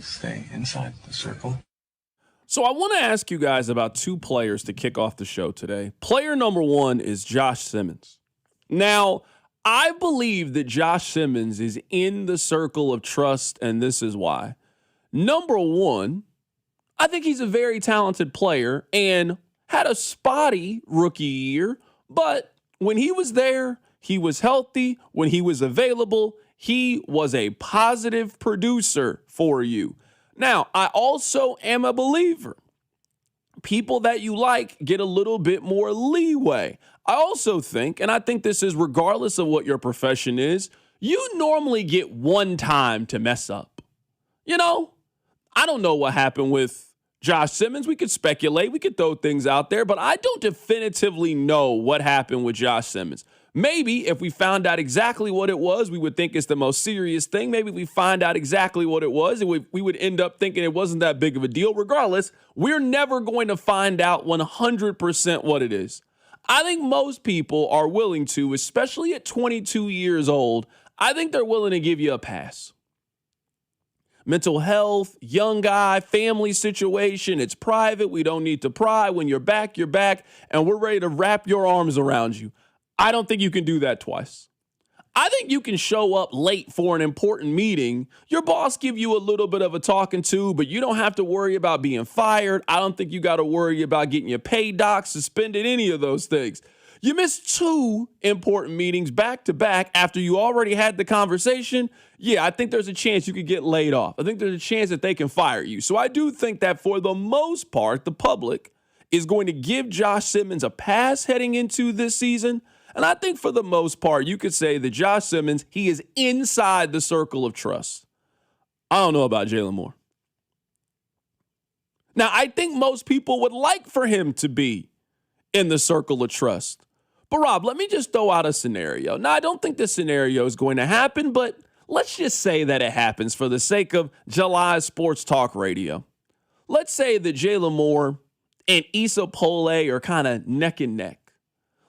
stay inside the circle. So I want to ask you guys about two players to kick off the show today. Player number one is Josh Simmons. Now, I believe that Josh Simmons is in the circle of trust, and this is why. Number one, I think he's a very talented player and had a spotty rookie year, but when he was there, he was healthy. When he was available, he was a positive producer for you. Now, I also am a believer. People that you like get a little bit more leeway. I also think, and I think this is regardless of what your profession is, you normally get one time to mess up. You know, I don't know what happened with Josh Simmons. We could speculate. We could throw things out there, but I don't definitively know what happened with Josh Simmons. Maybe if we found out exactly what it was, we would think it's the most serious thing. Maybe we find out exactly what it was, and we would end up thinking it wasn't that big of a deal. Regardless, we're never going to find out 100% what it is. I think most people are willing to, especially at 22 years old, I think they're willing to give you a pass. Mental health, young guy, family situation, it's private. We don't need to pry. When you're back, and we're ready to wrap your arms around you. I don't think you can do that twice. I think you can show up late for an important meeting. Your boss give you a little bit of a talking to, but you don't have to worry about being fired. I don't think you got to worry about getting your pay doc suspended, any of those things. You missed two important meetings back to back after you already had the conversation. Yeah, I think there's a chance you could get laid off. I think there's a chance that they can fire you. So I do think that for the most part, the public is going to give Josh Simmons a pass heading into this season. And I think for the most part, you could say that Josh Simmons, he is inside the circle of trust. I don't know about Jalen Moore. Now, I think most people would like for him to be in the circle of trust. But Rob, let me just throw out a scenario. Now, I don't think this scenario is going to happen, but let's just say that it happens for the sake of July Sports Talk Radio. Let's say that Jalen Moore and Issa Pole are kind of neck and neck.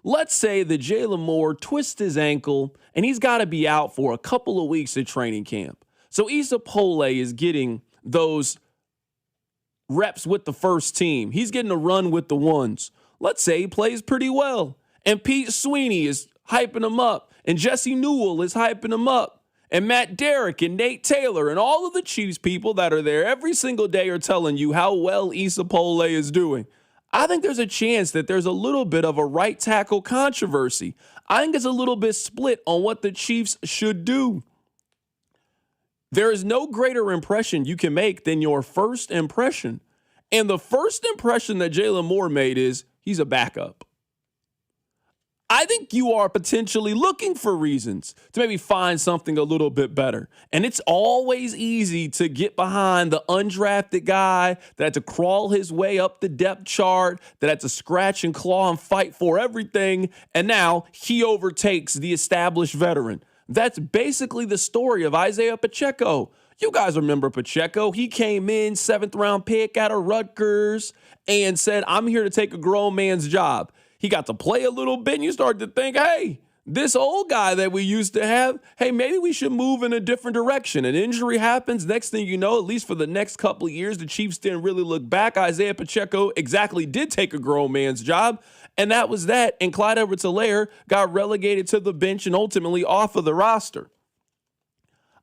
Let's say that Jalen Moore twists his ankle and he's got to be out for a couple of weeks at training camp. So Issa Pole is getting those reps with the first team. He's getting a run with the ones. Let's say he plays pretty well. And Pete Sweeney is hyping him up. And Jesse Newell is hyping him up. And Matt Derrick and Nate Taylor and all of the Chiefs people that are there every single day are telling you how well Issa Pole is doing. I think there's a chance that there's a little bit of a right tackle controversy. I think it's a little bit split on what the Chiefs should do. There is no greater impression you can make than your first impression. And the first impression that Jalen Moore made is he's a backup. I think you are potentially looking for reasons to maybe find something a little bit better. And it's always easy to get behind the undrafted guy that had to crawl his way up the depth chart, that had to scratch and claw and fight for everything. And now he overtakes the established veteran. That's basically the story of Isaiah Pacheco. You guys remember Pacheco. He came in, 7th round pick out of Rutgers, and said, I'm here to take a grown man's job. He got to play a little bit, and you start to think, hey, this old guy that we used to have, hey, maybe we should move in a different direction. An injury happens. Next thing you know, at least for the next couple of years, the Chiefs didn't really look back. Isaiah Pacheco exactly did take a grown man's job, and that was that. And Clyde Edwards-Helaire got relegated to the bench and ultimately off of the roster.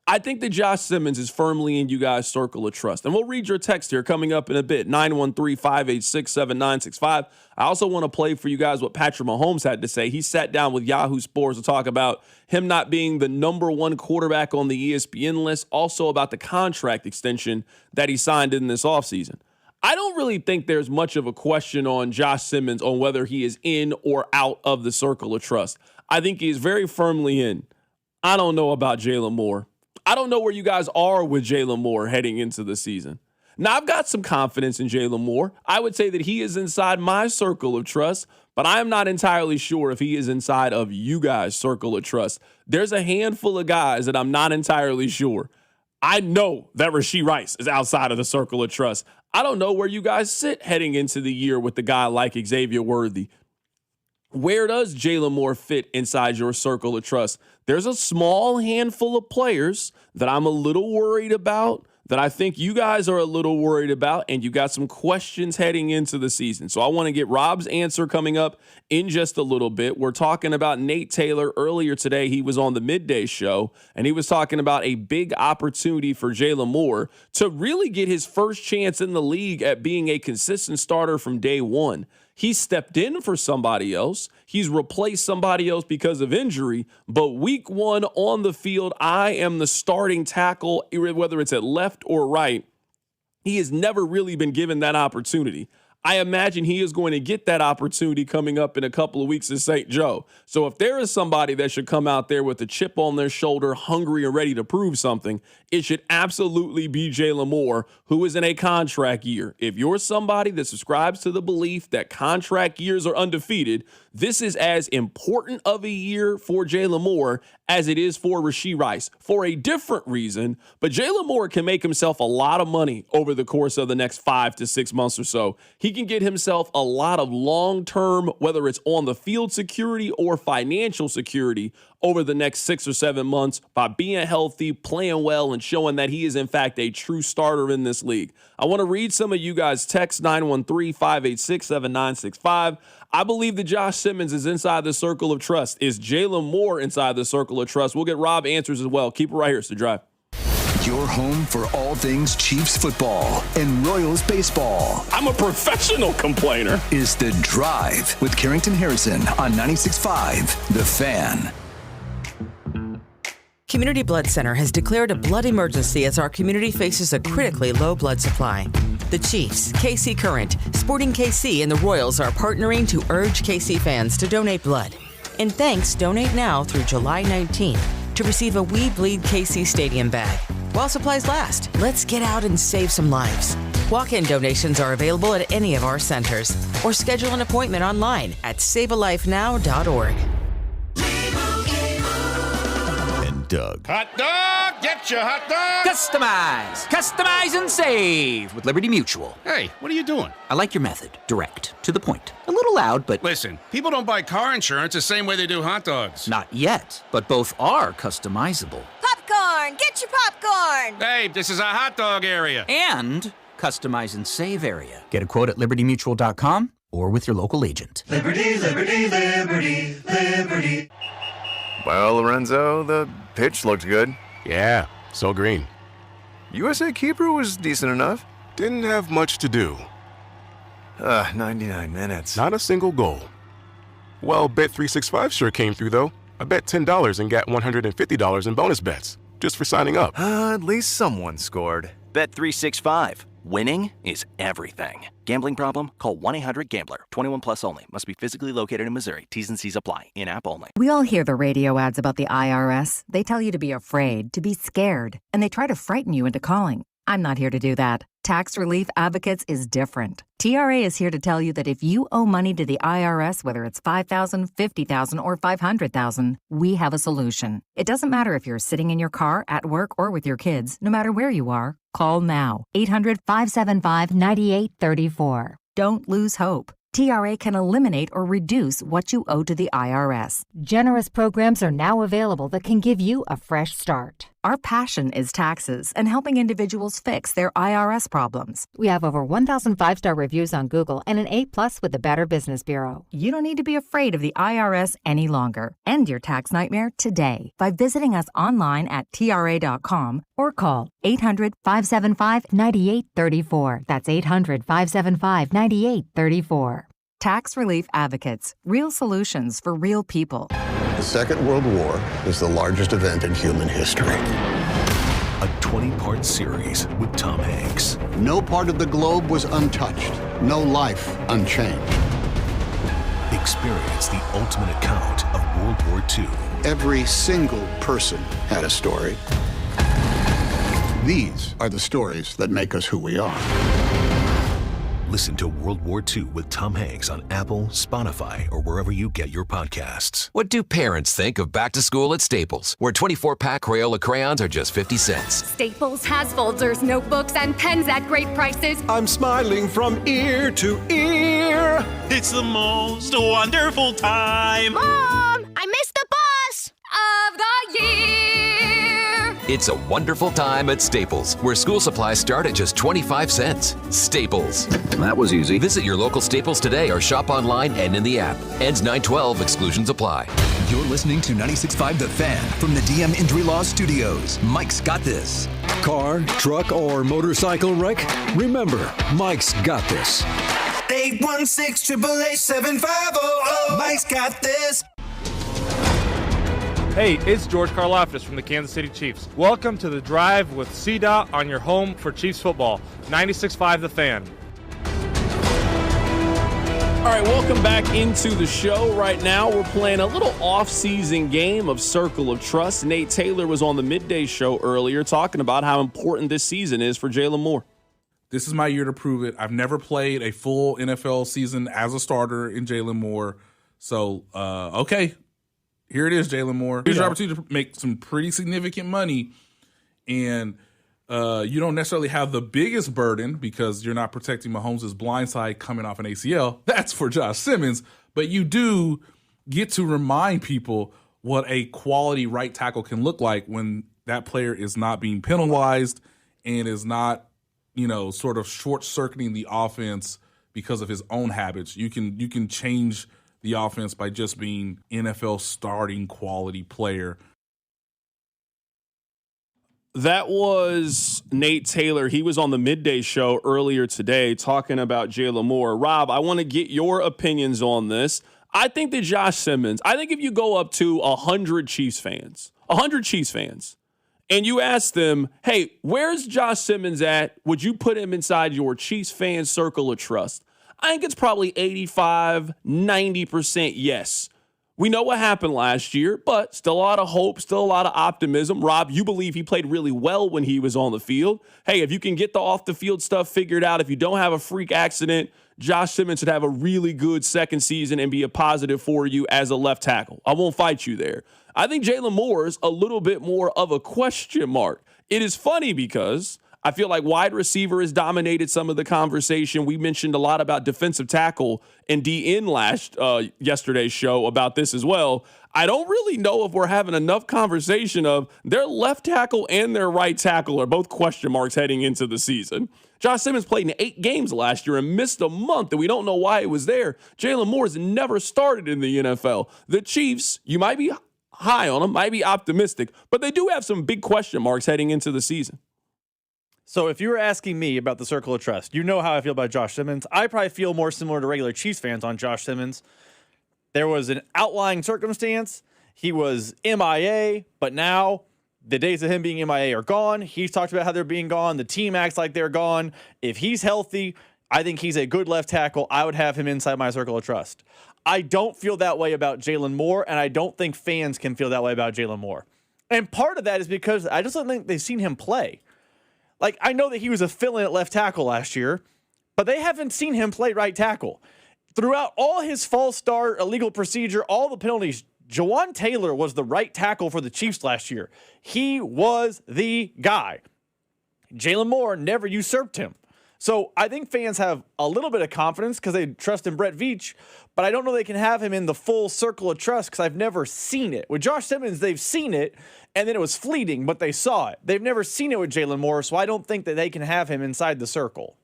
I think that Josh Simmons is firmly in you guys' circle of trust. And we'll read your text here coming up in a bit, 913-586-7965. I also want to play for you guys what Patrick Mahomes had to say. He sat down with Yahoo Sports to talk about him not being the number one quarterback on the ESPN list, also about the contract extension that he signed in this offseason. I don't really think there's much of a question on Josh Simmons on whether he is in or out of the circle of trust. I think he is very firmly in. I don't know about Jalen Moore. I don't know where you guys are with Jalen Moore heading into the season. Now, I've got some confidence in Jalen Moore. I would say that he is inside my circle of trust, but I am not entirely sure if he is inside of you guys' circle of trust. There's a handful of guys that I'm not entirely sure. I know that Rashee Rice is outside of the circle of trust. I don't know where you guys sit heading into the year with a guy like Xavier Worthy. Where does Jalen Moore fit inside your circle of trust? There's a small handful of players that I'm a little worried about that I think you guys are a little worried about, and you got some questions heading into the season. So I want to get Rob's answer coming up in just a little bit. We're talking about Nate Taylor. Earlier today, he was on the midday show, and he was talking about a big opportunity for Jalen Moore to really get his first chance in the league at being a consistent starter from day one. He stepped in for somebody else. He's replaced somebody else because of injury. But week one on the field, I am the starting tackle, whether it's at left or right. He has never really been given that opportunity. I imagine he is going to get that opportunity coming up in a couple of weeks in St. Joe. So if there is somebody that should come out there with a chip on their shoulder, hungry and ready to prove something, it should absolutely be Jalen Moore, who is in a contract year. If you're somebody that subscribes to the belief that contract years are undefeated, this is as important of a year for Jalen Moore as it is for Rashee Rice, for a different reason. But Jalen Moore can make himself a lot of money over the course of the next 5 to 6 months or so. He can get himself a lot of long-term, whether it's on the field security or financial security, over the next 6 or 7 months by being healthy, playing well, and showing that he is, in fact, a true starter in this league. I want to read some of you guys' text, 913-586-7965. I believe that Josh Simmons is inside the circle of trust. Is Jalen Moore inside the circle of trust? We'll get Rob answers as well. Keep it right here. It's The Drive. Your home for all things Chiefs football and Royals baseball. I'm a professional complainer. Is The Drive with Carrington Harrison on 96.5 The Fan. Community Blood Center has declared a blood emergency as our community faces a critically low blood supply. The Chiefs, KC Current, Sporting KC, and the Royals are partnering to urge KC fans to donate blood. And thanks, donate now through July 19th to receive a We Bleed KC Stadium bag. While supplies last, let's get out and save some lives. Walk-in donations are available at any of our centers, or schedule an appointment online at savealifenow.org. Doug. Hot dog! Get your hot dog! Customize and save with Liberty Mutual. Hey, what are you doing? I like your method. Direct, to the point. A little loud, but Listen, people don't buy car insurance the same way they do hot dogs. not yet. But both are customizable. Popcorn! Get your popcorn! Hey, this is a hot dog area. And customize and save area. Get a quote at libertymutual.com or with your local agent. Liberty, liberty, liberty, liberty. Well, Lorenzo, the pitch looked good. Yeah, so green. USA keeper was decent enough. Didn't have much to do. 99 minutes. Not a single goal. Well, Bet365 sure came through, though. I bet $10 and got $150 in bonus bets just for signing up. At least someone scored. Bet365. Winning is everything. Gambling problem? Call 1-800-GAMBLER. 21 plus only. Must be physically located in Missouri. T's and C's apply. In-app only. We all hear the radio ads about the IRS. They tell you to be afraid, to be scared, and they try to frighten you into calling. I'm not here to do that. Tax Relief Advocates is different. TRA is here to tell you that if you owe money to the IRS, whether it's $5,000, $50,000, or $500,000, we have a solution. It doesn't matter if you're sitting in your car, at work, or with your kids. No matter where you are, call now. 800-575-9834. Don't lose hope. TRA can eliminate or reduce what you owe to the IRS. Generous programs are now available that can give you a fresh start. Our passion is taxes and helping individuals fix their IRS problems. We have over 1,000 5-star reviews on Google and an A+ with the Better Business Bureau. You don't need to be afraid of the IRS any longer. End your tax nightmare today by visiting us online at TRA.com or call 800-575-9834. That's 800-575-9834. Tax Relief Advocates. Real solutions for real people. The Second World War is the largest event in human history. A 20-part series with Tom Hanks. No part of the globe was untouched. No life unchanged. Experience the ultimate account of World War II. Every single person had a story. These are the stories that make us who we are. Listen to World War II with Tom Hanks on Apple, Spotify, or wherever you get your podcasts. What do parents think of back to school at Staples, where 24-pack Crayola crayons are just 50 cents? Staples has folders, notebooks, and pens at great prices. I'm smiling from ear to ear. It's the most wonderful time. Mom, I missed the bus of the year. It's a wonderful time at Staples, where school supplies start at just 25 cents. Staples. That was easy. Visit your local Staples today or shop online and in the app. Ends 9/12. Exclusions apply. You're listening to 96.5 The Fan from the DM Injury Law Studios. Mike's got this. Car, truck, or motorcycle wreck? Remember, Mike's got this. 816-888-7500. Mike's got this. Hey, it's George Karlaftis from the Kansas City Chiefs. Welcome to The Drive with CDOT on your home for Chiefs football. 96.5 The Fan. All right, welcome back into the show. Right now, we're playing a little off-season game of Circle of Trust. Nate Taylor was on the midday show earlier talking about how important this season is for Jalen Moore. This is my year to prove it. I've never played a full NFL season as a starter in Jalen Moore. So, okay. Here it is, Jalen Moore. Here's your opportunity to make some pretty significant money, and you don't necessarily have the biggest burden because you're not protecting Mahomes' blind side coming off an ACL. That's for Josh Simmons, but you do get to remind people what a quality right tackle can look like when that player is not being penalized and is not, sort of short-circuiting the offense because of his own habits. You can change the offense by just being NFL starting quality player. That was Nate Taylor. He was on the midday show earlier today talking about Jalen Moore. Rob, I want to get your opinions on this. I think that Josh Simmons, if you go up to 100 Chiefs fans, and you ask them, hey, where's Josh Simmons at? Would you put him inside your Chiefs fan circle of trust? I think it's probably 85, 90% yes. We know what happened last year, but still a lot of hope, still a lot of optimism. Rob, you believe he played really well when he was on the field. Hey, if you can get the off-the-field stuff figured out, if you don't have a freak accident, Josh Simmons should have a really good second season and be a positive for you as a left tackle. I won't fight you there. I think Jalen Moore is a little bit more of a question mark. It is funny because I feel like wide receiver has dominated some of the conversation. We mentioned a lot about defensive tackle and DN yesterday's show about this as well. I don't really know if we're having enough conversation of their left tackle and their right tackle are both question marks heading into the season. Josh Simmons played in 8 games last year and missed a month, and we don't know why it was there. Jalen Moore's never started in the NFL. The Chiefs, you might be high on them, might be optimistic, but they do have some big question marks heading into the season. So if you were asking me about the circle of trust, you know how I feel about Josh Simmons. I probably feel more similar to regular Chiefs fans on Josh Simmons. There was an outlying circumstance. He was MIA, but now the days of him being MIA are gone. He's talked about how they're being gone. The team acts like they're gone. If he's healthy, I think he's a good left tackle. I would have him inside my circle of trust. I don't feel that way about Jalen Moore, and I don't think fans can feel that way about Jalen Moore. And part of that is because I just don't think they've seen him play. Like, I know that he was a fill-in at left tackle last year, but they haven't seen him play right tackle. Throughout all his false start, illegal procedure, all the penalties, Jawan Taylor was the right tackle for the Chiefs last year. He was the guy. Jalen Moore never usurped him. So I think fans have a little bit of confidence because they trust in Brett Veach, but I don't know they can have him in the full circle of trust because I've never seen it. With Josh Simmons, they've seen it, and then it was fleeting, but they saw it. They've never seen it with Jalen Moore, so I don't think that they can have him inside the circle.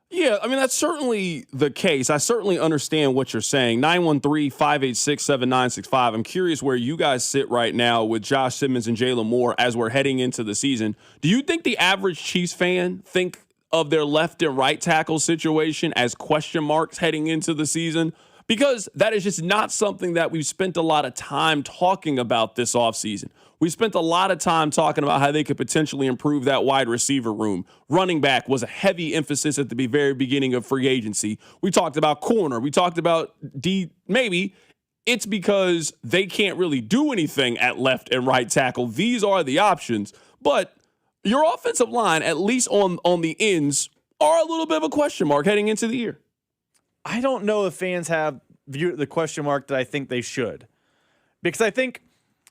Yeah, that's certainly the case. I certainly understand what you're saying. 913-586-7965. I'm curious where you guys sit right now with Josh Simmons and Jalen Moore as we're heading into the season. Do you think the average Chiefs fan think of their left and right tackle situation as question marks heading into the season? Because that is just not something that we've spent a lot of time talking about this offseason. We spent a lot of time talking about how they could potentially improve that wide receiver room. Running back was a heavy emphasis at the very beginning of free agency. We talked about corner. We talked about D. Maybe it's because they can't really do anything at left and right tackle. These are the options. But your offensive line, at least on the ends, are a little bit of a question mark heading into the year. I don't know if fans have viewed the question mark that I think they should. Because I think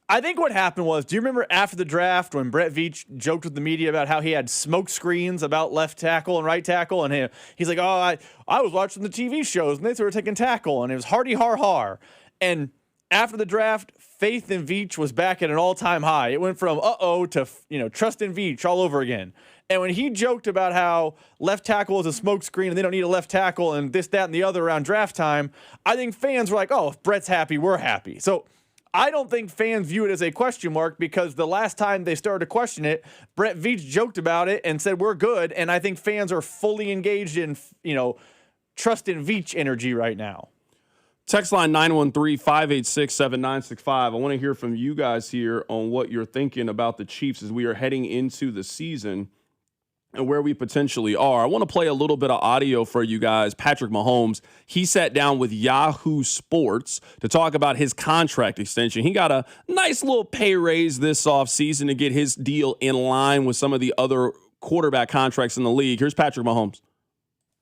what happened was, do you remember after the draft when Brett Veach joked with the media about how he had smoke screens about left tackle and right tackle? And he's like, I was watching the TV shows and they were taking tackle and it was hardy har har. And after the draft, faith in Veach was back at an all-time high. It went from to trust in Veach all over again. And when he joked about how left tackle is a smokescreen and they don't need a left tackle and this, that, and the other around draft time, I think fans were like, oh, if Brett's happy, we're happy. So I don't think fans view it as a question mark because the last time they started to question it, Brett Veach joked about it and said, we're good. And I think fans are fully engaged in, trust in Veach energy right now. Text line 913-586-7965. I want to hear from you guys here on what you're thinking about the Chiefs as we are heading into the season and where we potentially are. I want to play a little bit of audio for you guys. Patrick Mahomes, he sat down with Yahoo Sports to talk about his contract extension. He got a nice little pay raise this offseason to get his deal in line with some of the other quarterback contracts in the league. Here's Patrick Mahomes.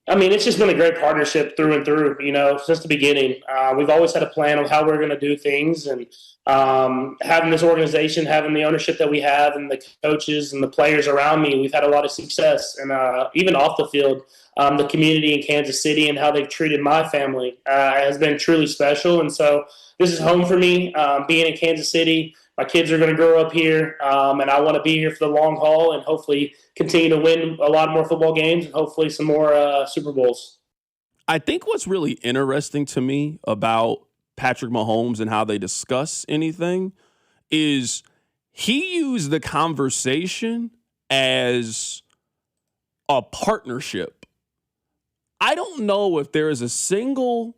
I mean, it's just been a great partnership through and through, since the beginning. We've always had a plan of how we're going to do things, and having this organization, having the ownership that we have and the coaches and the players around me, we've had a lot of success. And even off the field, the community in Kansas City and how they've treated my family has been truly special. And so this is home for me, being in Kansas City. My kids are going to grow up here, and I want to be here for the long haul and hopefully continue to win a lot more football games and hopefully some more Super Bowls. I think what's really interesting to me about Patrick Mahomes and how they discuss anything is he used the conversation as a partnership. I don't know if there is a single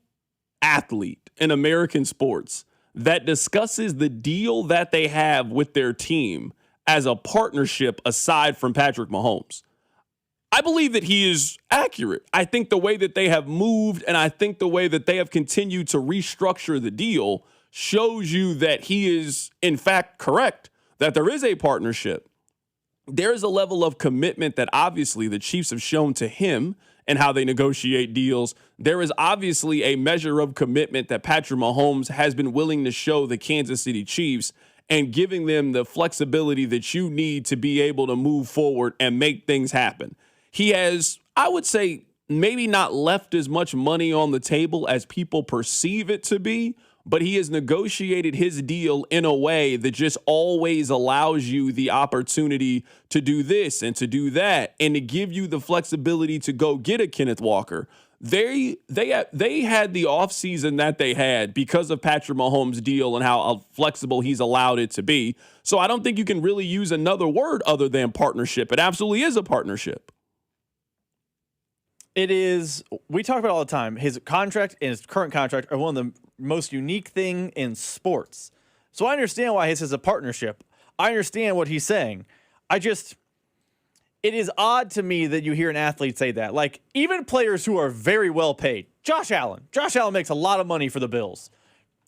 athlete in American sports that discusses the deal that they have with their team as a partnership aside from Patrick Mahomes. I believe that he is accurate. I think the way that they have moved and I think the way that they have continued to restructure the deal shows you that he is, in fact, correct, that there is a partnership. There is a level of commitment that obviously the Chiefs have shown to him and how they negotiate deals. There is obviously a measure of commitment that Patrick Mahomes has been willing to show the Kansas City Chiefs and giving them the flexibility that you need to be able to move forward and make things happen. He has, I would say, maybe not left as much money on the table as people perceive it to be, but he has negotiated his deal in a way that just always allows you the opportunity to do this and to do that and to give you the flexibility to go get a Kenneth Walker. They had the offseason that they had because of Patrick Mahomes' deal and how flexible he's allowed it to be. So I don't think you can really use another word other than partnership. It absolutely is a partnership. It is. We talk about it all the time. His contract and his current contract are one of the most unique thing in sports. So I understand why his is a partnership. I understand what he's saying. It is odd to me that you hear an athlete say that. Like, even players who are very well paid. Josh Allen. Josh Allen makes a lot of money for the Bills.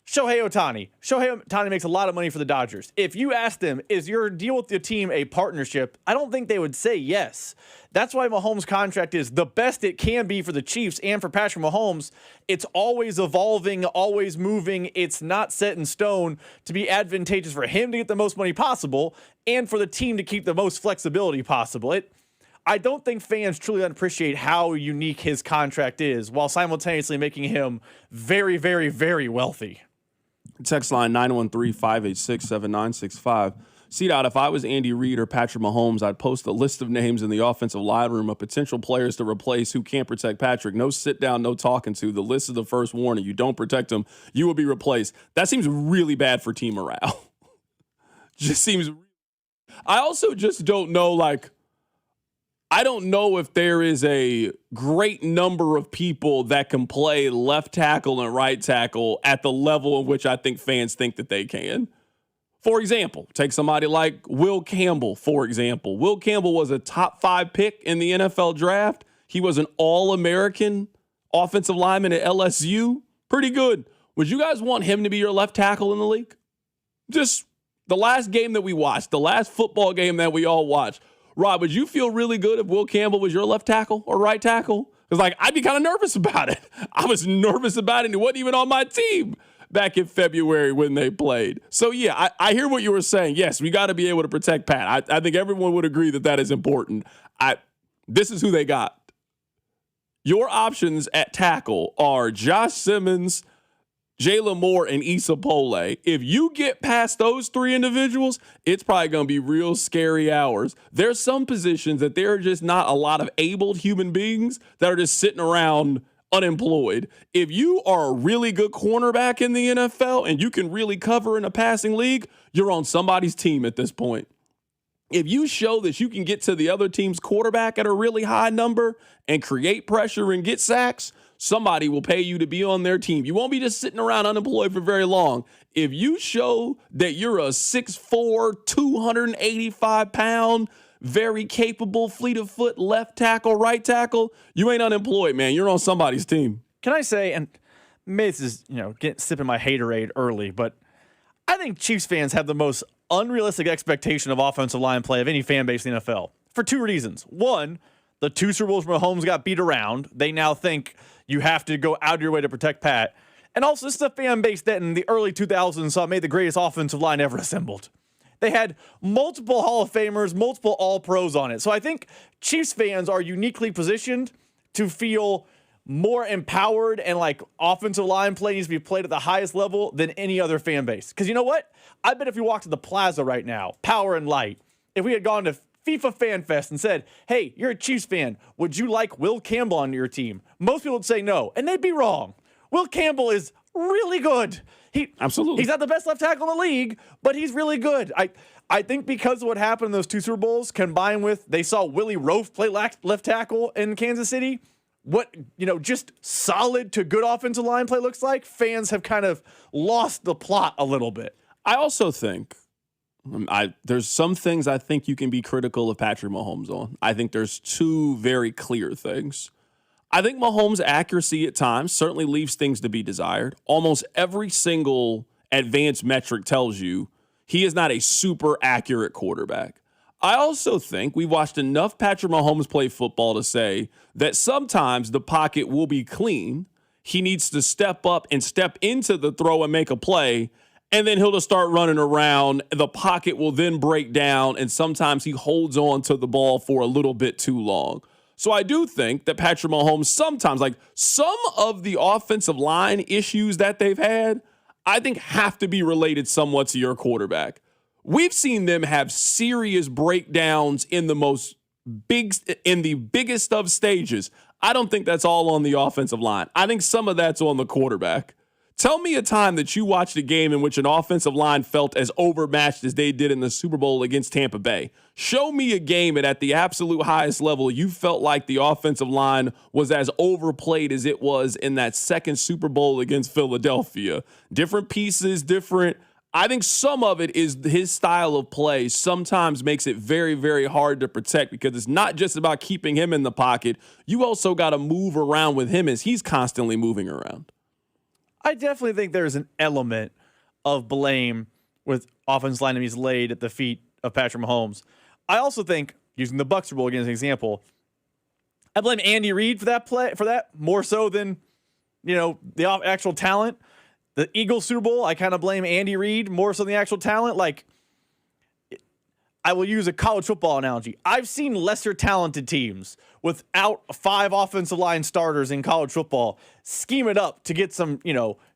Shohei Ohtani makes a lot of money for the Dodgers. If you ask them, is your deal with the team a partnership? I don't think they would say yes. That's why Mahomes' contract is the best it can be for the Chiefs and for Patrick Mahomes. It's always evolving, always moving. It's not set in stone to be advantageous for him to get the most money possible and for the team to keep the most flexibility possible. I don't think fans truly appreciate how unique his contract is while simultaneously making him very, very, very wealthy. Text line 913-586-7965. C-Dot, if I was Andy Reid or Patrick Mahomes, I'd post a list of names in the offensive line room of potential players to replace who can't protect Patrick. No sit down, no talking to. The list is the first warning. You don't protect him, you will be replaced. That seems really bad for team morale. Just seems. I also just don't know, I don't know if there is a great number of people that can play left tackle and right tackle at the level in which I think fans think that they can. For example, take somebody like Will Campbell, for example. Will Campbell was a top 5 pick in the NFL draft. He was an All-American offensive lineman at LSU. Pretty good. Would you guys want him to be your left tackle in the league? Just the last game that we watched, the last football game that we all watched. Rob, would you feel really good if Will Campbell was your left tackle or right tackle? Because, I'd be kind of nervous about it. I was nervous about it, and he wasn't even on my team back in February when they played. So, yeah, I hear what you were saying. Yes, we got to be able to protect Pat. I think everyone would agree that is important. This is who they got. Your options at tackle are Josh Simmons, Jalen Moore, and Issa Pole. If you get past those three individuals, it's probably going to be real scary hours. There's some positions that there are just not a lot of able human beings that are just sitting around unemployed. If you are a really good cornerback in the NFL and you can really cover in a passing league, you're on somebody's team at this point. If you show that you can get to the other team's quarterback at a really high number and create pressure and get sacks, somebody will pay you to be on their team. You won't be just sitting around unemployed for very long. If you show that you're a 6'4", 285-pound, very capable, fleet of foot left tackle, right tackle, you ain't unemployed, man. You're on somebody's team. Can I say, and maybe this is, sipping my haterade early, but I think Chiefs fans have the most unrealistic expectation of offensive line play of any fan base in the NFL for two reasons. One, the 2 Super Bowls where Mahomes got beat around. They now think you have to go out of your way to protect Pat. And also, this is a fan base that in the early 2000s saw made the greatest offensive line ever assembled. They had multiple Hall of Famers, multiple All-Pros on it. So I think Chiefs fans are uniquely positioned to feel more empowered and like offensive line play needs to be played at the highest level than any other fan base. Because you know what? I bet if you walked to the plaza right now, Power and Light, if we had gone to FIFA Fan Fest and said, hey, you're a Chiefs fan, would you like Will Campbell on your team? Most people would say no, and they'd be wrong. Will Campbell is really good. Absolutely. He's not the best left tackle in the league, but he's really good. I think because of what happened in those 2 Super Bowls, combined with they saw Willie Roaf play left tackle in Kansas City, what, just solid to good offensive line play looks like, fans have kind of lost the plot a little bit. I also think there's some things I think you can be critical of Patrick Mahomes on. I think there's 2 very clear things. I think Mahomes' accuracy at times certainly leaves things to be desired. Almost every single advanced metric tells you he is not a super accurate quarterback. I also think we watched enough Patrick Mahomes play football to say that sometimes the pocket will be clean. He needs to step up and step into the throw and make a play, and then he'll just start running around. The pocket will then break down, and sometimes he holds on to the ball for a little bit too long. So I do think that Patrick Mahomes sometimes, like some of the offensive line issues that they've had, I think have to be related somewhat to your quarterback. We've seen them have serious breakdowns in the biggest of stages. I don't think that's all on the offensive line. I think some of that's on the quarterback. Tell me a time that you watched a game in which an offensive line felt as overmatched as they did in the Super Bowl against Tampa Bay. Show me a game at the absolute highest level you felt like the offensive line was as overplayed as it was in that second Super Bowl against Philadelphia. Different pieces, different. I think some of it is his style of play sometimes makes it very, very hard to protect because it's not just about keeping him in the pocket. You also got to move around with him as he's constantly moving around. I definitely think there's an element of blame with offensive line he's laid at the feet of Patrick Mahomes. I also think, using the Bucs Super Bowl again as an example, I blame Andy Reid for that more so than the actual talent. The Eagles Super Bowl, I kind of blame Andy Reid more so than the actual talent. Like, I will use a college football analogy. I've seen lesser talented teams without 5 offensive line starters in college football scheme it up to get some,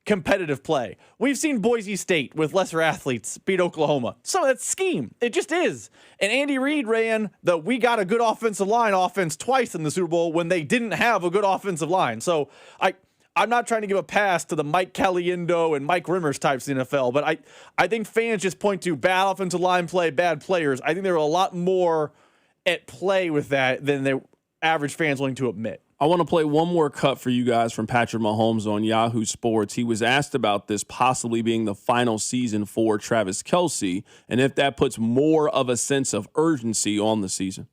competitive play. We've seen Boise State with lesser athletes beat Oklahoma. Some of that scheme. It just is. And Andy Reid ran the we got a good offensive line offense twice in the Super Bowl when they didn't have a good offensive line. So I'm not trying to give a pass to the Mike Caliendo and Mike Rimmers types in the NFL, but I think fans just point to bad offensive line play, bad players. I think there are a lot more at play with that than the average fans willing to admit. I want to play one more cut for you guys from Patrick Mahomes on Yahoo Sports. He was asked about this possibly being the final season for Travis Kelce, and if that puts more of a sense of urgency on the season.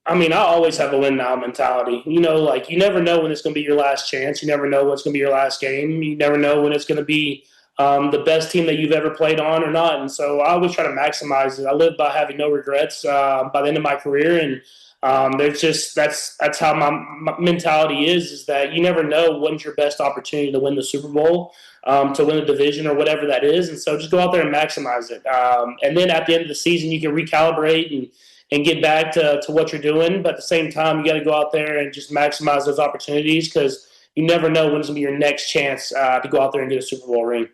I mean, I always have a win now mentality. You never know when it's going to be your last chance. You never know what's going to be your last game. You never know when it's going to be the best team that you've ever played on or not. And so I always try to maximize it. I live by having no regrets by the end of my career. And that's how my mentality is that you never know when's your best opportunity to win the Super Bowl, to win a division or whatever that is. And so just go out there and maximize it. And then at the end of the season, you can recalibrate and get back to what you're doing. But at the same time, you got to go out there and just maximize those opportunities because you never know when it's going to be your next chance to go out there and get a Super Bowl ring.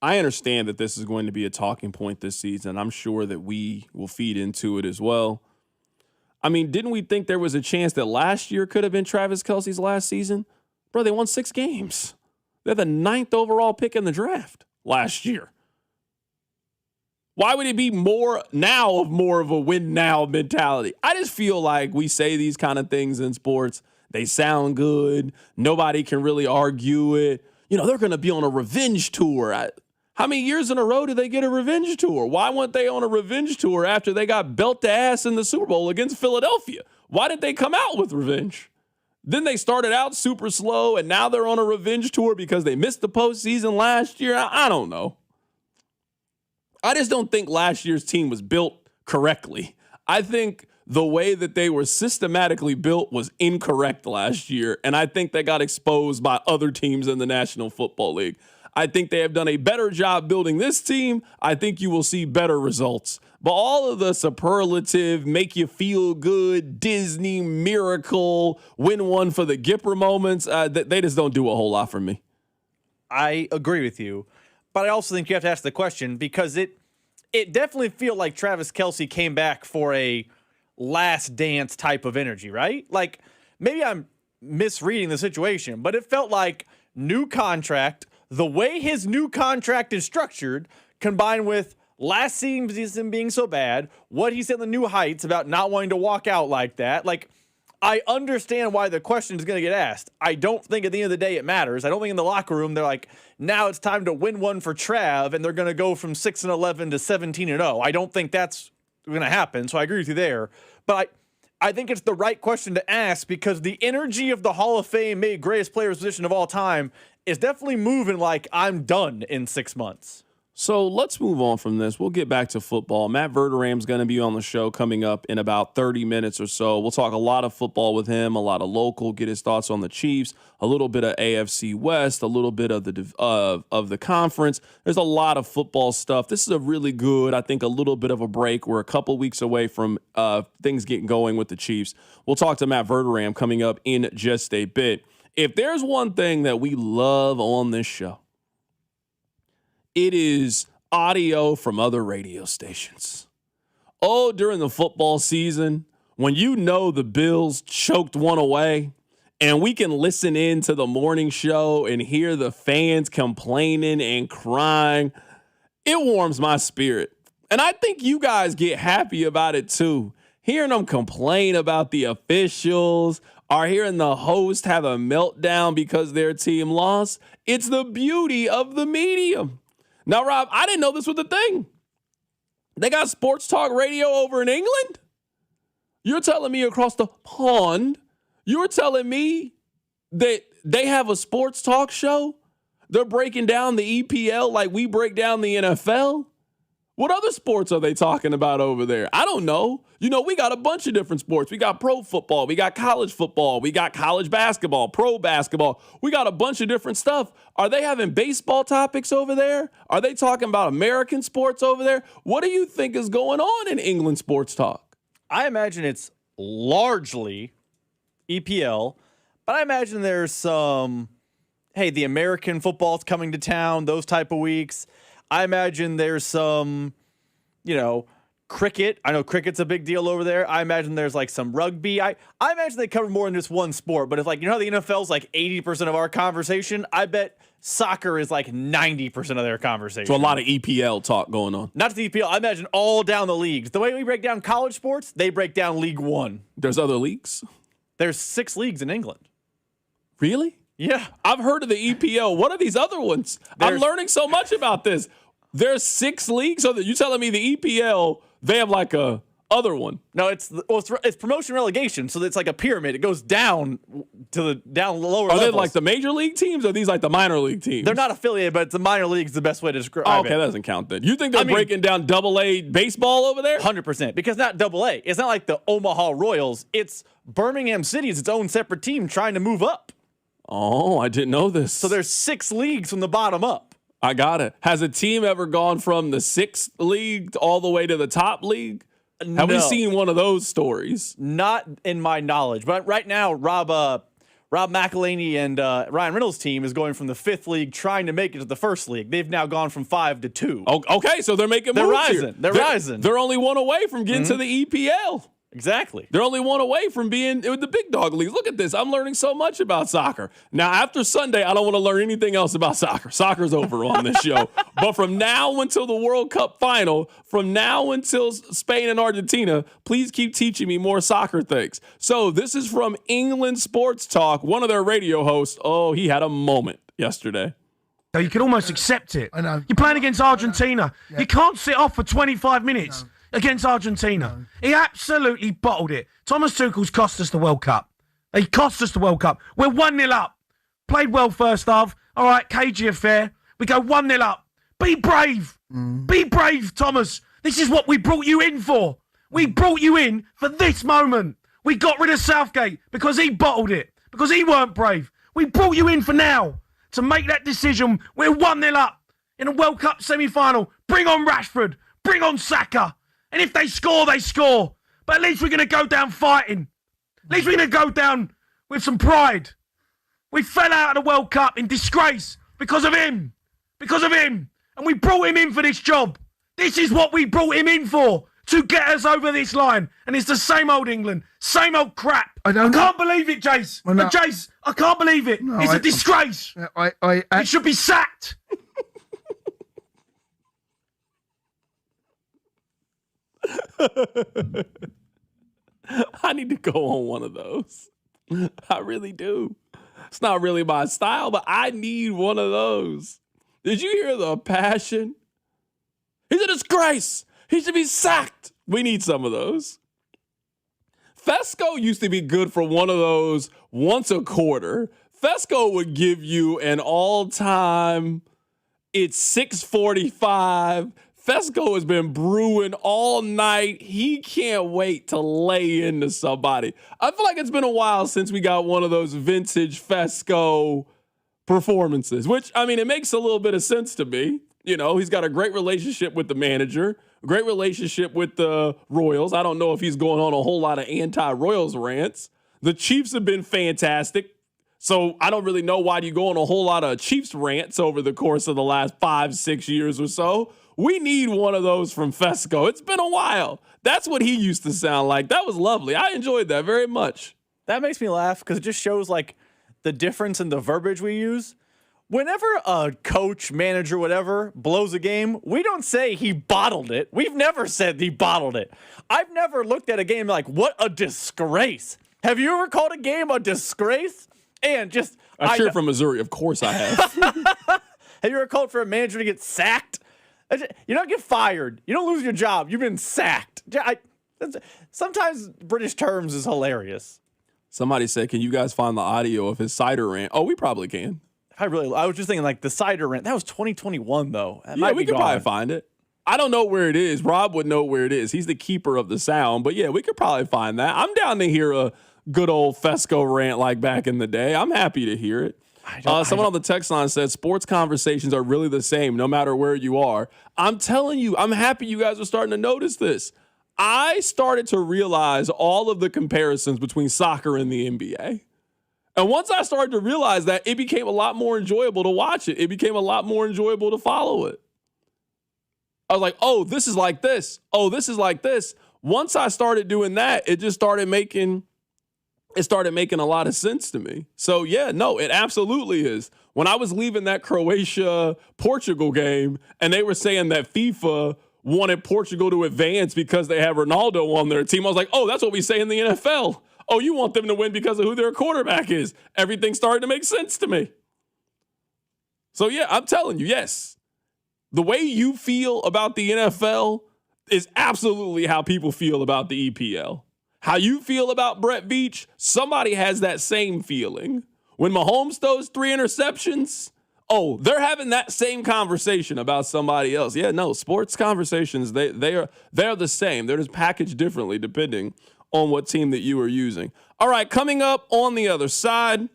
I understand that this is going to be a talking point this season. I'm sure that we will feed into it as well. I mean, didn't we think there was a chance that last year could have been Travis Kelce's last season? Bro, they won 6 games. They're the 9th overall pick in the draft last year. Why would it be more of a win now mentality? I just feel like we say these kind of things in sports. They sound good. Nobody can really argue it. You know, they're going to be on a revenge tour. How many years in a row did they get a revenge tour? Why weren't they on a revenge tour after they got belt to ass in the Super Bowl against Philadelphia? Why did they come out with revenge? Then they started out super slow, and now they're on a revenge tour because they missed the postseason last year. I don't know. I just don't think last year's team was built correctly. I think the way that they were systematically built was incorrect last year, and I think they got exposed by other teams in the National Football League. I think they have done a better job building this team. I think you will see better results. But all of the superlative, make you feel good, Disney, miracle, win one for the Gipper moments, they just don't do a whole lot for me. I agree with you. But I also think you have to ask the question because it definitely feels like Travis Kelce came back for a last dance type of energy, right? Like, maybe I'm misreading the situation, but it felt like new contract, the way his new contract is structured, combined with last season being so bad, what he said in the New Heights about not wanting to walk out like that. Like, I understand why the question is going to get asked. I don't think at the end of the day it matters. I don't think in the locker room they're like, now it's time to win one for Trav, and they're going to go from 6-11 to 17-0. I don't think that's going to happen, so I agree with you there. But I think it's the right question to ask because the energy of the Hall of Fame made greatest players position of all time is definitely moving like I'm done in 6 months. So let's move on from this. We'll get back to football. Matt Verderam's going to be on the show coming up in about 30 minutes or so. We'll talk a lot of football with him, a lot of local, get his thoughts on the Chiefs, a little bit of AFC West, a little bit of the conference. There's a lot of football stuff. This is a really good, I think, a little bit of a break. We're a couple weeks away from things getting going with the Chiefs. We'll talk to Matt Verderam coming up in just a bit. If there's one thing that we love on this show, it is audio from other radio stations. Oh, during the football season, when you know the Bills choked one away and we can listen in to the morning show and hear the fans complaining and crying, it warms my spirit. And I think you guys get happy about it too. Hearing them complain about the officials or hearing the host have a meltdown because their team lost, it's the beauty of the medium. Now, Rob, I didn't know this was a thing. They got sports talk radio over in England? You're telling me across the pond, you're telling me that they have a sports talk show? They're breaking down the EPL like we break down the NFL? What other sports are they talking about over there? I don't know. You know, we got a bunch of different sports. We got pro football. We got college football. We got college basketball, pro basketball. We got a bunch of different stuff. Are they having baseball topics over there? Are they talking about American sports over there? What do you think is going on in England sports talk? I imagine it's largely EPL, but I imagine there's some, hey, the American football's coming to town, those type of weeks. I imagine there's some, cricket. I know cricket's a big deal over there. I imagine there's like some rugby. I imagine they cover more than just one sport. But if how the NFL's like 80% of our conversation, I bet soccer is like 90% of their conversation. So a lot of EPL talk going on. Not the EPL. I imagine all down the leagues. The way we break down college sports, they break down League One. There's other leagues? There's 6 leagues in England. Really? Yeah. I've heard of the EPL. What are these other ones? I'm learning so much about this. There's 6 leagues? So you telling me the EPL, they have like a other one? No, it's promotion relegation. So it's like a pyramid. It goes down to the lower levels. Are they like the major league teams or are these like the minor league teams? They're not affiliated, but the minor league is the best way to describe it. Okay, that doesn't count then. You think they're breaking down AA baseball over there? 100%. Because not AA. It's not like the Omaha Royals. It's Birmingham City is its own separate team trying to move up. Oh, I didn't know this. So there's 6 leagues from the bottom up. I got it. Has a team ever gone from the 6th league all the way to the top league? Have we seen one of those stories? Not in my knowledge. But right now, Rob Rob McElhaney and Ryan Reynolds' team is going from the 5th league trying to make it to the 1st league. They've now gone from 5 to 2. Okay, so they're making They're moves rising. here. They're rising. They're only one away from getting to the EPL. Exactly. They're only one away from being with the big dog leagues. Look at this. I'm learning so much about soccer. Now, after Sunday, I don't want to learn anything else about soccer. Soccer's over on this show. But from now until the World Cup final, from now until Spain and Argentina, please keep teaching me more soccer things. So this is from England Sports Talk. One of their radio hosts, he had a moment yesterday. You can almost accept it. I know. You're playing against Argentina. Yeah. You can't sit off for 25 minutes. Against Argentina. He absolutely bottled it. Thomas Tuchel's cost us the World Cup. He cost us the World Cup. We're 1-0 up. Played well first half. All right, cagey affair. We go 1-0 up. Be brave. Be brave, Thomas. This is what we brought you in for. We brought you in for this moment. We got rid of Southgate because he bottled it. Because he weren't brave. We brought you in for now to make that decision. We're 1-0 up in a World Cup semi-final. Bring on Rashford. Bring on Saka. And if they score, they score. But at least we're going to go down fighting. At least we're going to go down with some pride. We fell out of the World Cup in disgrace because of him. Because of him. And we brought him in for this job. This is what we brought him in for. To get us over this line. And it's the same old England. Same old crap. I can't believe it, Jace. Well, no. Jace, I can't believe it. No, it's a disgrace. It should be sacked. I need to go on one of those. I really do. It's not really my style, but I need one of those. Did you hear the passion? He's a disgrace. He should be sacked. We need some of those. Fesco used to be good for one of those once a quarter. Fesco would give you an all-time, it's 6:45. Fesco has been brewing all night. He can't wait to lay into somebody. I feel like it's been a while since we got one of those vintage Fesco performances, which, I mean, it makes a little bit of sense to me. You know, he's got a great relationship with the manager, a great relationship with the Royals. I don't know if he's going on a whole lot of anti-Royals rants. The Chiefs have been fantastic. So I don't really know why you go on a whole lot of Chiefs rants over the course of the last 5-6 years or so. We need one of those from Fesco. It's been a while. That's what he used to sound like. That was lovely. I enjoyed that very much. That makes me laugh because it just shows like the difference in the verbiage we use. Whenever a coach, manager, whatever, blows a game, we don't say he bottled it. We've never said he bottled it. I've never looked at a game like, what a disgrace. Have you ever called a game a disgrace? And just... I'm sure from Missouri. Of course I have. Have you ever called for a manager to get sacked? You don't get fired. You don't lose your job. You've been sacked. Sometimes British terms is hilarious. Somebody said, can you guys find the audio of his cider rant? Oh, we probably can. I was just thinking like the cider rant. That was 2021 though. Yeah, we could probably find it. I don't know where it is. Rob would know where it is. He's the keeper of the sound. But yeah, we could probably find that. I'm down to hear a good old Fesco rant like back in the day. I'm happy to hear it. Someone on the text line said sports conversations are really the same no matter where you are. I'm telling you, I'm happy you guys are starting to notice this. I started to realize all of the comparisons between soccer and the NBA. And once I started to realize that, it became a lot more enjoyable to watch it. It became a lot more enjoyable to follow it. I was like, oh, this is like this. Oh, this is like this. Once I started doing that, it started making a lot of sense to me. So, yeah, no, it absolutely is. When I was leaving that Croatia-Portugal game and they were saying that FIFA wanted Portugal to advance because they have Ronaldo on their team, I was like, oh, that's what we say in the NFL. Oh, you want them to win because of who their quarterback is. Everything started to make sense to me. So, yeah, I'm telling you, yes. The way you feel about the NFL is absolutely how people feel about the EPL. How you feel about Brett Veach, somebody has that same feeling. When Mahomes throws 3 interceptions, oh, they're having that same conversation about somebody else. Yeah, no, sports conversations, they're the same. They're just packaged differently depending on what team that you are using. All right, coming up on the other side,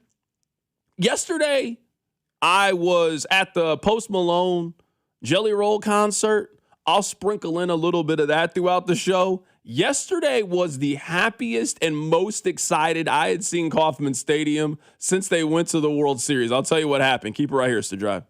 yesterday I was at the Post Malone Jelly Roll concert. I'll sprinkle in a little bit of that throughout the show. Yesterday was the happiest and most excited I had seen Kauffman Stadium since they went to the World Series. I'll tell you what happened. Keep it right here, it's The Drive.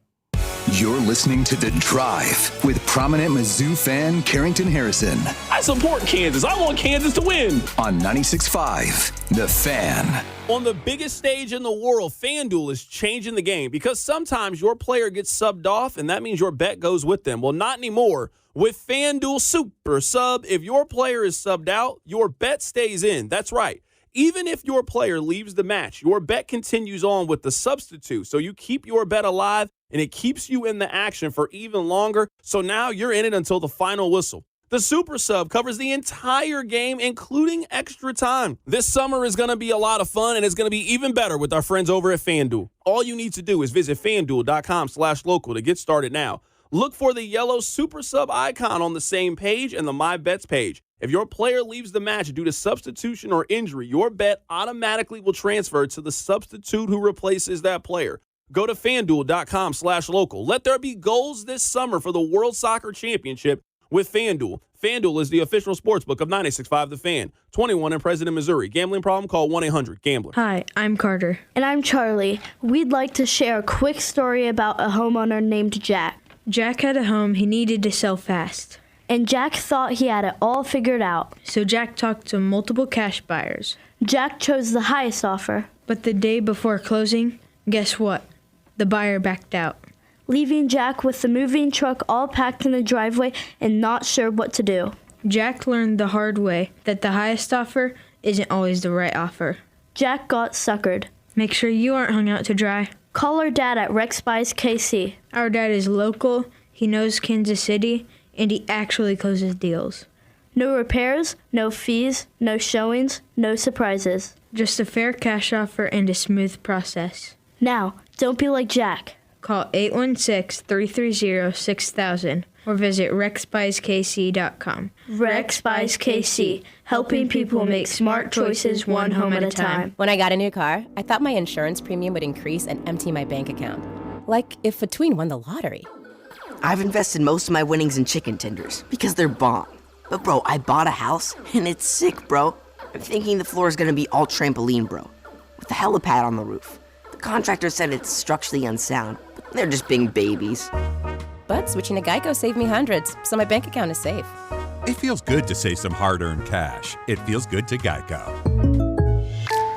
You're listening to The Drive with prominent Mizzou fan Carrington Harrison. I support Kansas. I want Kansas to win. On 96.5, The Fan. On the biggest stage in the world, FanDuel is changing the game because sometimes your player gets subbed off and that means your bet goes with them. Well, not anymore. With FanDuel Super Sub, if your player is subbed out, your bet stays in. That's right. Even if your player leaves the match, your bet continues on with the substitute. So you keep your bet alive and it keeps you in the action for even longer. So now you're in it until the final whistle. The Super Sub covers the entire game, including extra time. This summer is going to be a lot of fun, and it's going to be even better with our friends over at FanDuel. All you need to do is visit FanDuel.com/local to get started now. Look for the yellow Super Sub icon on the same page and the My Bets page. If your player leaves the match due to substitution or injury, your bet automatically will transfer to the substitute who replaces that player. Go to FanDuel.com/local. Let there be goals this summer for the World Soccer Championship with FanDuel. FanDuel is the official sportsbook of 96.5 The Fan. 21 and present in Missouri. Gambling problem? Call 1-800-GAMBLER. Hi, I'm Carter. And I'm Charlie. We'd like to share a quick story about a homeowner named Jack. Jack had a home he needed to sell fast. And Jack thought he had it all figured out. So Jack talked to multiple cash buyers. Jack chose the highest offer. But the day before closing, guess what? The buyer backed out, leaving Jack with the moving truck all packed in the driveway and not sure what to do. Jack learned the hard way that the highest offer isn't always the right offer. Jack got suckered. Make sure you aren't hung out to dry. Call our dad at Rex Buys KC. Our dad is local, he knows Kansas City, and he actually closes deals. No repairs, no fees, no showings, no surprises. Just a fair cash offer and a smooth process. Now, don't be like Jack. Call 816-330-6000 or visit rexbuyskc.com. Rex Buys KC, helping people make smart choices one home at a time. When I got a new car, I thought my insurance premium would increase and empty my bank account. Like if a tween won the lottery. I've invested most of my winnings in chicken tenders because they're bomb. But bro, I bought a house and it's sick, bro. I'm thinking the floor is gonna be all trampoline, bro, with a helipad on the roof. The contractor said it's structurally unsound, but they're just being babies. But switching to Geico saved me hundreds, so my bank account is safe. It feels good to save some hard-earned cash. It feels good to Geico.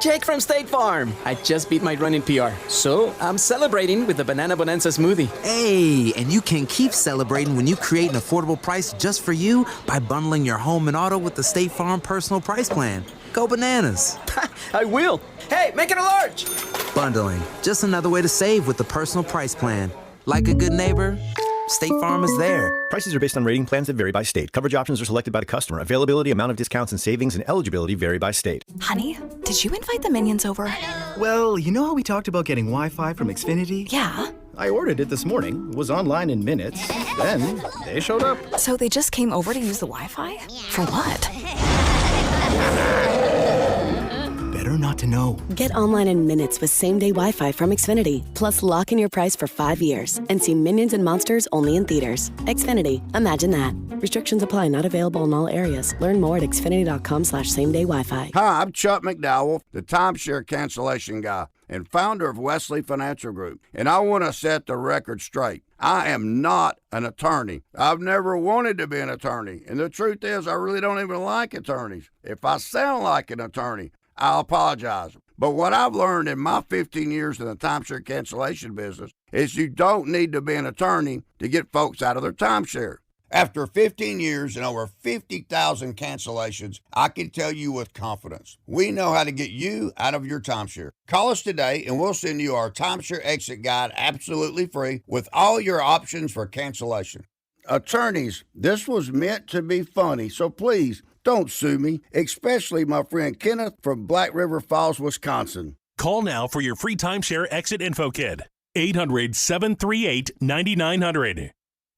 Jake from State Farm. I just beat my running PR, so I'm celebrating with the Banana Bonanza smoothie. Hey, and you can keep celebrating when you create an affordable price just for you by bundling your home and auto with the State Farm Personal Price Plan. Go bananas. I will. Hey, make it a large. Bundling, just another way to save with the Personal Price Plan. Like a good neighbor, State Farm is there. Prices are based on rating plans that vary by state. Coverage options are selected by the customer. Availability, amount of discounts and savings, and eligibility vary by state. Honey, did you invite the Minions over? Well, you know how we talked about getting Wi-Fi from Xfinity? Yeah. I ordered it this morning, was online in minutes, then they showed up. So they just came over to use the Wi-Fi? For what? Better not to know. Get online in minutes with same-day Wi-Fi from Xfinity. Plus, lock in your price for 5 years and see Minions and Monsters only in theaters. Xfinity. Imagine that. Restrictions apply. Not available in all areas. Learn more at xfinity.com/same-day Wi-Fi. Hi, I'm Chuck McDowell, the timeshare cancellation guy and founder of Wesley Financial Group. And I want to set the record straight. I am not an attorney. I've never wanted to be an attorney. And the truth is, I really don't even like attorneys. If I sound like an attorney, I'll apologize. But what I've learned in my 15 years in the timeshare cancellation business is you don't need to be an attorney to get folks out of their timeshare. After 15 years and over 50,000 cancellations, I can tell you with confidence, we know how to get you out of your timeshare. Call us today and we'll send you our timeshare exit guide absolutely free with all your options for cancellation. Attorneys, this was meant to be funny, so please don't sue me, especially my friend Kenneth from Black River Falls, Wisconsin. Call now for your free timeshare exit info kit. 800-738-9900.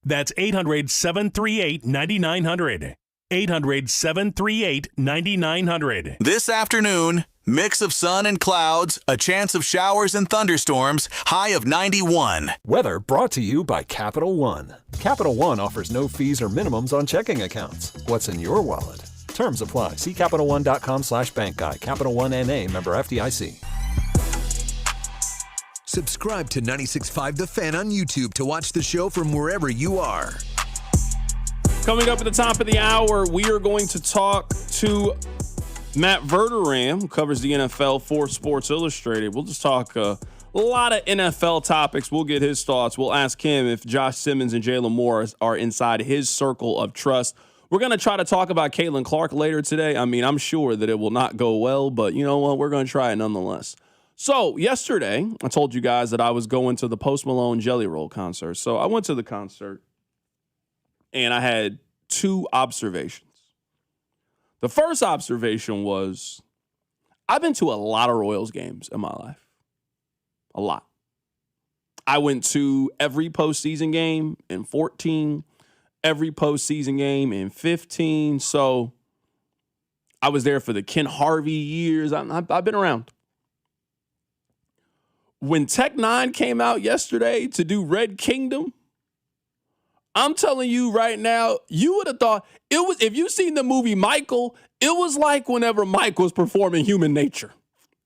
That's 800-738-9900. 800-738-9900. This afternoon, mix of sun and clouds, a chance of showers and thunderstorms, high of 91. Weather brought to you by Capital One. Capital One offers no fees or minimums on checking accounts. What's in your wallet? Terms apply. See CapitalOne.com/bank guide. Capital One N.A. member FDIC. Subscribe to 96.5 The Fan on YouTube to watch the show from wherever you are. Coming up at the top of the hour, we are going to talk to Matt Verderam, who covers the NFL for Sports Illustrated. We'll just talk a lot of NFL topics. We'll get his thoughts. We'll ask him if Josh Simmons and Jalen Moore are inside his circle of trust. We're going to try to talk about Caitlin Clark later today. I mean, I'm sure that it will not go well, but you know what? We're going to try it nonetheless. So yesterday, I told you guys that I was going to the Post Malone Jelly Roll concert. So I went to the concert, and I had two observations. The first observation was I've been to a lot of Royals games in my life. A lot. I went to every postseason game in 14, every postseason game in 15. So I was there for the Ken Harvey years. I've been around. When Tech 9 came out yesterday to do Red Kingdom, I'm telling you right now, you would have thought it was, if you've seen the movie Michael, it was like whenever Mike was performing Human Nature.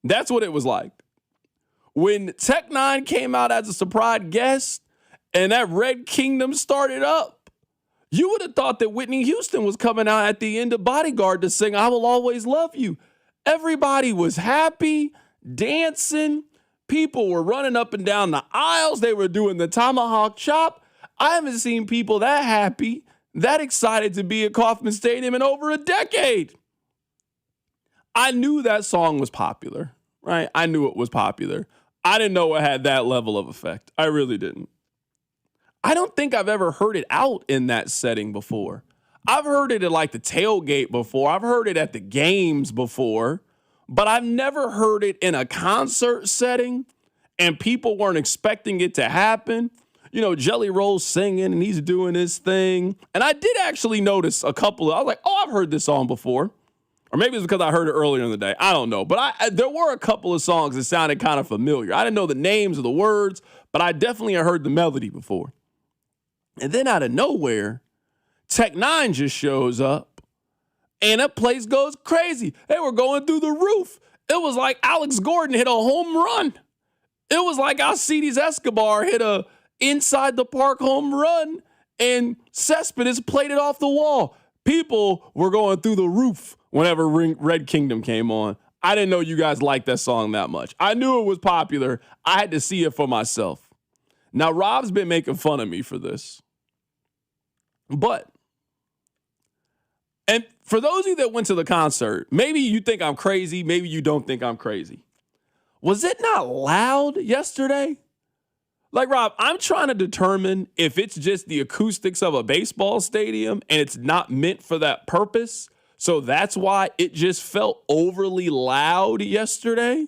That's what it was like. When Tech 9 came out as a surprise guest and that Red Kingdom started up, you would have thought that Whitney Houston was coming out at the end of Bodyguard to sing I Will Always Love You. Everybody was happy, dancing. People were running up and down the aisles. They were doing the tomahawk chop. I haven't seen people that happy, that excited to be at Kauffman Stadium in over a decade. I knew that song was popular, right? I knew it was popular. I didn't know it had that level of effect. I really didn't. I don't think I've ever heard it out in that setting before. I've heard it at like the tailgate before. I've heard it at the games before. But I've never heard it in a concert setting and people weren't expecting it to happen. You know, Jelly Roll's singing and he's doing his thing. And I did actually notice I was like, oh, I've heard this song before. Or maybe it's because I heard it earlier in the day. I don't know. But there were a couple of songs that sounded kind of familiar. I didn't know the names of the words, but I definitely had heard the melody before. And then out of nowhere, Tech 9 just shows up. And that place goes crazy. They were going through the roof. It was like Alex Gordon hit a home run. It was like Alcides Escobar hit a inside the park home run and Cespedes played it off the wall. People were going through the roof whenever Red Kingdom came on. I didn't know you guys liked that song that much. I knew it was popular. I had to see it for myself. Now, Rob's been making fun of me for this. And for those of you that went to the concert, maybe you think I'm crazy, maybe you don't think I'm crazy. Was it not loud yesterday? Like, Rob, I'm trying to determine if it's just the acoustics of a baseball stadium and it's not meant for that purpose. So that's why it just felt overly loud yesterday.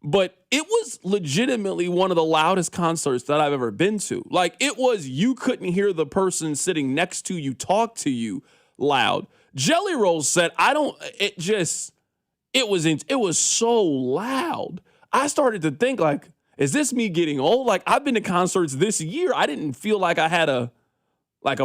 But it was legitimately one of the loudest concerts that I've ever been to. Like, it was, you couldn't hear the person sitting next to you talk to you loud. Jelly Roll said, it was so loud. I started to think, like, is this me getting old? Like, I've been to concerts this year. I didn't feel like I had a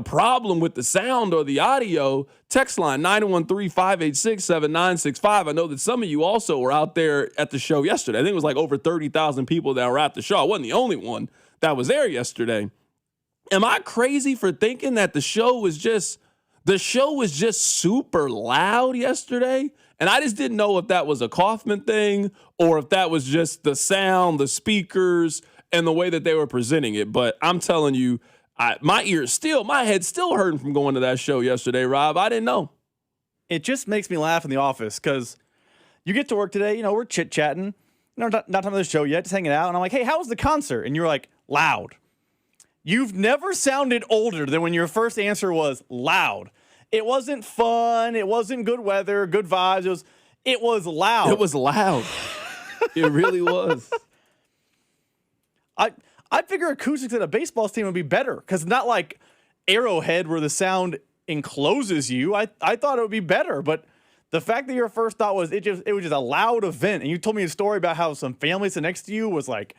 problem with the sound or the audio. Text line 913-586-7965. I know that some of you also were out there at the show yesterday. I think it was like over 30,000 people that were at the show. I wasn't the only one that was there yesterday. Am I crazy for thinking that the show was just super loud yesterday? And I just didn't know if that was a Kauffman thing or if that was just the sound, the speakers, and the way that they were presenting it. But I'm telling you, my head's still hurting from going to that show yesterday, Rob. I didn't know. It just makes me laugh in the office because you get to work today, we're chit-chatting. Not time of the show yet, just hanging out. And I'm like, hey, how was the concert? And you're like, loud. You've never sounded older than when your first answer was loud. It wasn't fun. It wasn't good weather, good vibes. It was loud. It was loud. It really was. I figure acoustics at a baseball stadium would be better because it's not like Arrowhead where the sound encloses you. I thought it would be better, but the fact that your first thought was it was just a loud event, and you told me a story about how some family sitting next to you was like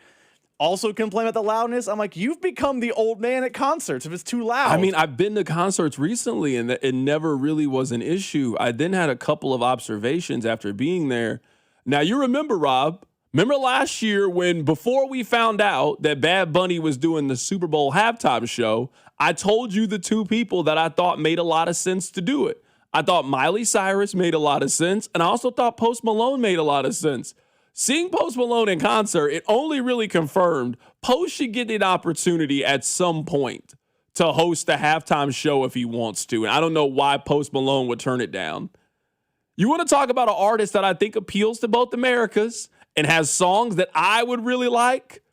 also complain about the loudness. I'm like, you've become the old man at concerts if it's too loud. I mean, I've been to concerts recently and it never really was an issue. I then had a couple of observations after being there. Now, you remember, Rob, last year when before we found out that Bad Bunny was doing the Super Bowl halftime show, I told you the two people that I thought made a lot of sense to do it. I thought Miley Cyrus made a lot of sense, and I also thought Post Malone made a lot of sense. Seeing Post Malone in concert, it only really confirmed Post should get an opportunity at some point to host a halftime show if he wants to. And I don't know why Post Malone would turn it down. You want to talk about an artist that I think appeals to both Americas and has songs that I would really like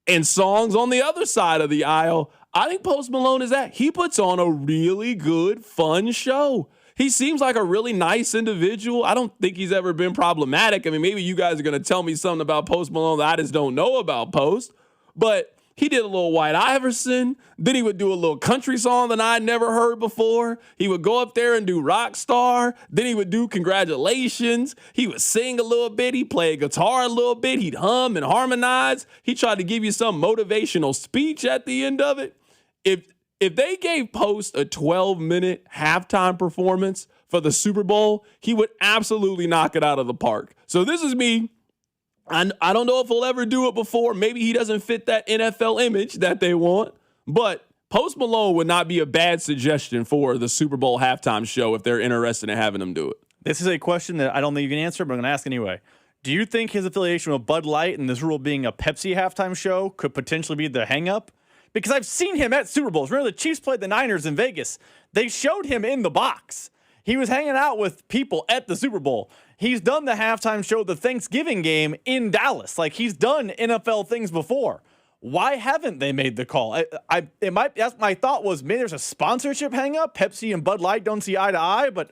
and songs on the other side of the aisle? I think Post Malone is that. He puts on a really good, fun show. He seems like a really nice individual. I don't think he's ever been problematic. I mean, maybe you guys are going to tell me something about Post Malone that I just don't know about Post. But he did a little White Iverson. Then he would do a little country song that I'd never heard before. He would go up there and do Rockstar. Then he would do Congratulations. He would sing a little bit. He'd play guitar a little bit. He'd hum and harmonize. He tried to give you some motivational speech at the end of it. If they gave Post a 12-minute halftime performance for the Super Bowl, he would absolutely knock it out of the park. So this is me. I don't know if he'll ever do it before. Maybe he doesn't fit that NFL image that they want. But Post Malone would not be a bad suggestion for the Super Bowl halftime show if they're interested in having him do it. This is a question that I don't think you can answer, but I'm going to ask anyway. Do you think his affiliation with Bud Light and this rule being a Pepsi halftime show could potentially be the hang-up? Because I've seen him at Super Bowls. Remember the Chiefs played the Niners in Vegas. They showed him in the box. He was hanging out with people at the Super Bowl. He's done the halftime show, the Thanksgiving game in Dallas. Like, he's done NFL things before. Why haven't they made the call? That's my thought was, maybe there's a sponsorship hang up. Pepsi and Bud Light don't see eye to eye. But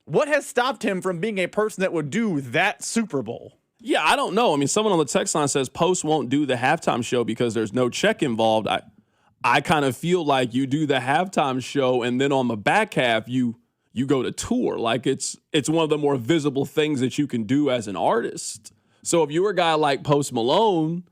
what has stopped him from being a person that would do that Super Bowl? Yeah, I don't know. I mean, someone on the text line says Post won't do the halftime show because there's no check involved. I kind of feel like you do the halftime show and then on the back half you go to tour. Like it's one of the more visible things that you can do as an artist. So if you're a guy like Post Malone,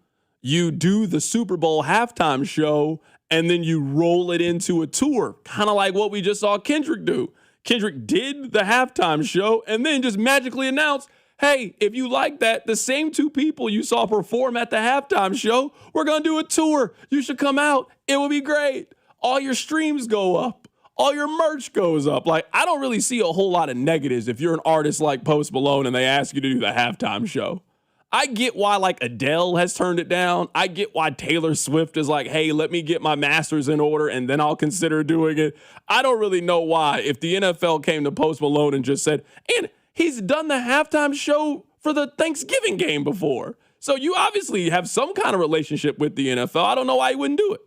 you do the Super Bowl halftime show and then you roll it into a tour, kind of like what we just saw Kendrick do. Kendrick did the halftime show and then just magically announced, hey, if you like that, the same two people you saw perform at the halftime show, we're going to do a tour. You should come out. It will be great. All your streams go up. All your merch goes up. Like, I don't really see a whole lot of negatives if you're an artist like Post Malone and they ask you to do the halftime show. I get why, like, Adele has turned it down. I get why Taylor Swift is like, hey, let me get my masters in order and then I'll consider doing it. I don't really know why if the NFL came to Post Malone and just said, and he's done the halftime show for the Thanksgiving game before. So you obviously have some kind of relationship with the NFL. I don't know why he wouldn't do it.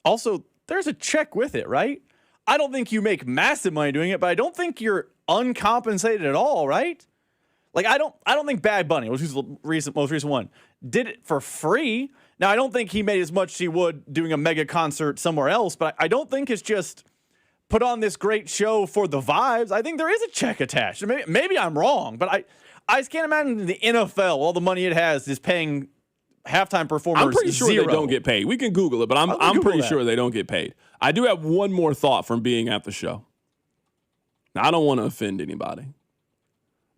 Also, there's a check with it, right? I don't think you make massive money doing it, but I don't think you're uncompensated at all, right? Like, I don't think Bad Bunny, which is the most recent one, did it for free. Now, I don't think he made as much as he would doing a mega concert somewhere else, but I don't think it's just put on this great show for the vibes. I think there is a check attached. Maybe I'm wrong, but I just can't imagine the NFL, all the money it has, is paying halftime performers I'm pretty sure zero. they don't get paid. We can Google it, but I'm pretty sure they don't get paid. I do have one more thought from being at the show. Now, I don't want to offend anybody,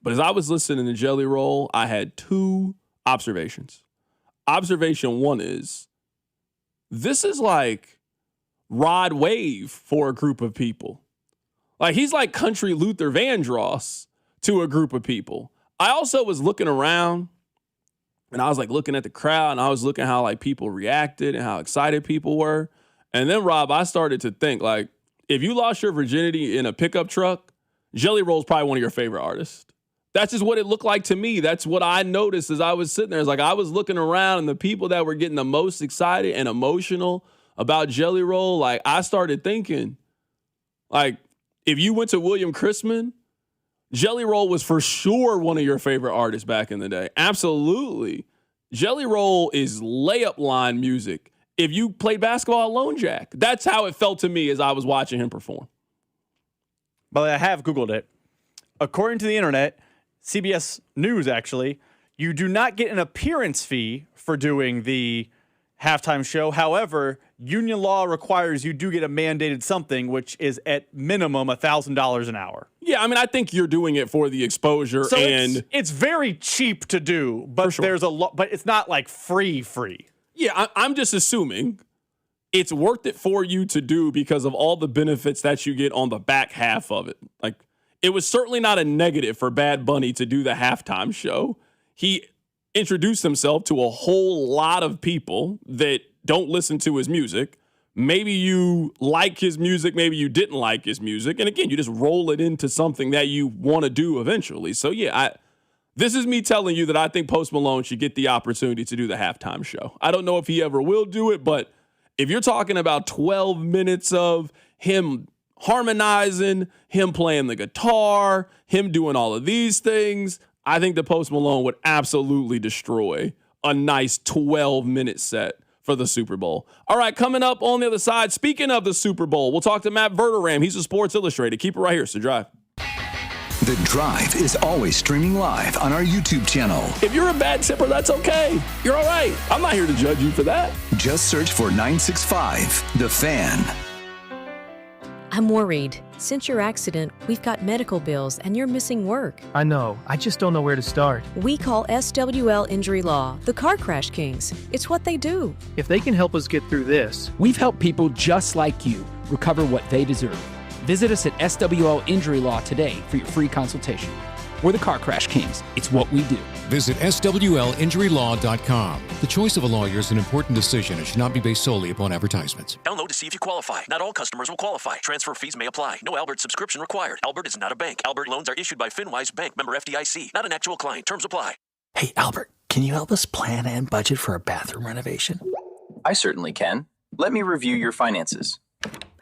but as I was listening to Jelly Roll, I had two observations. Observation one is, this is like Rod Wave for a group of people. Like, he's like country Luther Vandross to a group of people. I also was looking around and I was like looking at the crowd and I was looking how like people reacted and how excited people were. And then, Rob, I started to think, like, if you lost your virginity in a pickup truck, Jelly Roll's probably one of your favorite artists. That's just what it looked like to me. That's what I noticed as I was sitting there. It's like I was looking around and the people that were getting the most excited and emotional about Jelly Roll, like, I started thinking, like, if you went to William Chrisman, Jelly Roll was for sure one of your favorite artists back in the day. Absolutely. Jelly Roll is layup line music. If you played basketball at Lone Jack, that's how it felt to me as I was watching him perform. But I have Googled it. According to the internet, CBS News actually, You do not get an appearance fee for doing the halftime show. However, union law requires you do get a mandated something, which is at minimum $1,000 an hour. Yeah, I mean, I think you're doing it for the exposure, So and it's very cheap to do, but there's a lot, but it's not like free. Yeah, I'm just assuming it's worth it for you to do because of all the benefits that you get on the back half of it. Like, it was certainly not a negative for Bad Bunny to do the halftime show. He introduced himself to a whole lot of people that don't listen to his music. Maybe you like his music, maybe you didn't like his music. And again, you just roll it into something that you want to do eventually. So yeah, this is me telling you that I think Post Malone should get the opportunity to do the halftime show. I don't know if he ever will do it, but if you're talking about 12 minutes of him harmonizing, him playing the guitar, him doing all of these things, I think the Post Malone would absolutely destroy a nice 12-minute set for the Super Bowl. All right, coming up on the other side, speaking of the Super Bowl, we'll talk to Matt Verderam. He's a Sports Illustrated. Keep it right here. So Drive. The Drive is always streaming live on our YouTube channel. If you're a bad tipper, that's okay. You're all right. I'm not here to judge you for that. Just search for 965 The Fan. I'm worried. Since your accident, we've got medical bills and you're missing work. I know. I just don't know where to start. We call SWL Injury Law the Car Crash Kings. It's what they do. If they can help us get through this. We've helped people just like you recover what they deserve. Visit us at SWL Injury Law today for your free consultation. We're the Car Crash Kings. It's what we do. Visit SWLinjurylaw.com. The choice of a lawyer is an important decision and should not be based solely upon advertisements. Download to see if you qualify. Not all customers will qualify. Transfer fees may apply. No Albert subscription required. Albert is not a bank. Albert loans are issued by FinWise Bank, member FDIC. Not an actual client. Terms apply. Hey, Albert, can you help us plan and budget for a bathroom renovation? I certainly can. Let me review your finances.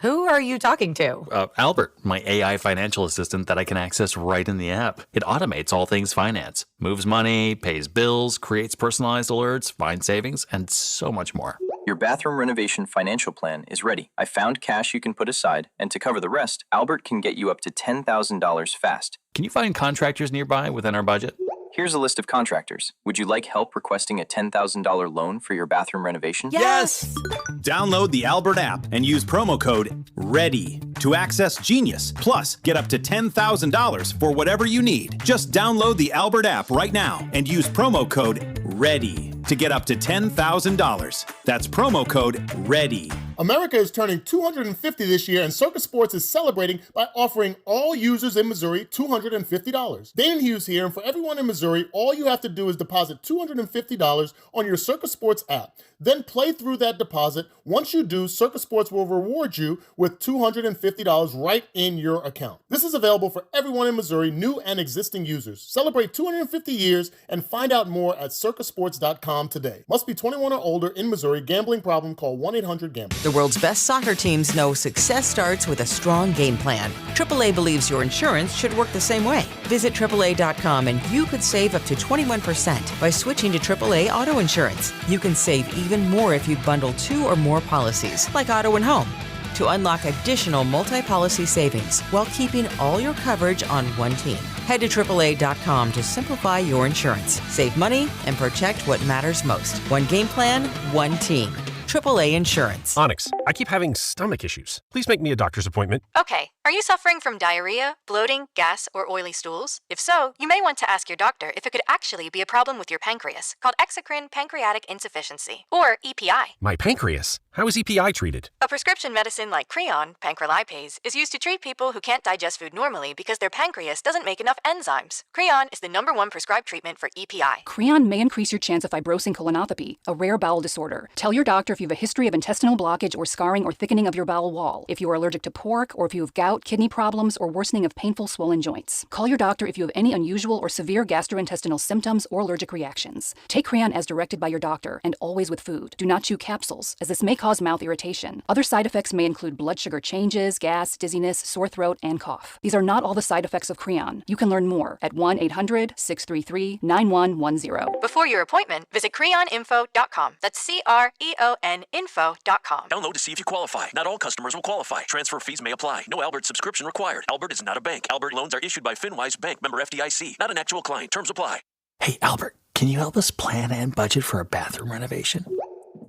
Who are you talking to? Albert, my AI financial assistant that I can access right in the app. It automates all things finance, moves money, pays bills, creates personalized alerts, finds savings, and so much more. Your bathroom renovation financial plan is ready. I found cash you can put aside, and to cover the rest, Albert can get you up to $10,000 fast. Can you find contractors nearby within our budget? Here's a list of contractors. Would you like help requesting a $10,000 loan for your bathroom renovation? Yes! Download the Albert app and use promo code READY to access Genius. Plus, get up to $10,000 for whatever you need. Just download the Albert app right now and use promo code READY to get up to $10,000. That's promo code READY. America is turning 250 this year, and Circus Sports is celebrating by offering all users in Missouri $250. Dane Hughes here, and for everyone in Missouri, all you have to do is deposit $250 on your Circus Sports app. Then play through that deposit. Once you do, Circus Sports will reward you with $250 right in your account. This is available for everyone in Missouri, new and existing users. Celebrate 250 years and find out more at circusports.com today. Must be 21 or older in Missouri. Gambling problem? Call 1-800-GAMBLER. The world's best soccer teams know success starts with a strong game plan. AAA believes your insurance should work the same way. Visit AAA.com and you could save up to 21% by switching to AAA Auto Insurance. You can save even more if you bundle 2 or more policies, like auto and home, to unlock additional multi-policy savings while keeping all your coverage on one team. Head to AAA.com to simplify your insurance, save money, and protect what matters most. One game plan, one team. AAA Insurance. Onyx, I keep having stomach issues. Please make me a doctor's appointment. Okay, are you suffering from diarrhea, bloating, gas, or oily stools? If so, you may want to ask your doctor if it could actually be a problem with your pancreas, called exocrine pancreatic insufficiency, or EPI. My pancreas? How is EPI treated? A prescription medicine like Creon, pancrelipase, is used to treat people who can't digest food normally because their pancreas doesn't make enough enzymes. Creon is the #1 prescribed treatment for EPI. Creon may increase your chance of fibrosing colonopathy, a rare bowel disorder. Tell your doctor if you have a history of intestinal blockage or scarring or thickening of your bowel wall, if you are allergic to pork, or if you have gout, kidney problems, or worsening of painful swollen joints. Call your doctor if you have any unusual or severe gastrointestinal symptoms or allergic reactions. Take Creon as directed by your doctor and always with food. Do not chew capsules, as this may cause mouth irritation. Other side effects may include blood sugar changes, gas, dizziness, sore throat, and cough. These are not all the side effects of Creon. You can learn more at 1-800-633-9110. Before your appointment, visit creoninfo.com. That's CREON info.com. Download to see if you qualify. Not all customers will qualify. Transfer fees may apply. No Albert subscription required. Albert is not a bank. Albert loans are issued by FinWise Bank, member FDIC. Not an actual client. Terms apply. Hey, Albert, Can you help us plan and budget for a bathroom renovation?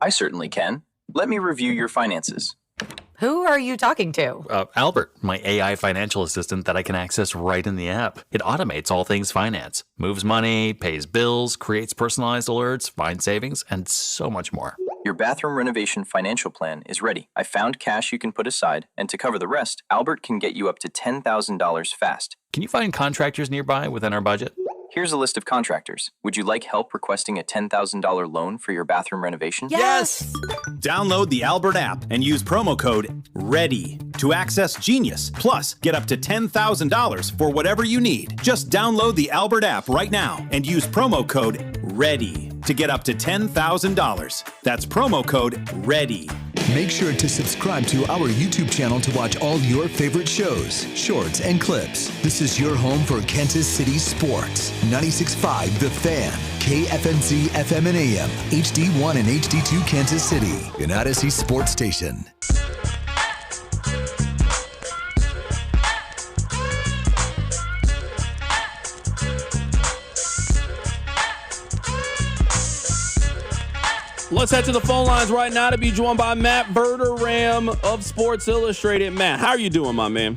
I certainly can. Let me review your finances. Who are you talking to? Albert, my AI financial assistant that I can access right in the app. It automates all things finance, moves money, pays bills, creates personalized alerts, finds savings, and so much more. Your bathroom renovation financial plan is ready. I found cash you can put aside, and to cover the rest, Albert can get you up to $10,000 fast. Can you find contractors nearby within our budget? Here's a list of contractors. Would you like help requesting a $10,000 loan for your bathroom renovation? Yes! Download the Albert app and use promo code READY to access Genius. Plus, get up to $10,000 for whatever you need. Just download the Albert app right now and use promo code READY to get up to $10,000. That's promo code READY. Make sure to subscribe to our YouTube channel to watch all your favorite shows, shorts, and clips. This is your home for Kansas City sports. 96.5 The Fan, KFNZ FM and AM, HD1 and HD2 Kansas City, an Odyssey sports station. Let's head to the phone lines right now to be joined by Matt Verderame of Sports Illustrated. Matt, how are you doing, my man?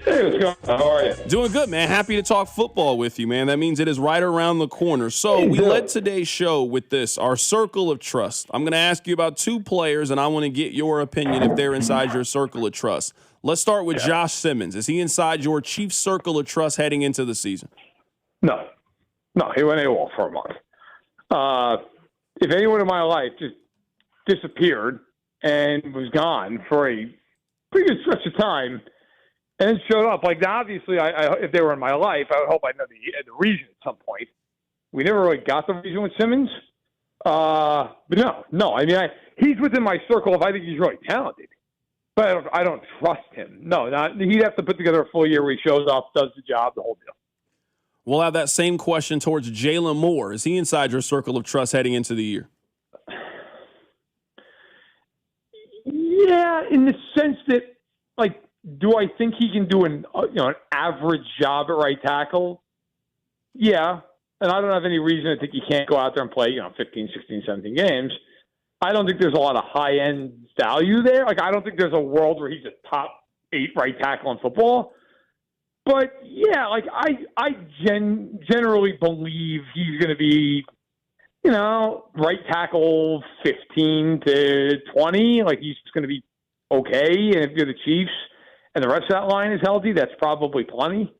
Hey, what's going on? How are you? Doing good, man. Happy to talk football with you, man. That means it is right around the corner. So we led today's show with this, our circle of trust. I'm going to ask you about two players, and I want to get your opinion if they're inside your circle of trust. Let's start with Josh Simmons. Is he inside your Chiefs circle of trust heading into the season? No, he went AWOL for a month. If anyone in my life just disappeared and was gone for a pretty good stretch of time and then showed up, like obviously, if they were in my life, I would hope I know the reason at some point. We never really got the reason with Simmons, but no. I mean, he's within my circle if I think he's really talented, but I don't trust him. No, he'd have to put together a full year where he shows up, does the job, the whole deal. We'll have that same question towards Jalen Moore. Is he inside your circle of trust heading into the year? Yeah, in the sense that, like, do I think he can do an average job at right tackle? Yeah, and I don't have any reason to think he can't go out there and play, 15, 16, 17 games. I don't think there's a lot of high-end value there. Like, I don't think there's a world where he's a top 8 right tackle in football. But, yeah, like, I generally believe he's going to be, right tackle 15 to 20. Like, he's going to be okay. And if you're the Chiefs and the rest of that line is healthy, that's probably plenty.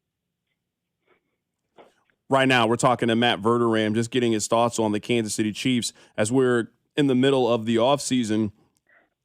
Right now, we're talking to Matt Verderame, just getting his thoughts on the Kansas City Chiefs as we're in the middle of the offseason.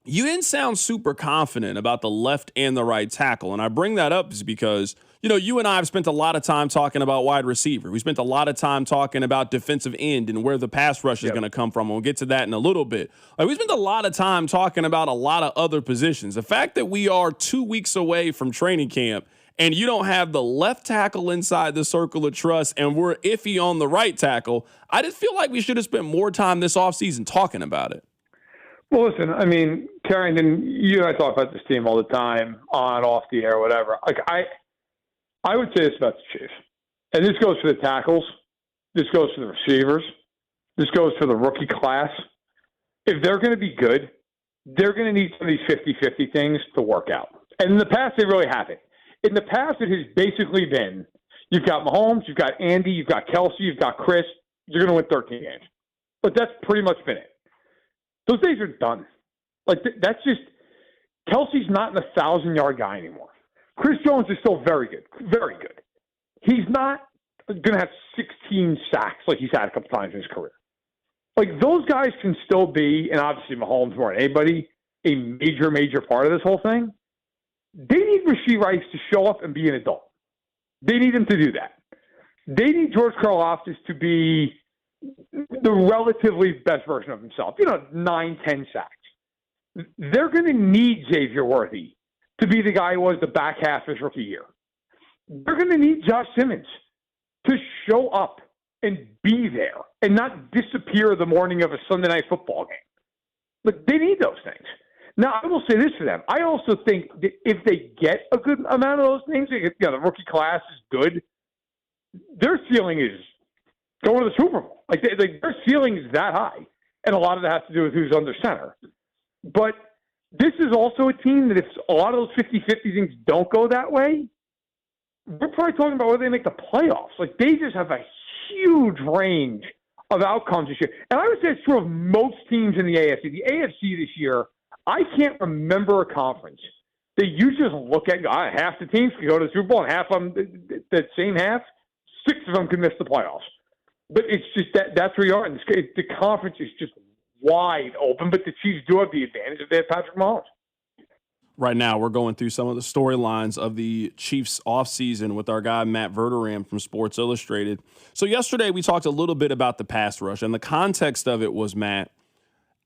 You didn't sound super confident about the left and the right tackle. And I bring that up is because, you and I have spent a lot of time talking about wide receiver. We spent a lot of time talking about defensive end and where the pass rush is going to come from. We'll get to that in a little bit. We spent a lot of time talking about a lot of other positions. The fact that we are 2 weeks away from training camp and you don't have the left tackle inside the circle of trust and we're iffy on the right tackle, I just feel like we should have spent more time this offseason talking about it. Well, listen, I mean, Carrington, you and I talk about this team all the time, on, off the air, whatever. Like, I would say this about the Chiefs, and this goes for the tackles, this goes for the receivers, this goes for the rookie class. If they're going to be good, they're going to need some of these 50-50 things to work out. And in the past, they really haven't. In the past, it has basically been, you've got Mahomes, you've got Andy, you've got Kelsey, you've got Chris, you're going to win 13 games. But that's pretty much been it. Those days are done. Like, that's just – Kelsey's not an 1,000-yard guy anymore. Chris Jones is still very good, very good. He's not going to have 16 sacks like he's had a couple times in his career. Like, those guys can still be, and obviously Mahomes more than anybody, a major, major part of this whole thing. They need Rashee Rice to show up and be an adult. They need him to do that. They need George Karlaftis to be the relatively best version of himself, 9, 10 sacks. They're going to need Xavier Worthy to be the guy who was the back half of his rookie year. They're going to need Josh Simmons to show up and be there and not disappear the morning of a Sunday night football game. But they need those things. Now, I will say this for them. I also think that if they get a good amount of those things, the rookie class is good, their ceiling is going to the Super Bowl. Like their ceiling is that high, and a lot of that has to do with who's under center. But this is also a team that if a lot of those 50-50 things don't go that way, we're probably talking about whether they make the playoffs. Like they just have a huge range of outcomes this year. And I would say it's true of most teams in the AFC. The AFC this year, I can't remember a conference that you just look at, half the teams can go to the Super Bowl and half of them, that same half, 6 of them can miss the playoffs. But it's just that's where you are. And the conference is just wide open, but the Chiefs do have the advantage if they have Patrick Mahomes. Right now, we're going through some of the storylines of the Chiefs offseason with our guy, Matt Verderam from Sports Illustrated. So yesterday, we talked a little bit about the pass rush, and the context of it was, Matt,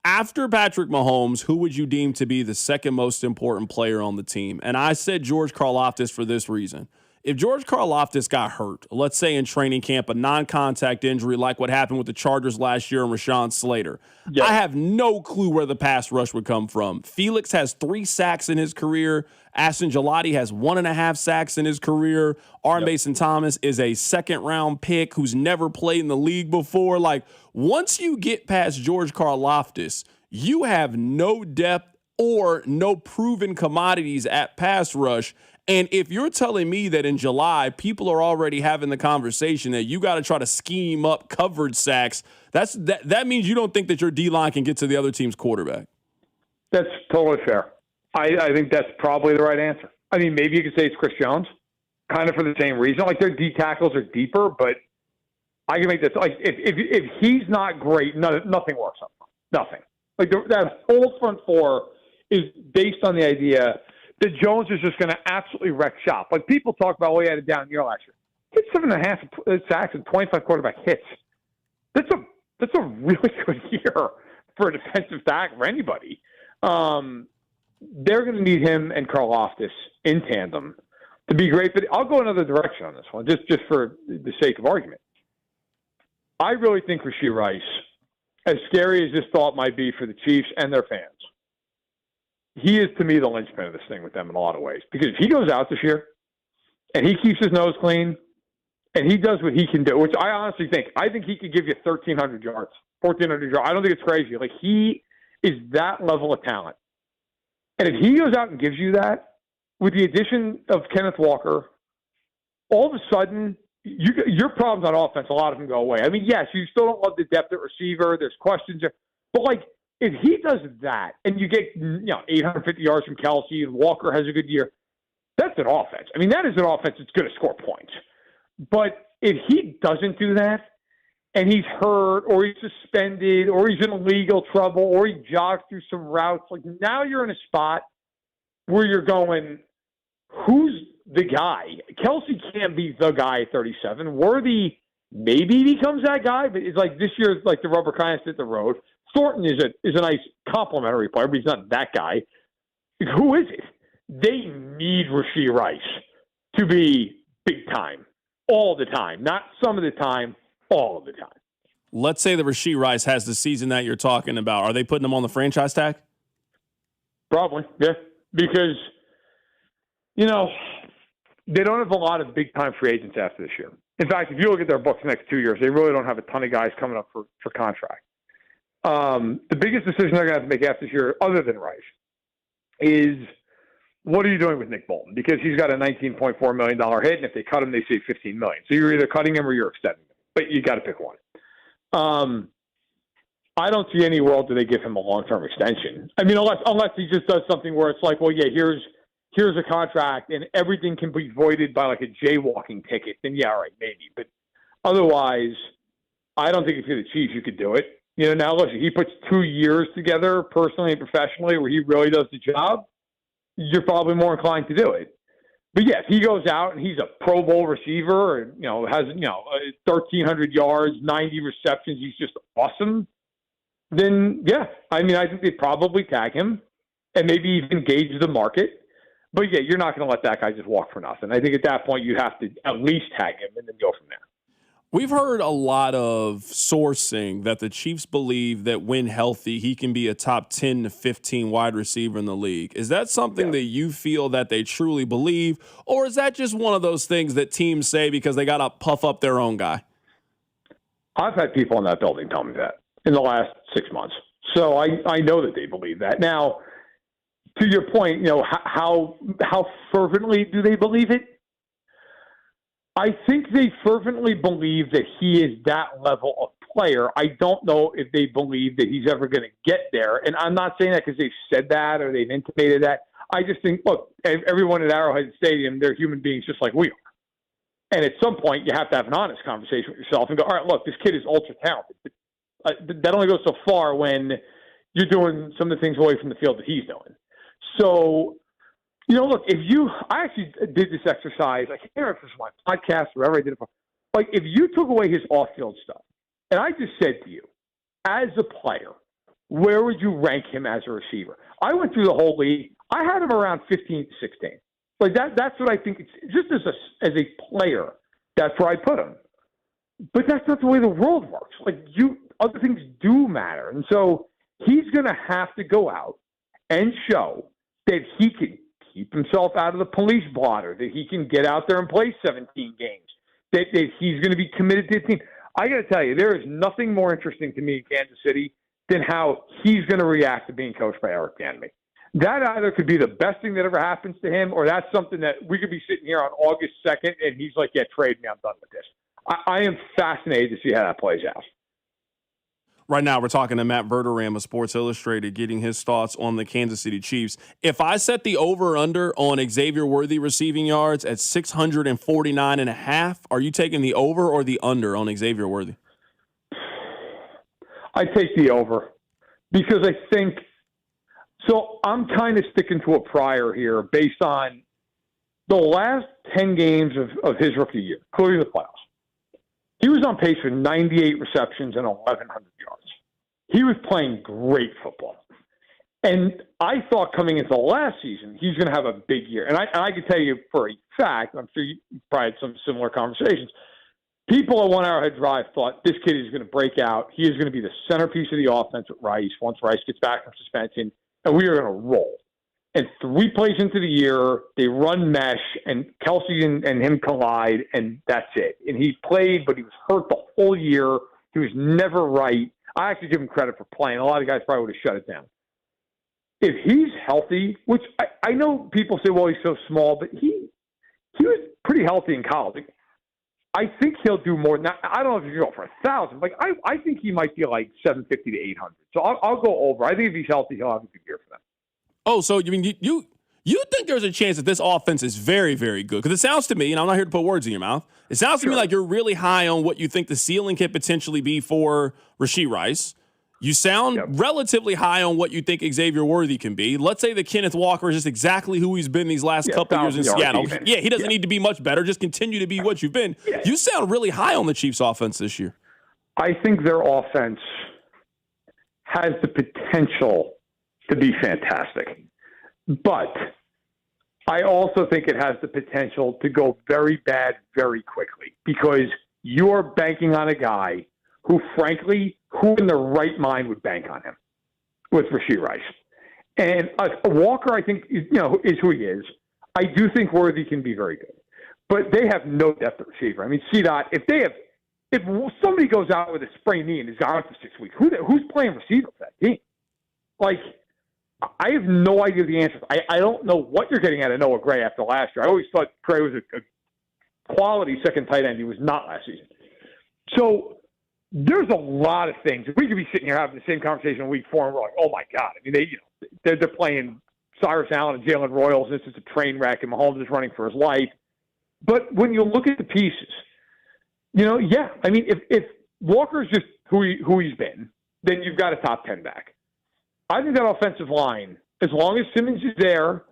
after Patrick Mahomes, who would you deem to be the second most important player on the team? And I said George Karlaftis for this reason. If George Karlaftis got hurt, let's say in training camp, a non-contact injury like what happened with the Chargers last year and Rashawn Slater, I have no clue where the pass rush would come from. Felix has 3 sacks in his career. Aston Gelati has 1.5 sacks in his career. Mason Thomas is a second-round pick who's never played in the league before. Like, once you get past George Karlaftis, you have no depth or no proven commodities at pass rush. And if you're telling me that in July, people are already having the conversation that you got to try to scheme up coverage sacks, that means you don't think that your D-line can get to the other team's quarterback. That's totally fair. I think that's probably the right answer. I mean, maybe you could say it's Chris Jones, kind of for the same reason. Like, their D tackles are deeper, but I can make this. Like, if he's not great, nothing works on him. Nothing. Like, that whole front four is based on the idea that Jones is just going to absolutely wreck shop. Like, people talk about, he had a down year last year. He had 7.5 sacks and 25 quarterback hits. That's a really good year for a defensive tackle for anybody. They're going to need him and Karlaftis in tandem to be great. But I'll go another direction on this one, just for the sake of argument. I really think Rashee Rice, as scary as this thought might be for the Chiefs and their fans, he is, to me, the linchpin of this thing with them in a lot of ways. Because if he goes out this year and he keeps his nose clean and he does what he can do, which I honestly think, he could give you 1,300 yards, 1,400 yards. I don't think it's crazy. Like, he is that level of talent. And if he goes out and gives you that, with the addition of Kenneth Walker, all of a sudden, your problems on offense, a lot of them go away. I mean, yes, you still don't love the depth at receiver. There's questions there. But, like, if he does that and you get 850 yards from Kelsey and Walker has a good year, that's an offense. I mean, that is an offense that's going to score points. But if he doesn't do that and he's hurt or he's suspended or he's in legal trouble or he jogs through some routes, like, now you're in a spot where you're going, who's the guy? Kelsey can't be the guy at 37. Worthy maybe becomes that guy, but it's like this year, like the rubber kind of hit the road. Thornton is a nice complimentary player, but he's not that guy. Who is it? They need Rashee Rice to be big time all the time, not some of the time, all of the time. Let's say that Rashee Rice has the season that you're talking about. Are they putting him on the franchise tag? Probably, yeah, because they don't have a lot of big time free agents after this year. In fact, if you look at their books the next 2 years, they really don't have a ton of guys coming up for contract. The biggest decision they're going to have to make after this year, other than Rice, is what are you doing with Nick Bolton? Because he's got a $19.4 million hit, and if they cut him, they save $15 million. So you're either cutting him or you're extending him. But you got to pick one. I don't see any world that they give him a long-term extension. I mean, unless he just does something where it's like, well, yeah, here's a contract, and everything can be voided by like a jaywalking ticket. Then yeah, all right, maybe. But otherwise, I don't think if you're the Chiefs, you could do it. Now, listen, he puts 2 years together, personally and professionally, where he really does the job, you're probably more inclined to do it. But, yeah, if he goes out and he's a Pro Bowl receiver and, has, 1,300 yards, 90 receptions, he's just awesome, then, yeah, I mean, I think they'd probably tag him and maybe even gauge the market. But, yeah, you're not going to let that guy just walk for nothing. I think at that point you have to at least tag him and then go from there. We've heard a lot of sourcing that the Chiefs believe that when healthy, he can be a top 10 to 15 wide receiver in the league. Is that something that you feel that they truly believe, or is that just one of those things that teams say because they got to puff up their own guy? I've had people in that building tell me that in the last 6 months. So I know that they believe that. Now, to your point, you know, how fervently do they believe it? I think they fervently believe that he is that level of player. I don't know if they believe that he's ever going to get there. And I'm not saying that because they've said that or they've intimated that. I just think, look, everyone at Arrowhead Stadium, they're human beings just like we are. And at some point, you have to have an honest conversation with yourself and go, all right, look, this kid is ultra talented. That only goes so far when you're doing some of the things away from the field that he's doing. So, you know, look, I actually did this exercise. I can't remember if it was my podcast or wherever I did it. Like, if you took away his off-field stuff, and I just said to you, as a player, where would you rank him as a receiver? I went through the whole league. I had him around 15 to 16. Like that's what I think. It's just as a player, that's where I put him. But that's not the way the world works. Like other things do matter, and so he's going to have to go out and show that he can keep himself out of the police blotter, that he can get out there and play 17 games, that he's going to be committed to the team. I got to tell you, there is nothing more interesting to me in Kansas City than how he's going to react to being coached by Eric Bieniemy. That either could be the best thing that ever happens to him, or that's something that we could be sitting here on August 2nd, and he's like, yeah, trade me, I'm done with this. I am fascinated to see how that plays out. Right now, we're talking to Matt Verderame of Sports Illustrated, getting his thoughts on the Kansas City Chiefs. If I set the over-under on Xavier Worthy receiving yards at 649.5, are you taking the over or the under on Xavier Worthy? I take the over because I think – so I'm kind of sticking to a prior here based on the last 10 games of his rookie year, including the playoffs. He was on pace for 98 receptions and 1,100 yards. He was playing great football. And I thought coming into last season, he's going to have a big year. And I can tell you for a fact, I'm sure you probably had some similar conversations, people at 1 Arrowhead Drive thought this kid is going to break out. He is going to be the centerpiece of the offense with Rice once Rice gets back from suspension. And we are going to roll. And 3 plays into the year, they run mesh, and Kelsey and him collide, and that's it. And he played, but he was hurt the whole year. He was never right. I actually give him credit for playing. A lot of guys probably would have shut it down. If he's healthy, which I know people say, well, he's so small, but he was pretty healthy in college. I think he'll do more. Now, I don't know if he's going to go for 1,000. Like I think he might be like 750 to 800. So I'll go over. I think if he's healthy, he'll have a good year for them. Oh, so you mean you think there's a chance that this offense is very, very good? Because it sounds to me, and I'm not here to put words in your mouth, it sounds to me like you're really high on what you think the ceiling can potentially be for Rashee Rice. You sound relatively high on what you think Xavier Worthy can be. Let's say that Kenneth Walker is just exactly who he's been these last couple years in Seattle. Yeah, he doesn't need to be much better. Just continue to be what you've been. Yeah. You sound really high on the Chiefs' offense this year. I think their offense has the potential to be fantastic. But I also think it has the potential to go very bad very quickly because you're banking on a guy who, frankly, who in their right mind would bank on him with Rashee Rice. And Walker, I think, is who he is. I do think Worthy can be very good. But they have no depth at receiver. I mean, CDOT, if somebody goes out with a sprained knee and is out for 6 weeks, who's playing receiver for that team? Like, I have no idea the answers. I don't know what you're getting out of Noah Gray after last year. I always thought Gray was a quality second tight end. He was not last season. So there's a lot of things. We could be sitting here having the same conversation in week 4, and we're like, oh, my God. I mean, they're and Cyrus Allen and Jalen Royals, and this is a train wreck, and Mahomes is running for his life. But when you look at the pieces, I mean, if Walker's just who he's been, then you've got a top 10 back. I think that offensive line, as long as Simmons is there,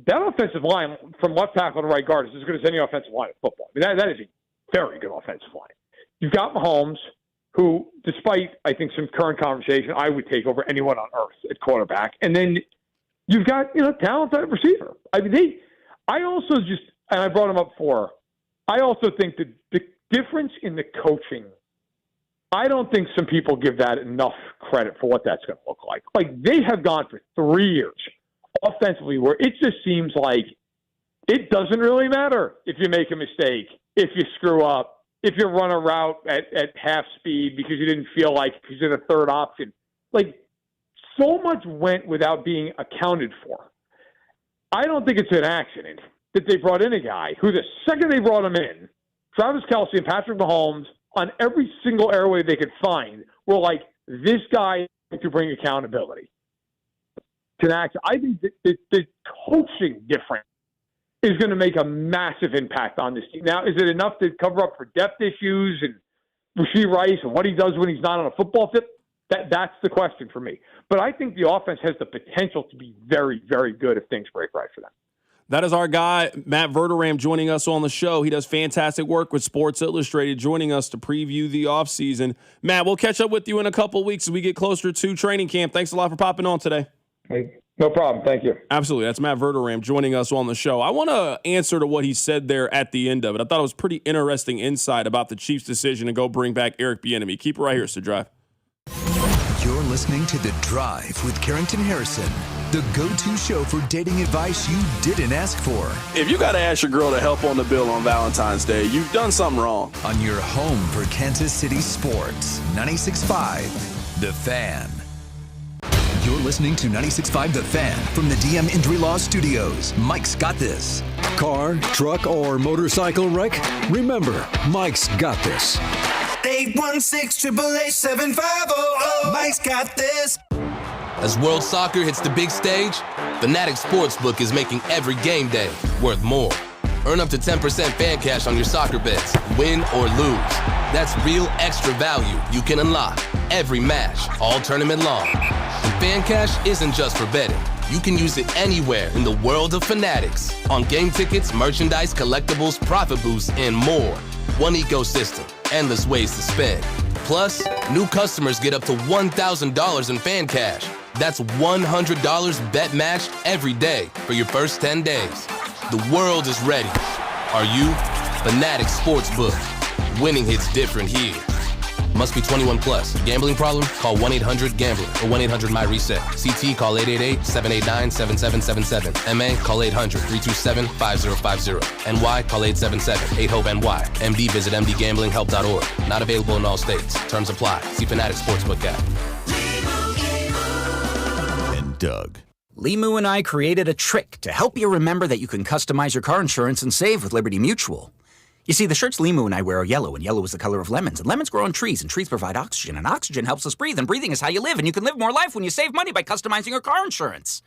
that offensive line from left tackle to right guard is as good as any offensive line in football. I mean, that is a very good offensive line. You've got Mahomes, who, despite, I think, some current conversation, I would take over anyone on earth at quarterback. And then you've got, talent at receiver. I mean, I also just, and I brought him up before, I also think that the difference in the coaching, I don't think some people give that enough credit for what that's going to look like. Like, they have gone for 3 years offensively where it just seems like it doesn't really matter if you make a mistake, if you screw up. if you run a route at half speed because you didn't feel like he's in a third option. Like, so much went without being accounted for. I don't think it's an accident that they brought in a guy who, the second they brought him in, Travis Kelce and Patrick Mahomes, on every single airway they could find, were like, this guy to bring accountability. I think the coaching difference is going to make a massive impact on this team. Now, is it enough to cover up for depth issues and Rashee Rice and what he does when he's not on a football field? That's the question for me. But I think the offense has the potential to be very, very good if things break right for them. That is our guy, Matt Verderam, joining us on the show. He does fantastic work with Sports Illustrated, joining us to preview the offseason. Matt, we'll catch up with you in a couple of weeks as we get closer to training camp. Thanks a lot for popping on today. Hey, no problem. Thank you. Absolutely. That's Matt Verderam joining us on the show. I want to answer to what he said there at the end of it. I thought it was pretty interesting insight about the Chiefs' decision to go bring back Eric Bieniemy. Keep it right here, Drive. You're listening to The Drive with Carrington Harrison, the go-to show for dating advice you didn't ask for. If you got to ask your girl to help on the bill on Valentine's Day, you've done something wrong. On your home for Kansas City sports, 96.5 The Fan. You're listening to 96.5 The Fan from the DM Injury Law Studios. Mike's got this. Car, truck, or motorcycle wreck? Remember, Mike's got this. 816-888-7500. Mike's got this. As World Soccer hits the big stage, Fanatic Sportsbook is making every game day worth more. Earn up to 10% fan cash on your soccer bets, win or lose. That's real extra value you can unlock every match, all tournament long. And fan cash isn't just for betting. You can use it anywhere in the world of Fanatics. On game tickets, merchandise, collectibles, profit boosts, and more. One ecosystem, endless ways to spend. Plus, new customers get up to $1,000 in fan cash. That's $100 bet matched every day for your first 10 days. The world is ready. Are you? Fanatic Sportsbook. Winning hits different here. Must be 21 plus. Gambling problem? Call 1-800-GAMBLER or 1-800-MY-RESET. CT, call 888-789-7777. MA, call 800-327-5050. NY, call 877-8-HOPE-NY. MD, visit mdgamblinghelp.org. Not available in all states. Terms apply. See Fanatic Sportsbook app. And Doug. Limu and I created a trick to help you remember that you can customize your car insurance and save with Liberty Mutual. You see, the shirts Limu and I wear are yellow, and yellow is the color of lemons, and lemons grow on trees, and trees provide oxygen, and oxygen helps us breathe, and breathing is how you live, and you can live more life when you save money by customizing your car insurance.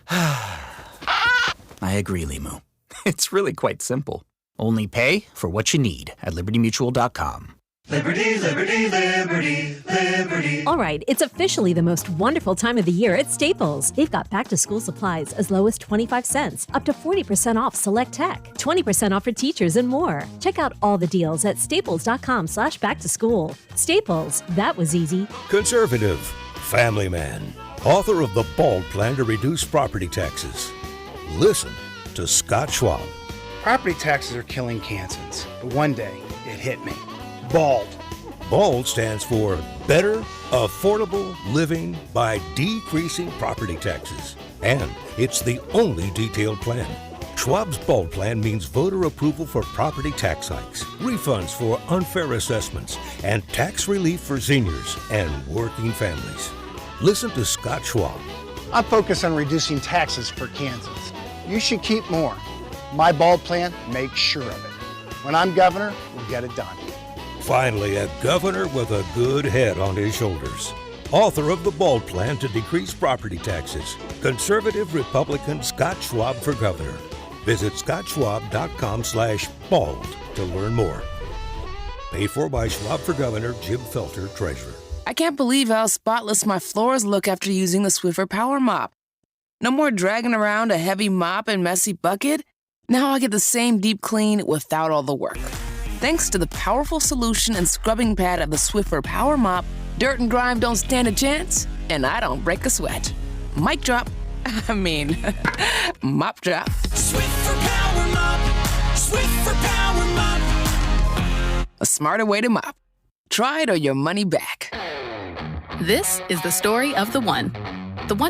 I agree, Limu. It's really quite simple. Only pay for what you need at libertymutual.com. Liberty, liberty, liberty, liberty. All right, it's officially the most wonderful time of the year at Staples. They've got back-to-school supplies as low as 25 cents, up to 40% off select tech, 20% off for teachers, and more. Check out all the deals at staples.com/back-to-school. Staples, that was easy. Conservative, family man, author of The Bald Plan to Reduce Property Taxes. Listen to Scott Schwab. Property taxes are killing Kansans, but one day it hit me. BALD. BALD stands for Better Affordable Living by Decreasing Property Taxes. And it's the only detailed plan. Schwab's BALD plan means voter approval for property tax hikes, refunds for unfair assessments, and tax relief for seniors and working families. Listen to Scott Schwab. I focus on reducing taxes for Kansans. You should keep more. My BALD plan makes sure of it. When I'm governor, we'll get it done. Finally, a governor with a good head on his shoulders. Author of The Bald Plan to Decrease Property Taxes. Conservative Republican Scott Schwab for governor. Visit scottschwab.com/bald to learn more. Paid for by Schwab for Governor, Jim Felter, Treasurer. I can't believe how spotless my floors look after using the Swiffer Power Mop. No more dragging around a heavy mop and messy bucket. Now I get the same deep clean without all the work. Thanks to the powerful solution and scrubbing pad of the Swiffer Power Mop, dirt and grime don't stand a chance, and I don't break a sweat. Mic drop. Mop drop. Swiffer Power Mop. Swiffer Power Mop. A smarter way to mop. Try it or your money back. This is the story of the one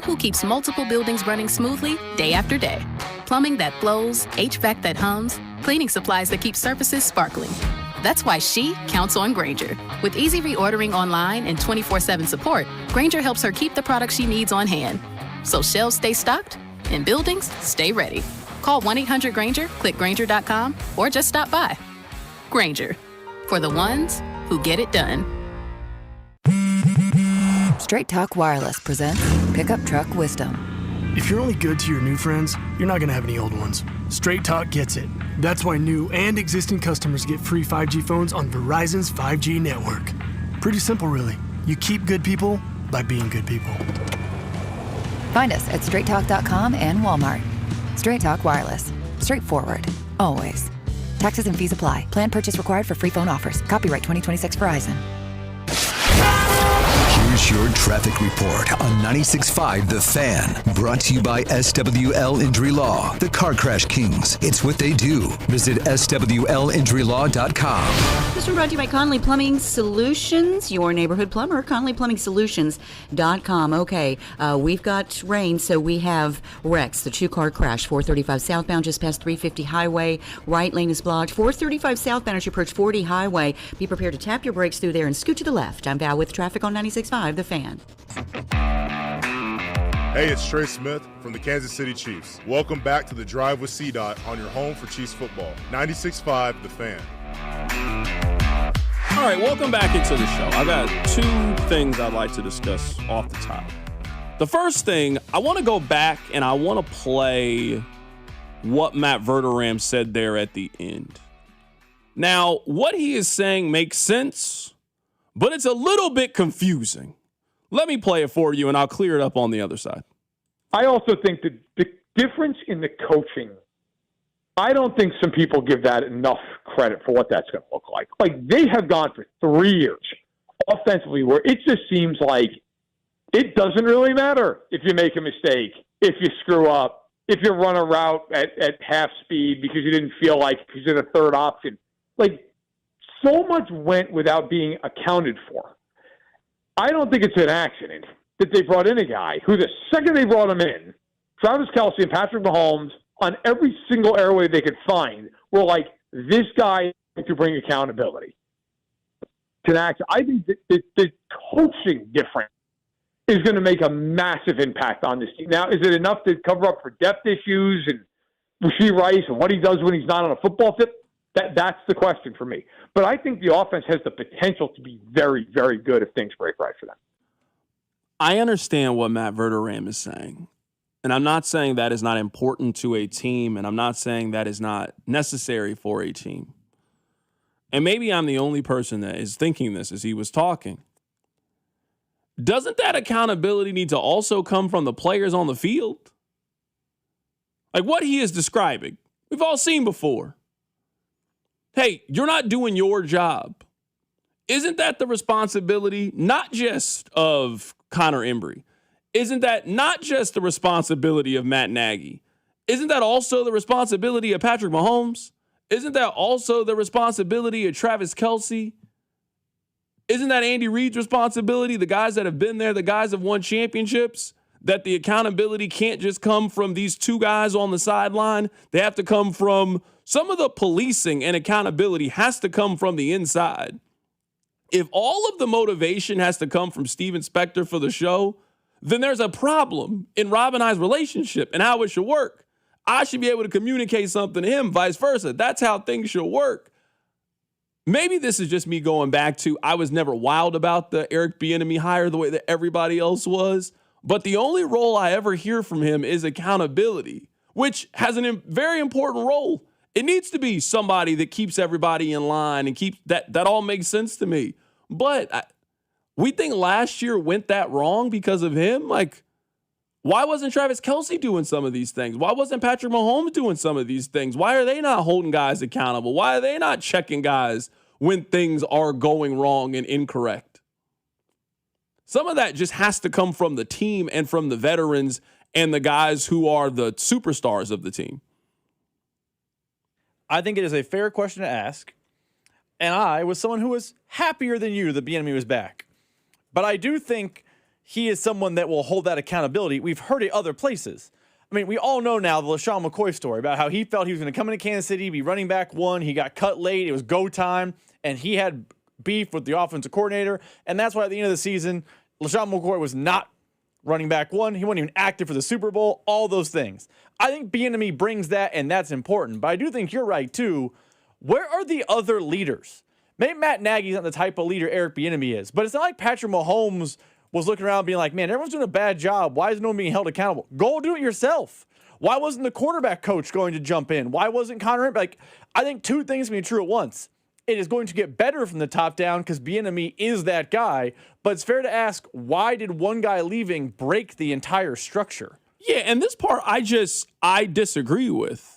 who keeps multiple buildings running smoothly day after day. Plumbing that flows, HVAC that hums, cleaning supplies that keep surfaces sparkling. That's why she counts on Grainger. With easy reordering online and 24/7 support, Grainger helps her keep the products she needs on hand. So shelves stay stocked and buildings stay ready. Call 1-800-GRAINGER, click Grainger.com, or just stop by. Grainger, for the ones who get it done. Straight Talk Wireless presents Pickup Truck Wisdom. If you're only good to your new friends, you're not going to have any old ones. Straight Talk gets it. That's why new and existing customers get free 5G phones on Verizon's 5G network. Pretty simple, really. You keep good people by being good people. Find us at straighttalk.com and Walmart. Straight Talk Wireless. Straightforward. Always. Taxes and fees apply. Plan purchase required for free phone offers. Copyright 2026 Verizon. Here's your traffic report on 96.5 The Fan. Brought to you by SWL Injury Law, the Car Crash Kings. It's what they do. Visit SWLInjuryLaw.com. This one brought to you by Conley Plumbing Solutions, your neighborhood plumber, ConleyPlumbingSolutions.com. Okay, we've got rain, so we have wrecks. The two-car crash, 435 southbound, just past 350 highway. Right lane is blocked. 435 southbound as you approach 40 highway. Be prepared to tap your brakes through there and scoot to the left. I'm Val with traffic on 96.5 The Fan. Hey, it's Trey Smith from the Kansas City Chiefs. Welcome back to the Drive with CDOT on your home for Chiefs football. 96.5 The Fan. All right, welcome back into the show. I got two things I'd like to discuss off the top. The first thing, I want to go back and I want to play what Matt Verderame said there at the end. Now, what he is saying makes sense, but it's a little bit confusing. Let me play it for you, and I'll clear it up on the other side. I also think that the difference in the coaching, I don't think some people give that enough credit for what that's going to look like. Like, they have gone for 3 years offensively where it just seems like it doesn't really matter if you make a mistake, if you screw up, if you run a route at half speed because you didn't feel like because you're the third option. Like, so much went without being accounted for. I don't think it's an accident that they brought in a guy who the second they brought him in, Travis Kelce and Patrick Mahomes, on every single airway they could find, were like, this guy to bring accountability. To act, I think that the coaching difference is going to make a massive impact on this team. Now, is it enough to cover up for depth issues and Rashee Rice and what he does when he's not on a football field? That's the question for me. But I think the offense has the potential to be very, very good if things break right for them. I understand what Matt Verderame is saying. And I'm not saying that is not important to a team, and I'm not saying that is not necessary for a team. And maybe I'm the only person that is thinking this as he was talking. Doesn't that accountability need to also come from the players on the field? Like what he is describing, we've all seen before. Hey, you're not doing your job. Isn't that the responsibility not just of Connor Embry? Isn't that not just the responsibility of Matt Nagy? Isn't that also the responsibility of Patrick Mahomes? Isn't that also the responsibility of Travis Kelce? Isn't that Andy Reid's responsibility? The guys that have been there, the guys that have won championships, that the accountability can't just come from these two guys on the sideline. They have to come from some of the policing, and accountability has to come from the inside. If all of the motivation has to come from Steven Spector for the show, then there's a problem in Rob and I's relationship and how it should work. I should be able to communicate something to him, vice versa. That's how things should work. Maybe this is just me going back to I was never wild about the Eric Bieniemy hire the way that everybody else was, but the only role I ever hear from him is accountability, which has a very important role. It needs to be somebody that keeps everybody in line and keeps that all makes sense to me. But we think last year went that wrong because of him. Like, why wasn't Travis Kelce doing some of these things? Why wasn't Patrick Mahomes doing some of these things? Why are they not holding guys accountable? Why are they not checking guys when things are going wrong and incorrect? Some of that just has to come from the team and from the veterans and the guys who are the superstars of the team. I think it is a fair question to ask. And I was someone who was happier than you that Bieniemy was back. But I do think he is someone that will hold that accountability. We've heard it other places. I mean, we all know now the LaShawn McCoy story about how he felt he was going to come into Kansas City, be running back one. He got cut late. It was go time, and he had beef with the offensive coordinator. And that's why at the end of the season, LaShawn McCoy was not running back one. He wasn't even active for the Super Bowl, all those things. I think Bieniemy brings that, and that's important. But I do think you're right, too. Where are the other leaders? Maybe Matt Nagy's not the type of leader Eric Bieniemy is, but it's not like Patrick Mahomes was looking around being like, man, everyone's doing a bad job. Why is no one being held accountable? Go do it yourself. Why wasn't the quarterback coach going to jump in? Why wasn't Connor? I think two things can be true at once. It is going to get better from the top down because Bieniemy is that guy, but it's fair to ask, why did one guy leaving break the entire structure? Yeah, and this part I disagree with.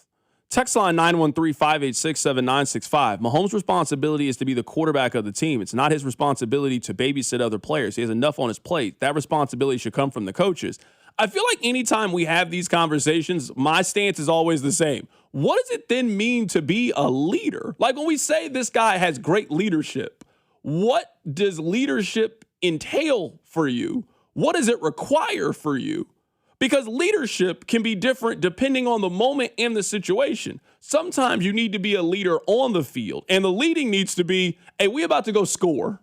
Text line 913-586-7965. Mahomes' responsibility is to be the quarterback of the team. It's not his responsibility to babysit other players. He has enough on his plate. That responsibility should come from the coaches. I feel like anytime we have these conversations, my stance is always the same. What does it then mean to be a leader? Like when we say this guy has great leadership, what does leadership entail for you? What does it require for you? Because leadership can be different depending on the moment and the situation. Sometimes you need to be a leader on the field, and the leading needs to be, hey, we about to go score.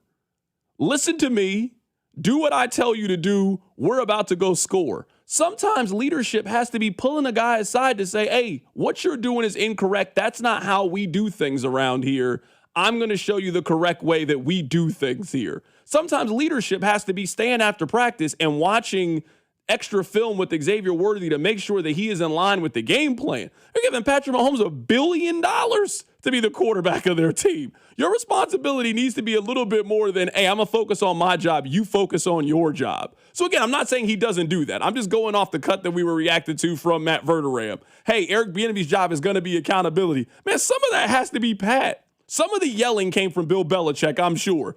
Listen to me. Do what I tell you to do. We're about to go score. Sometimes leadership has to be pulling a guy aside to say, hey, what you're doing is incorrect. That's not how we do things around here. I'm going to show you the correct way that we do things here. Sometimes leadership has to be staying after practice and watching extra film with Xavier Worthy to make sure that he is in line with the game plan. They're giving Patrick Mahomes $1 billion to be the quarterback of their team. Your responsibility needs to be a little bit more than, hey, I'm going to focus on my job. You focus on your job. So again, I'm not saying he doesn't do that. I'm just going off the cut that we were reacted to from Matt Verderame. Hey, Eric Bieniemy's job is going to be accountability. Man, some of that has to be Pat. Some of the yelling came from Bill Belichick, I'm sure.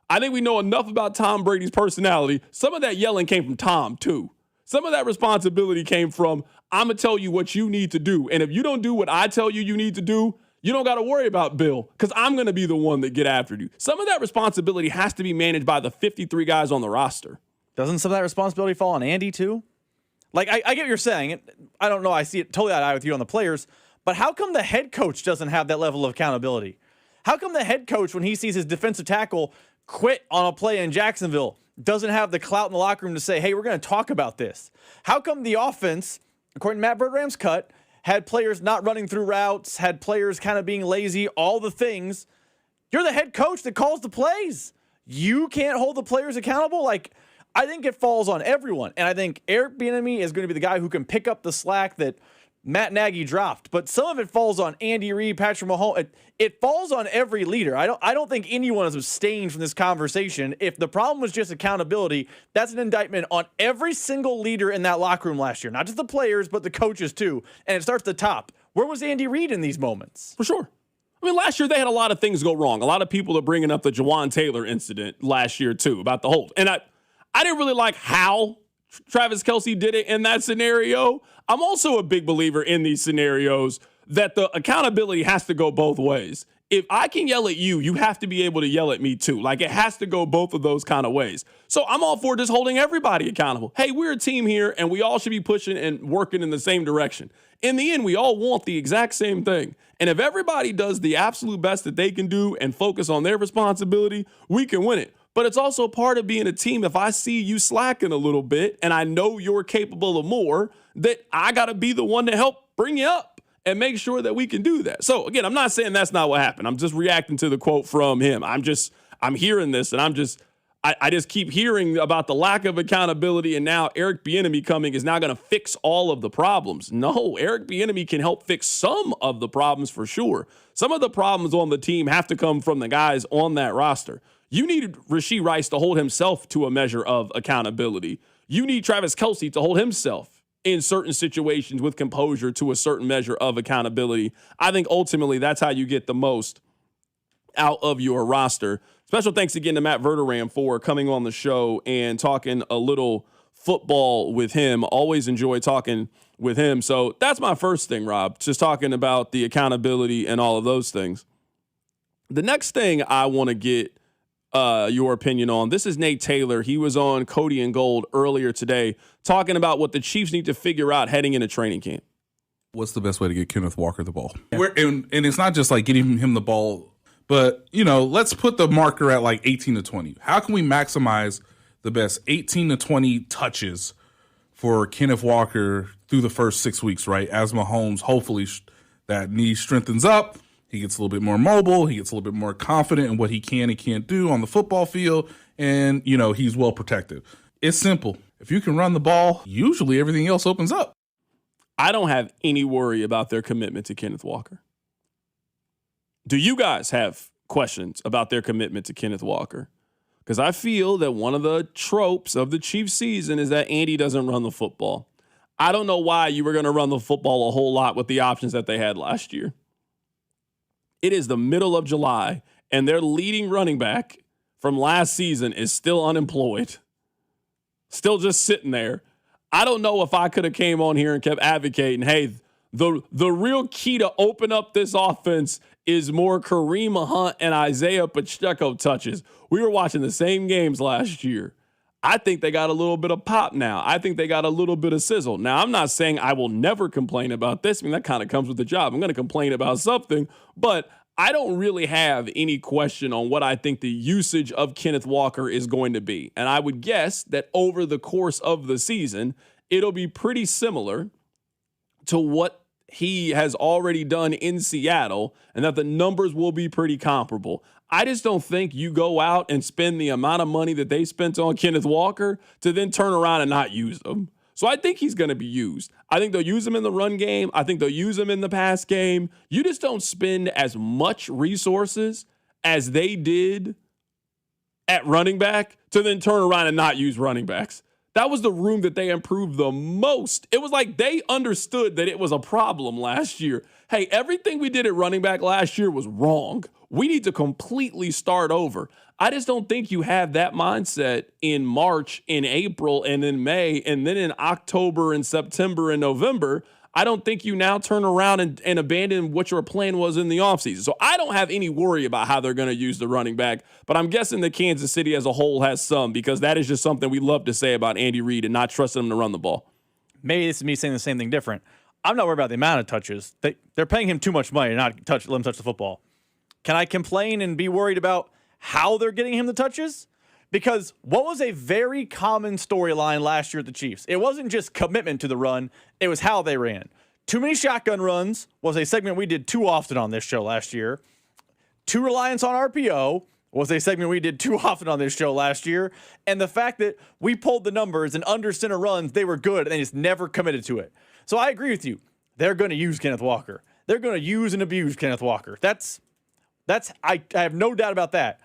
I think we know enough about Tom Brady's personality. Some of that yelling came from Tom, too. Some of that responsibility came from, I'm going to tell you what you need to do. And if you don't do what I tell you need to do, you don't got to worry about Bill because I'm going to be the one that get after you. Some of that responsibility has to be managed by the 53 guys on the roster. Doesn't some of that responsibility fall on Andy, too? Like, I get what you're saying. I don't know. I see it totally eye-to-eye with you on the players. But how come the head coach doesn't have that level of accountability? How come the head coach, when he sees his defensive tackle quit on a play in Jacksonville, doesn't have the clout in the locker room to say, hey, we're going to talk about this? How come the offense, according to Matt Verderam's cut, had players not running through routes, had players kind of being lazy, all the things? You're the head coach that calls the plays. You can't hold the players accountable? Like, I think it falls on everyone. And I think Eric Bieniemy is going to be the guy who can pick up the slack that Matt Nagy dropped, but some of it falls on Andy Reid, Patrick Mahomes. It falls on every leader. I don't think anyone is abstained from this conversation. If the problem was just accountability, that's an indictment on every single leader in that locker room last year. Not just the players, but the coaches too. And it starts at the top. Where was Andy Reid in these moments? For sure. I mean, last year they had a lot of things go wrong. A lot of people are bringing up the Jawan Taylor incident last year too about the hold. And I didn't really like how Travis Kelce did it in that scenario. I'm also a big believer in these scenarios that the accountability has to go both ways. If I can yell at you, you have to be able to yell at me too. Like it has to go both of those kind of ways. So I'm all for just holding everybody accountable. Hey, we're a team here and we all should be pushing and working in the same direction. In the end, we all want the exact same thing. And if everybody does the absolute best that they can do and focus on their responsibility, we can win it. But it's also part of being a team. If I see you slacking a little bit and I know you're capable of more, that I got to be the one to help bring you up and make sure that we can do that. So again, I'm not saying that's not what happened. I'm just reacting to the quote from him. I'm hearing this and I just keep hearing about the lack of accountability. And now Eric Bieniemy coming is now going to fix all of the problems. No, Eric Bieniemy can help fix some of the problems for sure. Some of the problems on the team have to come from the guys on that roster. You need Rashee Rice to hold himself to a measure of accountability. You need Travis Kelce to hold himself in certain situations with composure to a certain measure of accountability. I think ultimately that's how you get the most out of your roster. Special thanks again to Matt Verderame for coming on the show and talking a little football with him. Always enjoy talking with him. So that's my first thing, Rob, just talking about the accountability and all of those things. The next thing I want to get your opinion on. This is Nate Taylor. He was on Cody and Gold earlier today talking about what the Chiefs need to figure out heading into training camp. What's the best way to get Kenneth Walker the ball? And it's not just like getting him the ball, but, let's put the marker at like 18 to 20. How can we maximize the best 18 to 20 touches for Kenneth Walker through the first 6 weeks, right? As Mahomes, hopefully that knee strengthens up. He gets a little bit more mobile. He gets a little bit more confident in what he can and can't do on the football field. And, he's well protected. It's simple. If you can run the ball, usually everything else opens up. I don't have any worry about their commitment to Kenneth Walker. Do you guys have questions about their commitment to Kenneth Walker? Because I feel that one of the tropes of the Chiefs season is that Andy doesn't run the football. I don't know why you were going to run the football a whole lot with the options that they had last year. It is the middle of July, and their leading running back from last season is still unemployed. Still just sitting there. I don't know if I could have came on here and kept advocating, hey, the real key to open up this offense is more Kareem Hunt and Isaiah Pacheco touches. We were watching the same games last year. I think they got a little bit of pop now. I think they got a little bit of sizzle. Now, I'm not saying I will never complain about this. I mean, that kind of comes with the job. I'm going to complain about something, but I don't really have any question on what I think the usage of Kenneth Walker is going to be. And I would guess that over the course of the season, it'll be pretty similar to what he has already done in Seattle, and that the numbers will be pretty comparable. I just don't think you go out and spend the amount of money that they spent on Kenneth Walker to then turn around and not use him. So I think he's going to be used. I think they'll use him in the run game. I think they'll use him in the pass game. You just don't spend as much resources as they did at running back to then turn around and not use running backs. That was the room that they improved the most. It was like they understood that it was a problem last year. Hey, everything we did at running back last year was wrong. We need to completely start over. I just don't think you have that mindset in March, in April, and in May, and then in October and September and November. I don't think you now turn around and abandon what your plan was in the offseason. So I don't have any worry about how they're going to use the running back, but I'm guessing that Kansas City as a whole has some, because that is just something we love to say about Andy Reid and not trusting him to run the ball. Maybe this is me saying the same thing different. I'm not worried about the amount of touches. They're paying him too much money to not let him touch the football. Can I complain and be worried about how they're getting him the touches? Because what was a very common storyline last year at the Chiefs? It wasn't just commitment to the run, it was how they ran. Too many shotgun runs was a segment we did too often on this show last year. Too reliance on RPO was a segment we did too often on this show last year. And the fact that we pulled the numbers and under center runs, they were good, and they just never committed to it. So I agree with you. They're going to use Kenneth Walker. They're going to use and abuse Kenneth Walker. I have no doubt about that.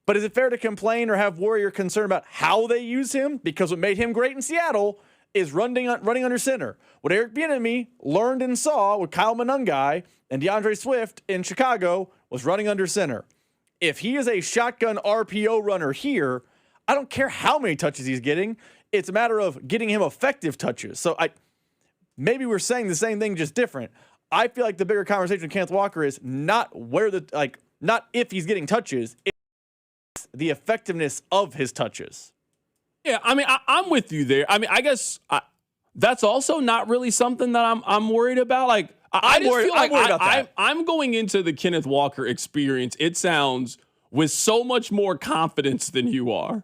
But is it fair to complain or have worry or concern about how they use him? Because what made him great in Seattle is running under center. What Eric Bieniemy learned and saw with Kyle Monangai and DeAndre Swift in Chicago was running under center. If he is a shotgun RPO runner here, I don't care how many touches he's getting. It's a matter of getting him effective touches. So maybe we're saying the same thing, just different. I feel like the bigger conversation with Kenneth Walker is not not if he's getting touches, it's the effectiveness of his touches. Yeah, I mean, I'm with you there. I mean, I guess that's also not really something that I'm worried about. Like, I just feel like I'm going into the Kenneth Walker experience, it sounds, with so much more confidence than you are.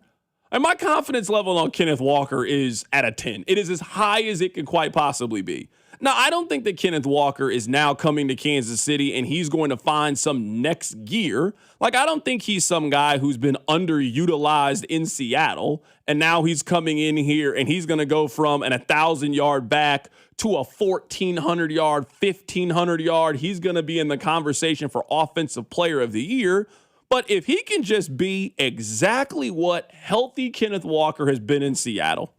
And my confidence level on Kenneth Walker is at a 10. It is as high as it could quite possibly be. Now, I don't think that Kenneth Walker is now coming to Kansas City and he's going to find some next gear. Like, I don't think he's some guy who's been underutilized in Seattle, and now he's coming in here and he's going to go from an 1,000-yard back to a 1,400-yard, 1,500-yard. He's going to be in the conversation for Offensive Player of the Year. But if he can just be exactly what healthy Kenneth Walker has been in Seattle,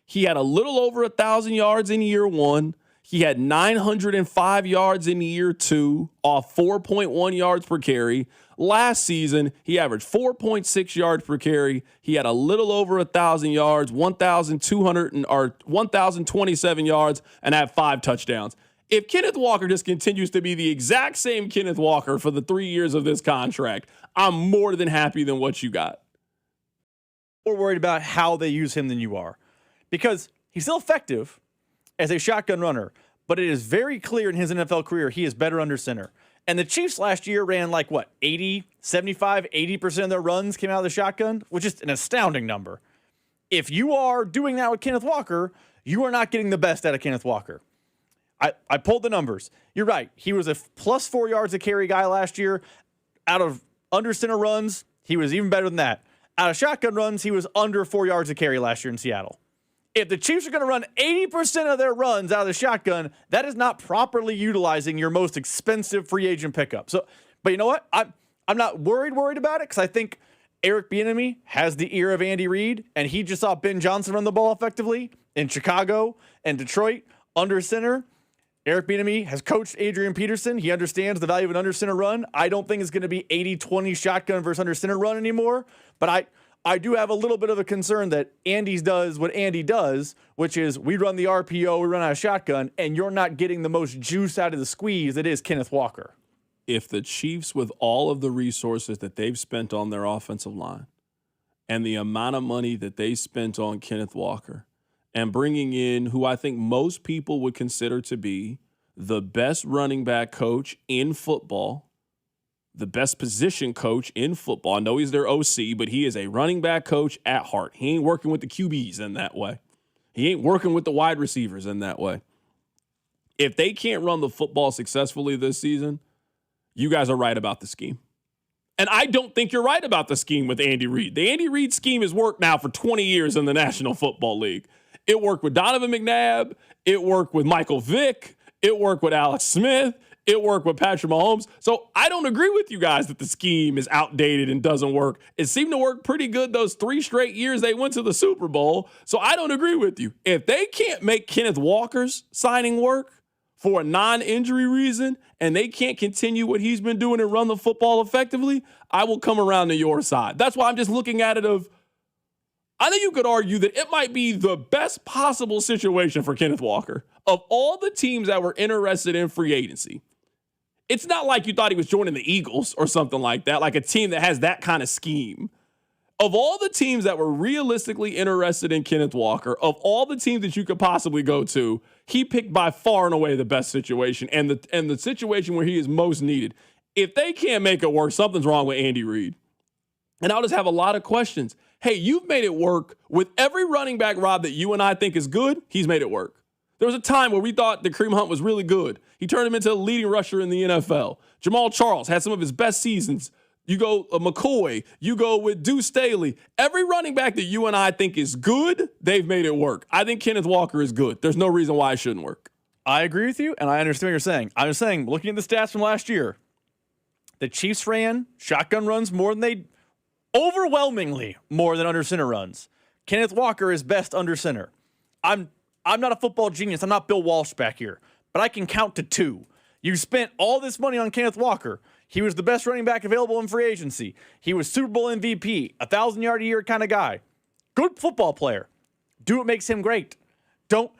he had a little over 1,000 yards in year one. He had 905 yards in year two off 4.1 yards per carry. Last season, he averaged 4.6 yards per carry. He had a little over 1,000 yards, 1,027 yards, and had 5 touchdowns. If Kenneth Walker just continues to be the exact same Kenneth Walker for the 3 years of this contract, I'm more than happy than what you got. More worried about how they use him than you are, because he's still effective as a shotgun runner, but it is very clear in his NFL career he is better under center. And the Chiefs last year ran 80, 75, 80% of their runs came out of the shotgun, which is an astounding number. If you are doing that with Kenneth Walker, you are not getting the best out of Kenneth Walker. I pulled the numbers. You're right. He was a plus 4 yards a carry guy last year. Out of under center runs, he was even better than that. Out of shotgun runs, he was under 4 yards a carry last year in Seattle. If the Chiefs are going to run 80% of their runs out of the shotgun, that is not properly utilizing your most expensive free agent pickup. But you know what? I'm not worried about it, because I think Eric Bieniemy has the ear of Andy Reid, and he just saw Ben Johnson run the ball effectively in Chicago and Detroit under center. Eric Bieniemy has coached Adrian Peterson. He understands the value of an under center run. I don't think it's going to be 80-20 shotgun versus under center run anymore, but I do have a little bit of a concern that Andy does what Andy does, which is we run the RPO, we run out of shotgun, and you're not getting the most juice out of the squeeze that is Kenneth Walker. If the Chiefs, with all of the resources that they've spent on their offensive line and the amount of money that they spent on Kenneth Walker and bringing in who I think most people would consider to be the best running back coach in football, the best position coach in football. I know he's their OC, but he is a running back coach at heart. He ain't working with the QBs in that way. He ain't working with the wide receivers in that way. If they can't run the football successfully this season, you guys are right about the scheme. And I don't think you're right about the scheme with Andy Reid. The Andy Reid scheme has worked now for 20 years in the National Football League. It worked with Donovan McNabb. It worked with Michael Vick. It worked with Alex Smith. It worked with Patrick Mahomes. So I don't agree with you guys that the scheme is outdated and doesn't work. It seemed to work pretty good those 3 straight years they went to the Super Bowl. So I don't agree with you. If they can't make Kenneth Walker's signing work for a non-injury reason, and they can't continue what he's been doing and run the football effectively, I will come around to your side. That's why I'm just looking at it I think you could argue that it might be the best possible situation for Kenneth Walker. Of all the teams that were interested in free agency, it's not like you thought he was joining the Eagles or something like that, like a team that has that kind of scheme. Of all the teams that were realistically interested in Kenneth Walker, of all the teams that you could possibly go to, he picked by far and away the best situation and the situation where he is most needed. If they can't make it work, something's wrong with Andy Reid. And I'll just have a lot of questions. Hey, you've made it work with every running back, Rob, that you and I think is good. He's made it work. There was a time where we thought that Kareem Hunt was really good. He turned him into a leading rusher in the NFL. Jamal Charles had some of his best seasons. You go McCoy. You go with Deuce Staley. Every running back that you and I think is good, they've made it work. I think Kenneth Walker is good. There's no reason why it shouldn't work. I agree with you, and I understand what you're saying. I'm just saying, looking at the stats from last year, the Chiefs ran shotgun runs overwhelmingly more than under center runs. Kenneth Walker is best under center. I'm not a football genius. I'm not Bill Walsh back here, but I can count to 2. You spent all this money on Kenneth Walker. He was the best running back available in free agency. He was Super Bowl MVP, 1,000-yard-a-year kind of guy. Good football player. Do what makes him great. Don't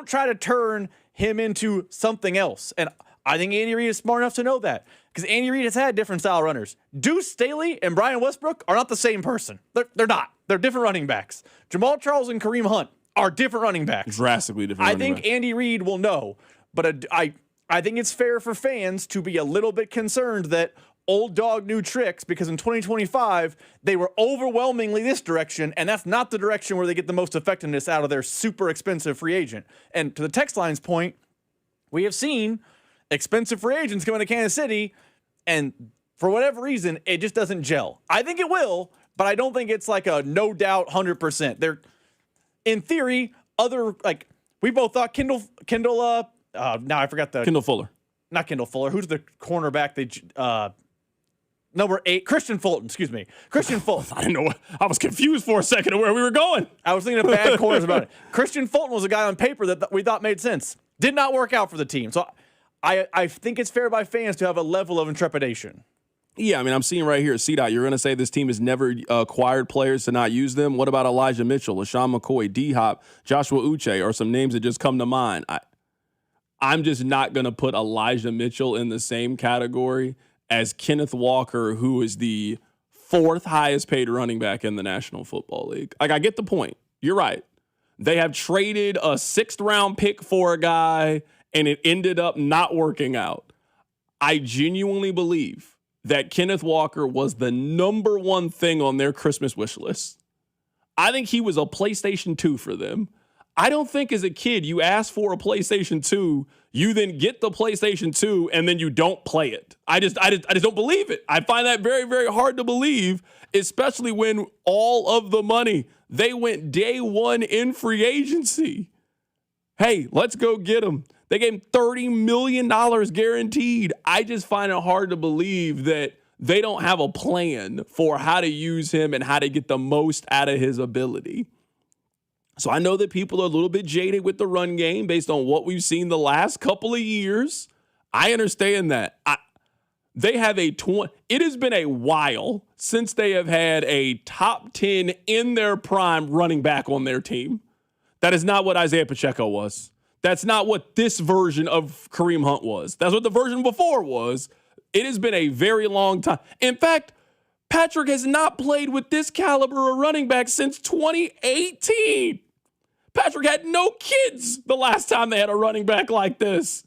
try to turn him into something else. And I think Andy Reid is smart enough to know that, because Andy Reid has had different style runners. Deuce Staley and Brian Westbrook are not the same person. They're not. They're different running backs. Jamal Charles and Kareem Hunt are different running backs. Drastically different. I think Andy Reid will know, but I think it's fair for fans to be a little bit concerned that old dog new tricks, because in 2025 they were overwhelmingly this direction, and that's not the direction where they get the most effectiveness out of their super expensive free agent. And to the text line's point, we have seen expensive free agents come into Kansas City, and for whatever reason, it just doesn't gel. I think it will, but I don't think it's like a no doubt 100%. They're, in theory, we both thought Kendall, now I forgot Kendall Fuller. Not Kendall Fuller. Who's the cornerback? Number 8, Christian Fulton. Excuse me, Christian Fulton. I didn't know. I was confused for a second of where we were going. I was thinking of bad corners about it. Christian Fulton was a guy on paper that we thought made sense. Did not work out for the team. So I think it's fair by fans to have a level of intrepidation. Yeah, I mean, I'm seeing right here, C-Dot, you're going to say this team has never acquired players to not use them. What about Elijah Mitchell, LaShawn McCoy, D-Hop, Joshua Uche, or some names that just come to mind? I'm just not going to put Elijah Mitchell in the same category as Kenneth Walker, who is the 4th highest paid running back in the National Football League. Like, I get the point. You're right. They have traded a 6th round pick for a guy, and it ended up not working out. I genuinely believe that Kenneth Walker was the number one thing on their Christmas wish list. I think he was a PlayStation 2 for them. I don't think as a kid you ask for a PlayStation 2, you then get the PlayStation 2, and then you don't play it. I just don't believe it. I find that very, very hard to believe, especially when all of the money, they went day one in free agency. Hey, let's go get him. They gave him $30 million guaranteed. I just find it hard to believe that they don't have a plan for how to use him and how to get the most out of his ability. So I know that people are a little bit jaded with the run game based on what we've seen the last couple of years. I understand that. It has been a while since they have had a top 10 in their prime running back on their team. That is not what Isaiah Pacheco was. That's not what this version of Kareem Hunt was. That's what the version before was. It has been a very long time. In fact, Patrick has not played with this caliber of running back since 2018. Patrick had no kids the last time they had a running back like this.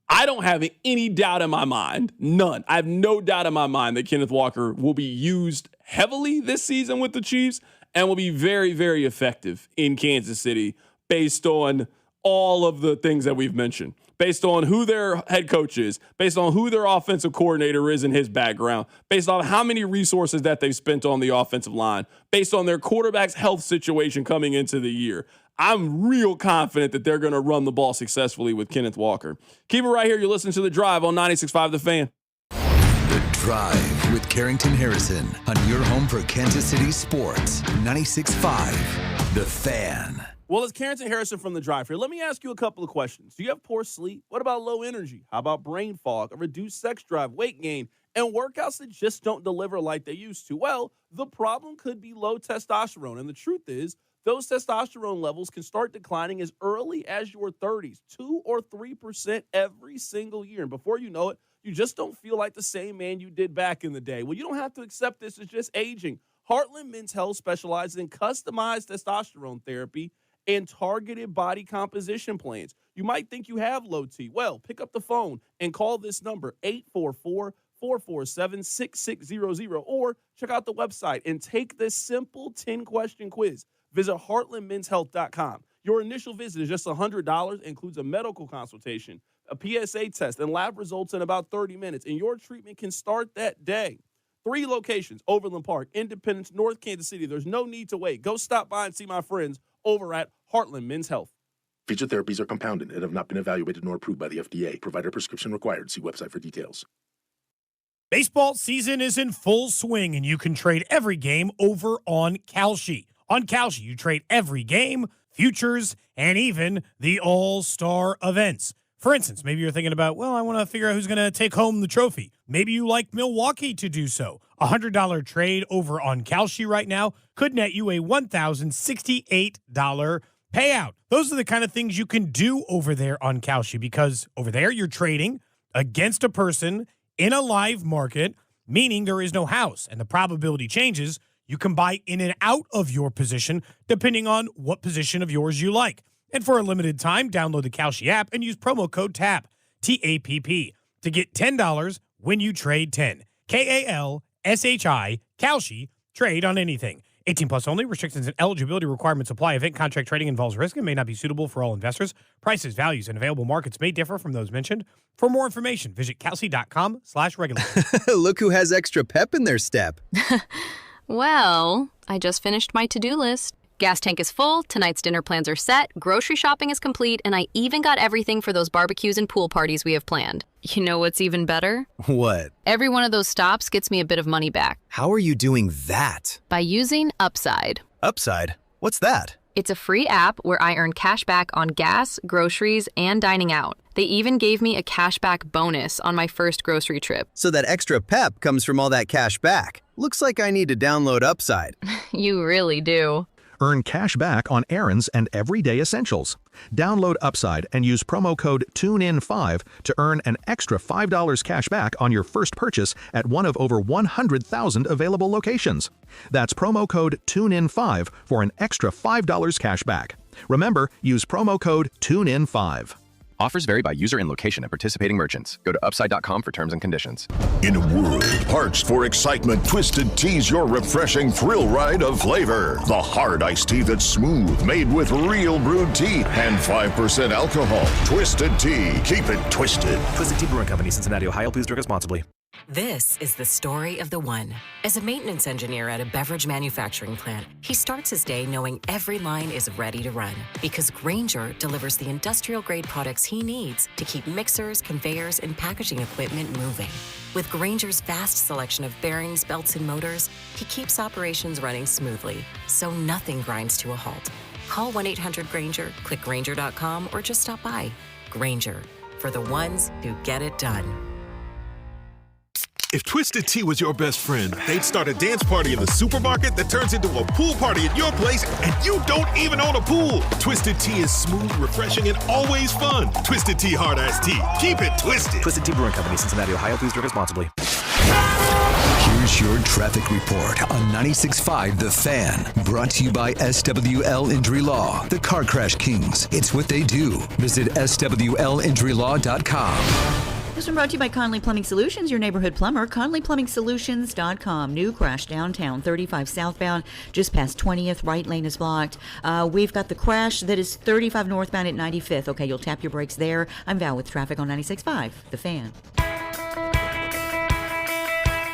I don't have any doubt in my mind, none. I have no doubt in my mind that Kenneth Walker will be used heavily this season with the Chiefs and will be very, very effective in Kansas City based on all of the things that we've mentioned, based on who their head coach is, based on who their offensive coordinator is in his background, based on how many resources that they've spent on the offensive line, based on their quarterback's health situation coming into the year. I'm real confident that they're going to run the ball successfully with Kenneth Walker. Keep it right here. You're listening to The Drive on 96.5 The Fan. The Drive with Carrington Harrison on your home for Kansas City sports. 96.5 The Fan. Well, it's Carrington Harrison from The Drive here. Let me ask you a couple of questions. Do you have poor sleep? What about low energy? How about brain fog, a reduced sex drive, weight gain, and workouts that just don't deliver like they used to? Well, the problem could be low testosterone. And the truth is, those testosterone levels can start declining as early as your 30s, 2 or 3% every single year. And before you know it, you just don't feel like the same man you did back in the day. Well, you don't have to accept this as just aging. Heartland Men's Health specializes in customized testosterone therapy and targeted body composition plans. You might think you have low T. Well, pick up the phone and call this number, 844-447-6600, or check out the website and take this simple 10-question quiz. Visit heartlandmenshealth.com. Your initial visit is just $100, includes a medical consultation, a PSA test, and lab results in about 30 minutes, and your treatment can start that day. 3 locations, Overland Park, Independence, North Kansas City. There's no need to wait. Go stop by and see my friends over at Heartland Men's Health. Feature therapies are compounded and have not been evaluated nor approved by the FDA. Provider prescription required. See website for details. Baseball season is in full swing, and you can trade every game over on Kalshi. On Kalshi, you trade every game, futures, and even the all-star events. For instance, maybe you're thinking about, well, I want to figure out who's going to take home the trophy. Maybe you like Milwaukee to do so. A $100 trade over on Kalshi right now could net you a $1,068 payout. Those are the kind of things you can do over there on Kalshi, because over there you're trading against a person in a live market, meaning there is no house, and the probability changes. You can buy in and out of your position depending on what position of yours you like. And for a limited time, download the Kalshi app and use promo code TAPP, T-A-P-P, to get $10 when you trade 10. K-A-L-S-H-I, Kalshi, trade on anything. 18 plus only. Restrictions and eligibility requirements apply. Event contract trading involves risk and may not be suitable for all investors. Prices, values, and available markets may differ from those mentioned. For more information, visit Kalshi.com/regular. Look who has extra pep in their step. Well, I just finished my to-do list. Gas tank is full, tonight's dinner plans are set, grocery shopping is complete, and I even got everything for those barbecues and pool parties we have planned. You know what's even better? What? Every one of those stops gets me a bit of money back. How are you doing that? By using Upside. Upside? What's that? It's a free app where I earn cash back on gas, groceries, and dining out. They even gave me a cashback bonus on my first grocery trip. So that extra pep comes from all that cash back. Looks like I need to download Upside. You really do. Earn cash back on errands and everyday essentials. Download Upside and use promo code TUNEIN5 to earn an extra $5 cash back on your first purchase at one of over 100,000 available locations. That's promo code TUNEIN5 for an extra $5 cash back. Remember, use promo code TUNEIN5. Offers vary by user and location at participating merchants. Go to upside.com for terms and conditions. In a world parched for excitement, Twisted Tea's your refreshing thrill ride of flavor. The hard iced tea that's smooth, made with real brewed tea and 5% alcohol. Twisted Tea. Keep it twisted. Twisted Tea Brewing Company, Cincinnati, Ohio. Please drink responsibly. This is the story of the one. As a maintenance engineer at a beverage manufacturing plant, he starts his day knowing every line is ready to run because Grainger delivers the industrial-grade products he needs to keep mixers, conveyors, and packaging equipment moving. With Grainger's vast selection of bearings, belts, and motors, he keeps operations running smoothly, so nothing grinds to a halt. Call 1-800-GRAINGER, click Grainger.com, or just stop by. Grainger, for the ones who get it done. If Twisted Tea was your best friend, they'd start a dance party in the supermarket that turns into a pool party at your place, and you don't even own a pool. Twisted Tea is smooth, refreshing, and always fun. Twisted Tea Hard Iced Tea. Keep it twisted. Twisted Tea Brewing Company, Cincinnati, Ohio. Please drink responsibly. Here's your traffic report on 96.5 The Fan. Brought to you by SWL Injury Law, the Car Crash Kings. It's what they do. Visit SWLinjurylaw.com. This one brought to you by Conley Plumbing Solutions, your neighborhood plumber. ConleyPlumbingSolutions.com. New crash downtown, 35 southbound, just past 20th. Right lane is blocked. We've got the crash that is 35 northbound at 95th. Okay, you'll tap your brakes there. I'm Val with traffic on 96.5 The Fan.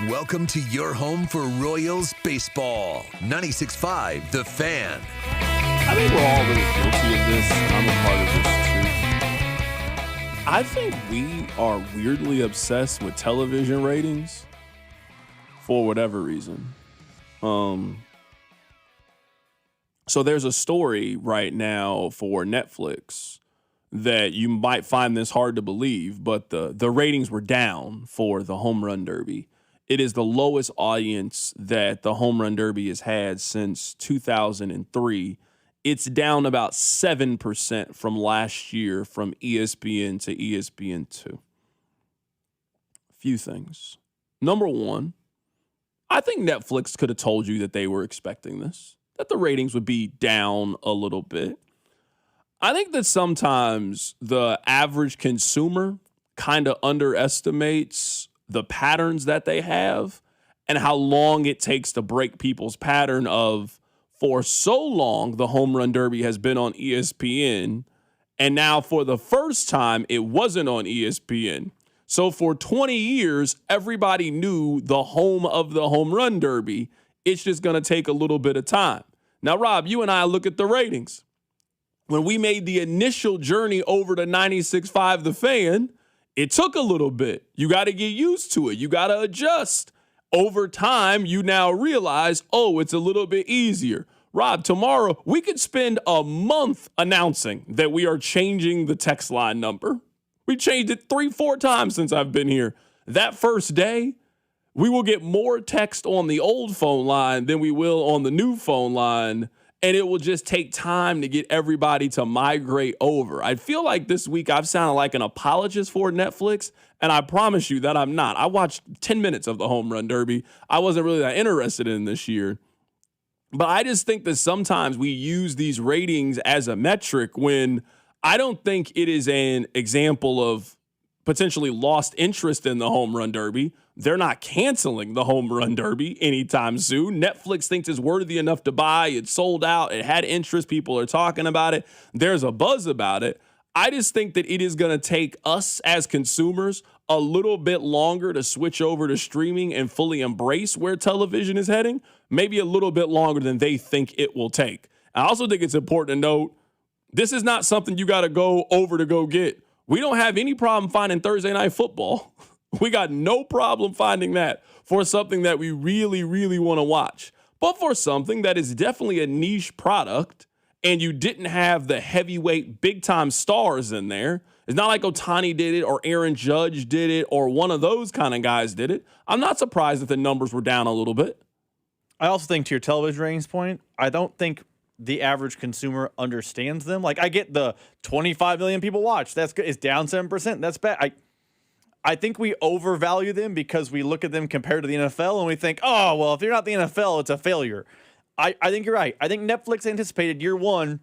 Welcome to your home for Royals baseball. 96.5 The Fan. I think we're all really guilty of this. I'm a part of this too. I think we are weirdly obsessed with television ratings for whatever reason. So there's a story right now for Netflix that you might find this hard to believe, but the ratings were down for the Home Run Derby. It is the lowest audience that the Home Run Derby has had since 2003. It's down about 7% from last year from ESPN to ESPN2. A few things. Number one, I think Netflix could have told you that they were expecting this, that the ratings would be down a little bit. I think that sometimes the average consumer kind of underestimates the patterns that they have and how long it takes to break people's pattern of, for so long, the Home Run Derby has been on ESPN, and now for the first time, it wasn't on ESPN. So for 20 years, everybody knew the home of the Home Run Derby. It's just going to take a little bit of time. Now, Rob, you and I look at the ratings. When we made the initial journey over to 96.5 The Fan, it took a little bit. You got to get used to it. You got to adjust. Over time, you now realize, oh, it's a little bit easier. Rob, tomorrow, we could spend a month announcing that we are changing the text line number. We changed it 3-4 times since I've been here. That first day, we will get more text on the old phone line than we will on the new phone line, and it will just take time to get everybody to migrate over. I feel like this week I've sounded like an apologist for Netflix, and I promise you that I'm not. I watched 10 minutes of the Home Run Derby. I wasn't really that interested in this year. But I just think that sometimes we use these ratings as a metric when I don't think it is an example of potentially lost interest in the Home Run Derby. They're not canceling the Home Run Derby anytime soon. Netflix thinks it's worthy enough to buy. It's sold out. It had interest. People are talking about it. There's a buzz about it. I just think that it is going to take us as consumers a little bit longer to switch over to streaming and fully embrace where television is heading, maybe a little bit longer than they think it will take. I also think it's important to note, this is not something you got to go over to go get. We don't have any problem finding Thursday Night Football. We got no problem finding that for something that we really, really want to watch. But for something that is definitely a niche product and you didn't have the heavyweight big-time stars in there, it's not like Ohtani did it or Aaron Judge did it or one of those kind of guys did it. I'm not surprised that the numbers were down a little bit. I also think, to your television ratings point, I don't think the average consumer understands them. Like, I get the 25 million people watch. That's good. It's down 7%. That's bad. I think we overvalue them because we look at them compared to the NFL and we think, oh, well, if you're not the NFL, it's a failure. I think you're right. I think Netflix anticipated year one,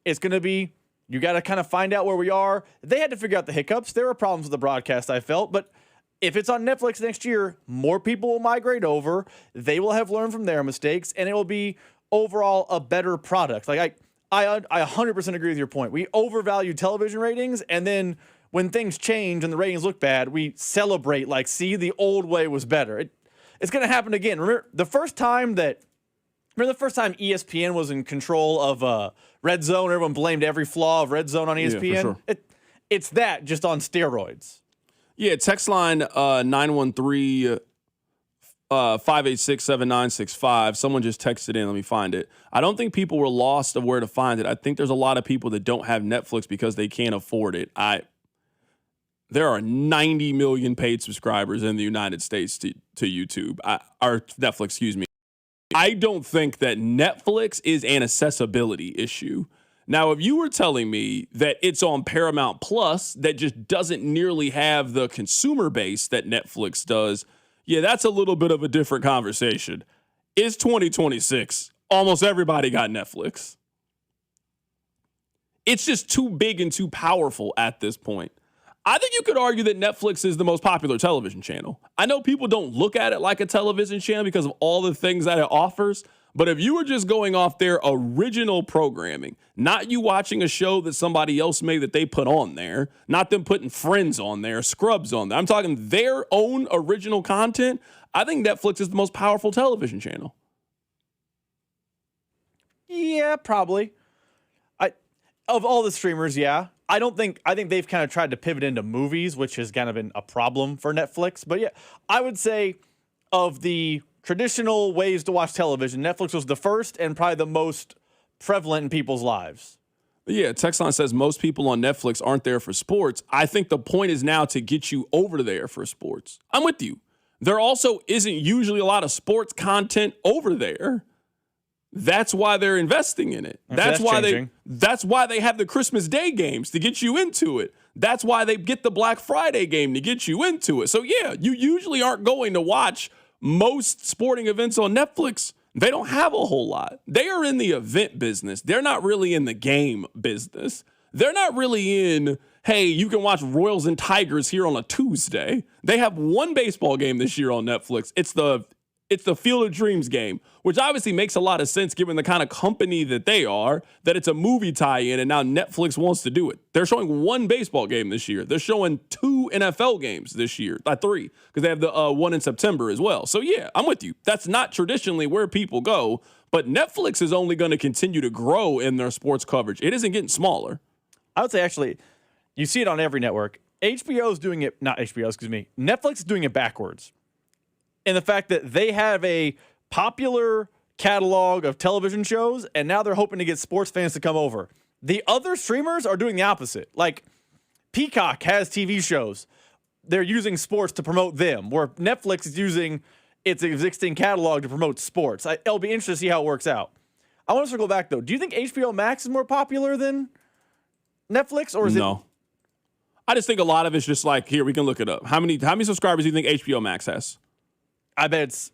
it's going to be, you got to kind of find out where we are. They had to figure out the hiccups. There were problems with the broadcast, I felt, but if it's on Netflix next year, more people will migrate over. They will have learned from their mistakes, and it will be overall a better product. Like I 100% agree with your point. We overvalue television ratings, and then when things change and the ratings look bad, we celebrate like, see, the old way was better. It's going to happen again. Remember the first time ESPN was in control of Red Zone? Everyone blamed every flaw of Red Zone on ESPN. Yeah, for sure. It's that, just on steroids. Yeah, text line 913 586-7965. Someone just texted in. Let me find it. I don't think people were lost of where to find it. I think there's a lot of people that don't have Netflix because they can't afford it. There are 90 million paid subscribers in the United States to YouTube, or Netflix, excuse me. I don't think that Netflix is an accessibility issue. Now, if you were telling me that it's on Paramount Plus that just doesn't nearly have the consumer base that Netflix does, yeah, that's a little bit of a different conversation. It's 2026. Almost everybody got Netflix. It's just too big and too powerful at this point. I think you could argue that Netflix is the most popular television channel. I know people don't look at it like a television channel because of all the things that it offers, but if you were just going off their original programming, not you watching a show that somebody else made that they put on there, not them putting Friends on there, Scrubs on there, I'm talking their own original content, I think Netflix is the most powerful television channel. Yeah, probably. Of all the streamers, yeah. I think they've kind of tried to pivot into movies, which has kind of been a problem for Netflix. But yeah, I would say of the traditional ways to watch television, Netflix was the first and probably the most prevalent in people's lives. Yeah, text line says most people on Netflix aren't there for sports. I think the point is now to get you over there for sports. I'm with you. There also isn't usually a lot of sports content over there. That's why they're investing in it. That's why they have the Christmas Day games to get you into it. That's why they get the Black Friday game to get you into it. So yeah, you usually aren't going to watch most sporting events on Netflix. They don't have a whole lot. They are in the event business. They're not really in the game business. They're not really in, hey, you can watch Royals and Tigers here on a Tuesday. They have one baseball game this year on Netflix. It's the Field of Dreams game, which obviously makes a lot of sense given the kind of company that they are, that it's a movie tie-in, and now Netflix wants to do it. They're showing one baseball game this year. They're showing 2 NFL games this year, 3, because they have the one in September as well. So yeah, I'm with you. That's not traditionally where people go, but Netflix is only going to continue to grow in their sports coverage. It isn't getting smaller. I would say, actually, you see it on every network. Netflix is doing it backwards. And the fact that they have a popular catalog of television shows, and now they're hoping to get sports fans to come over. The other streamers are doing the opposite. Like, Peacock has TV shows. They're using sports to promote them, where Netflix is using its existing catalog to promote sports. It'll be interesting to see how it works out. I want to circle back, though. Do you think HBO Max is more popular than Netflix, or is No. I just think a lot of it's just like, here, we can look it up. How many subscribers do you think HBO Max has? I bet it's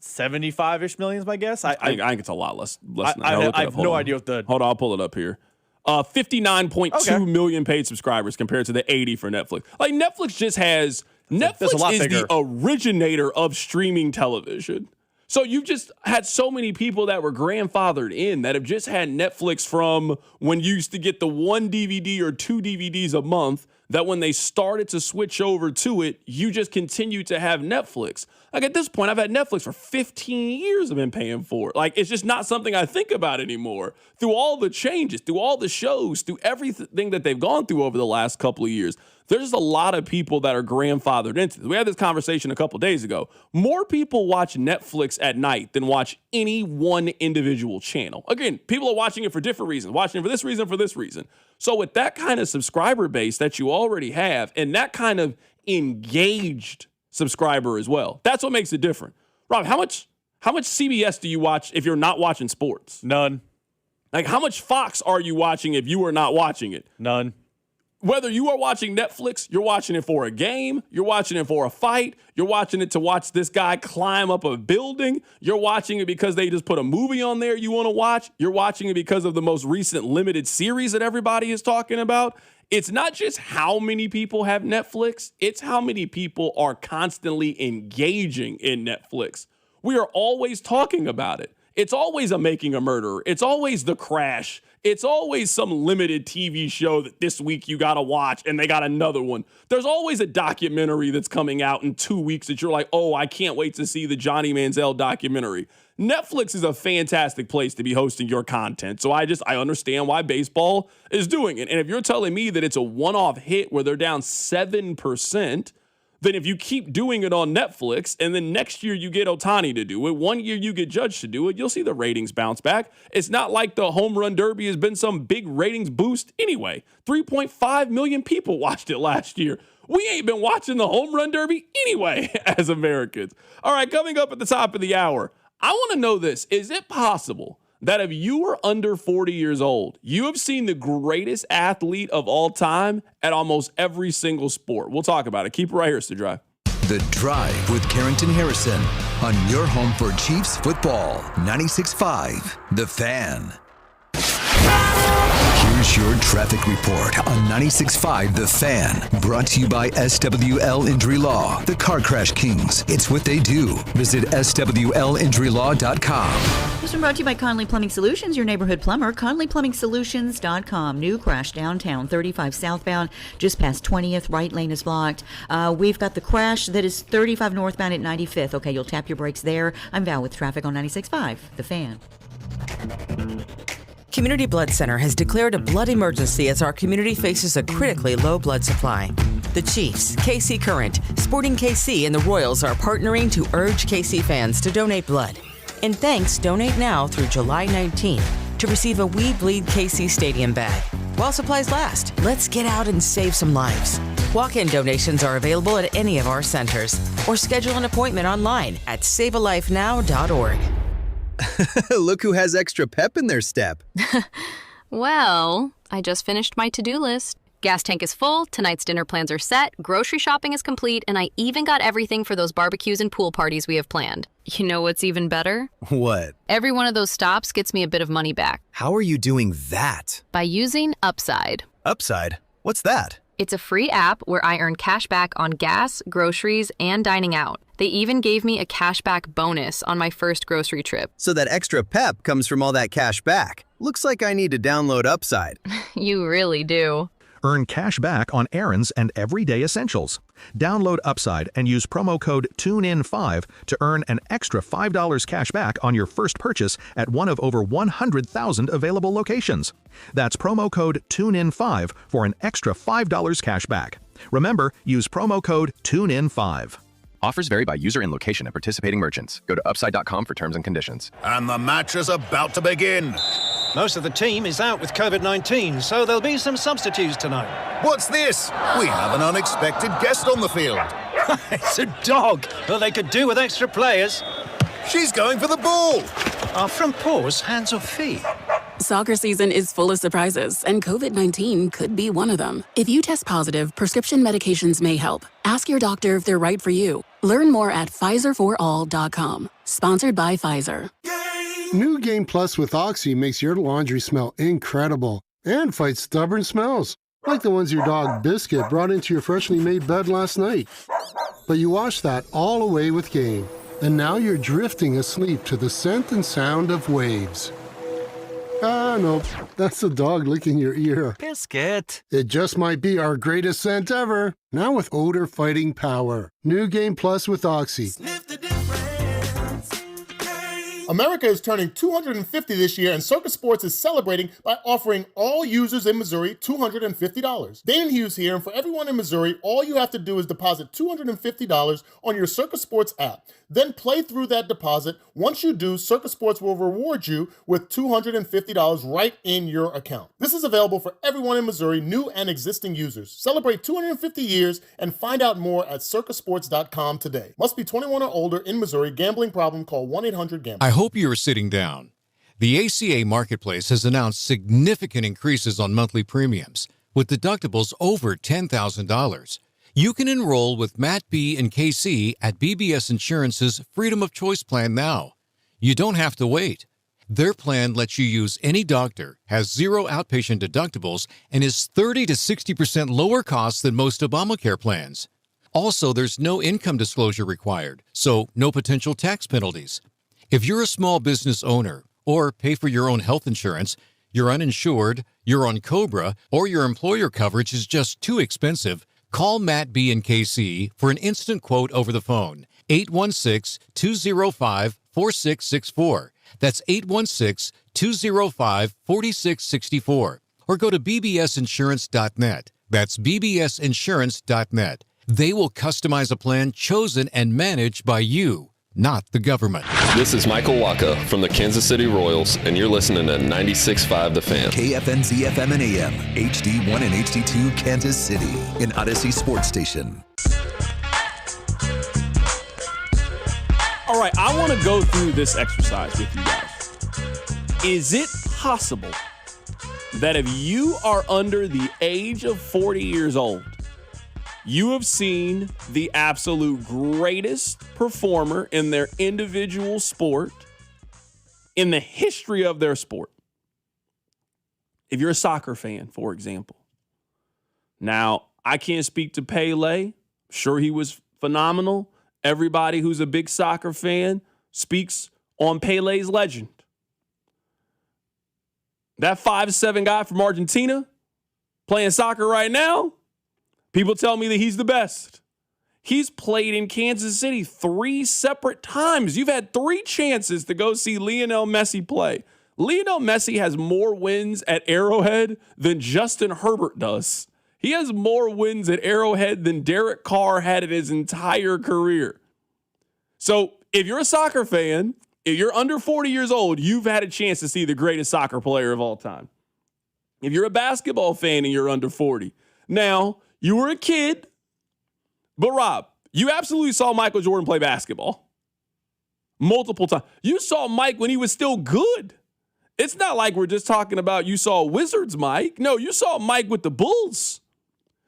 75-ish million is my guess. I think it's a lot less than that. I have no idea what the... Hold on, I'll pull it up here. 59.2 million paid subscribers compared to the 80 for Netflix. Like, Netflix just has... Netflix is the originator of streaming television. So you've just had so many people that were grandfathered in that have just had Netflix from when you used to get the 1 DVD or 2 DVDs a month, that when they started to switch over to it, you just continue to have Netflix. Like, at this point, I've had Netflix for 15 years I've been paying for it. Like, it's just not something I think about anymore. Through all the changes, through all the shows, through everything that they've gone through over the last couple of years, there's just a lot of people that are grandfathered into this. We had this conversation a couple days ago. More people watch Netflix at night than watch any one individual channel. Again, people are watching it for different reasons, watching it for this reason. So with that kind of subscriber base that you already have, and that kind of engaged subscriber as well, that's what makes it different. Rob, how much How much CBS do you watch if you're not watching sports? None. Like, how much Fox are you watching if you are not watching it? None. Whether you are watching Netflix, you're watching it for a game, you're watching it for a fight, you're watching it to watch this guy climb up a building, you're watching it because they just put a movie on there you want to watch, you're watching it because of the most recent limited series that everybody is talking about. It's not just how many people have Netflix, it's how many people are constantly engaging in Netflix. We are always talking about it. It's always a Making a Murderer. It's always The Crash. It's always some limited TV show that this week you got to watch and they got another one. There's always a documentary that's coming out in 2 weeks that you're like, oh, I can't wait to see the Johnny Manziel documentary. Netflix is a fantastic place to be hosting your content. So I understand why baseball is doing it. And if you're telling me that it's a one-off hit where they're down 7%, then if you keep doing it on Netflix and then next year you get Ohtani to do it, 1 year you get Judge to do it, you'll see the ratings bounce back. It's not like the home run derby has been some big ratings boost anyway. 3.5 million people watched it last year. We ain't been watching the home run derby anyway as Americans. All right, coming up at the top of the hour, I want to know this. Is it possible that if you are under 40 years old, you have seen the greatest athlete of all time at almost every single sport? We'll talk about it. Keep it right here, it's The Drive. The Drive with Carrington Harrison on your home for Chiefs football. 96.5 The Fan. Here's your traffic report on 96.5 The Fan. Brought to you by SWL Injury Law, the car crash kings. It's what they do. Visit SWLinjurylaw.com. This one brought to you by Conley Plumbing Solutions, your neighborhood plumber. ConleyPlumbingSolutions.com. New crash downtown, 35 southbound, just past 20th. Right lane is blocked. We've got the crash that is 35 northbound at 95th. Okay, you'll tap your brakes there. I'm Val with traffic on 96.5 The Fan. Community Blood Center has declared a blood emergency as our community faces a critically low blood supply. The Chiefs, KC Current, Sporting KC, and the Royals are partnering to urge KC fans to donate blood. And thanks, donate now through July 19th to receive a We Bleed KC Stadium bag. While supplies last, let's get out and save some lives. Walk-in donations are available at any of our centers, or schedule an appointment online at savealifenow.org. Look who has extra pep in their step. Well, I just finished my to-do list. Gas tank is full, tonight's dinner plans are set, grocery shopping is complete, and I even got everything for those barbecues and pool parties we have planned. You know what's even better? What? Every one of those stops gets me a bit of money back. How are you doing that? By using Upside. Upside? What's that? It's a free app where I earn cash back on gas, groceries, and dining out. They even gave me a cashback bonus on my first grocery trip. So that extra pep comes from all that cash back. Looks like I need to download Upside. You really do. Earn cash back on errands and everyday essentials. Download Upside and use promo code TUNEIN5 to earn an extra $5 cash back on your first purchase at one of over 100,000 available locations. That's promo code TUNEIN5 for an extra $5 cash back. Remember, use promo code TUNEIN5. Offers vary by user and location at participating merchants. Go to upside.com for terms and conditions. And the match is about to begin. Most of the team is out with COVID-19, so there'll be some substitutes tonight. What's this? We have an unexpected guest on the field. It's a dog. Well, they could do with extra players. She's going for the ball. Are front paws hands or feet? Soccer season is full of surprises, and COVID-19 could be one of them. If you test positive, prescription medications may help. Ask your doctor if they're right for you. Learn more at PfizerForAll.com. Sponsored by Pfizer. New Game Plus with Oxy makes your laundry smell incredible and fights stubborn smells, like the ones your dog Biscuit brought into your freshly made bed last night. But you wash that all away with Game, and now you're drifting asleep to the scent and sound of waves. Ah, no, that's the dog licking your ear. Biscuit. It just might be our greatest scent ever. Now with odor fighting power. New Game Plus with Oxy. Sniff the difference. America is turning 250 this year, and Circus Sports is celebrating by offering all users in Missouri $250. Dane Hughes here, and for everyone in Missouri, all you have to do is deposit $250 on your Circus Sports app. Then play through that deposit. Once you do, Circus Sports will reward you with $250 right in your account. This is available for everyone in Missouri, new and existing users. Celebrate 250 years and find out more at circusports.com today. Must be 21 or older in Missouri. Gambling problem? Call 1-800-GAMBLER. I hope you are sitting down. The ACA Marketplace has announced significant increases on monthly premiums, with deductibles over $10,000. You can enroll with Matt B. and KC at BBS Insurance's Freedom of Choice plan now. You don't have to wait. Their plan lets you use any doctor, has zero outpatient deductibles, and is 30 to 60% lower cost than most Obamacare plans. Also, there's no income disclosure required, so no potential tax penalties. If you're a small business owner or pay for your own health insurance, you're uninsured, you're on COBRA, or your employer coverage is just too expensive, call Matt B. and KC for an instant quote over the phone. 816-205-4664. That's 816-205-4664. Or go to bbsinsurance.net. That's bbsinsurance.net. They will customize a plan chosen and managed by you, not the government. This is Michael Waka from the Kansas City Royals, and you're listening to 96.5 The Fan. KFNZ FM and AM, HD1 and HD2 Kansas City, an Odyssey sports station. All right, I want to go through this exercise with you guys. Is it possible that if you are under the age of 40 years old, you have seen the absolute greatest performer in their individual sport in the history of their sport? If you're a soccer fan, for example. Now, I can't speak to Pele. Sure, he was phenomenal. Everybody who's a big soccer fan speaks on Pele's legend. That 5'7" guy from Argentina playing soccer right now, people tell me that he's the best. He's played in Kansas City 3 separate times. You've had 3 chances to go see Lionel Messi play. Lionel Messi has more wins at Arrowhead than Justin Herbert does. He has more wins at Arrowhead than Derek Carr had in his entire career. So if you're a soccer fan, if you're under 40 years old, you've had a chance to see the greatest soccer player of all time. If you're a basketball fan and you're under 40, now, you were a kid, but Rob, you absolutely saw Michael Jordan play basketball multiple times. You saw Mike when he was still good. It's not like we're just talking about you saw Wizards Mike. No, you saw Mike with the Bulls.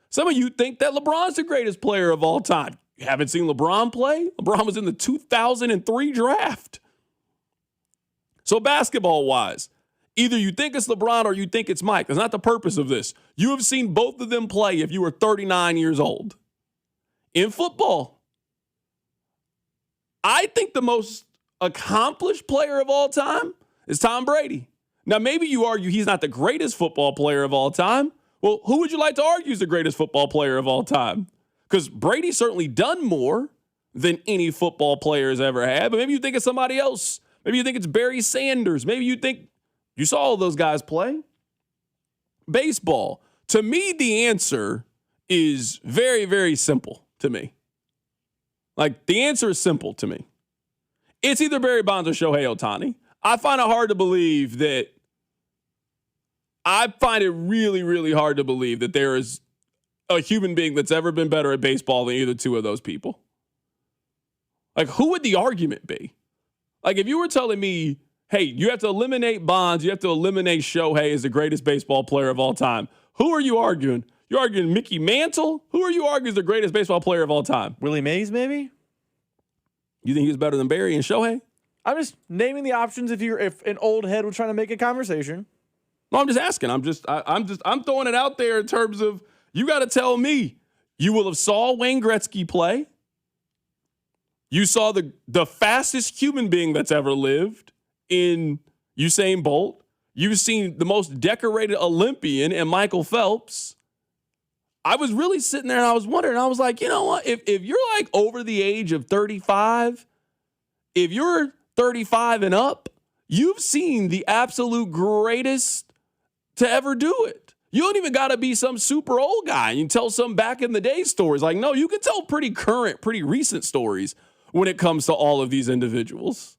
Some of you think that LeBron's the greatest player of all time. You haven't seen LeBron play? LeBron was in the 2003 draft. So basketball-wise, either you think it's LeBron or you think it's Mike. That's not the purpose of this. You have seen both of them play if you were 39 years old. In football, I think the most accomplished player of all time is Tom Brady. Now, maybe you argue he's not the greatest football player of all time. Well, who would you like to argue is the greatest football player of all time? Because Brady's certainly done more than any football player has ever had. But maybe you think it's somebody else. Maybe you think it's Barry Sanders. Maybe you think you saw all those guys play. Baseball. To me, the answer is very, very simple to me. Like, the answer is simple to me. It's either Barry Bonds or Shohei Ohtani. I find it hard to believe that I find it really, really hard to believe that there is a human being that's ever been better at baseball than either two of those people. Like, who would the argument be? Like, if you were telling me, hey, you have to eliminate Bonds, you have to eliminate Shohei as the greatest baseball player of all time, who are you arguing? You're arguing Mickey Mantle? Who are you arguing is the greatest baseball player of all time? Willie Mays, maybe? You think he was better than Barry and Shohei? I'm just naming the options if an old head was trying to make a conversation. No, I'm just asking. I'm throwing it out there in terms of, you got to tell me, you will have saw Wayne Gretzky play. You saw the fastest human being that's ever lived in Usain Bolt. You've seen the most decorated Olympian in Michael Phelps. I was really sitting there and I was wondering, I was like, you know what? If you're like over the age of 35, if you're 35 and up, you've seen the absolute greatest to ever do it. You don't even got to be some super old guy. You can tell some back in the day stories. Like, no, you can tell pretty current, pretty recent stories when it comes to all of these individuals.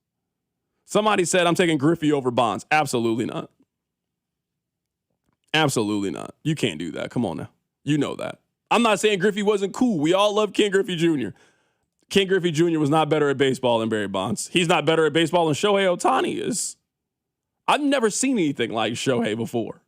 Somebody said, I'm taking Griffey over Bonds. Absolutely not. Absolutely not. You can't do that. Come on now. You know that. I'm not saying Griffey wasn't cool. We all love Ken Griffey Jr. Ken Griffey Jr. was not better at baseball than Barry Bonds. He's not better at baseball than Shohei Ohtani is. I've never seen anything like Shohei before.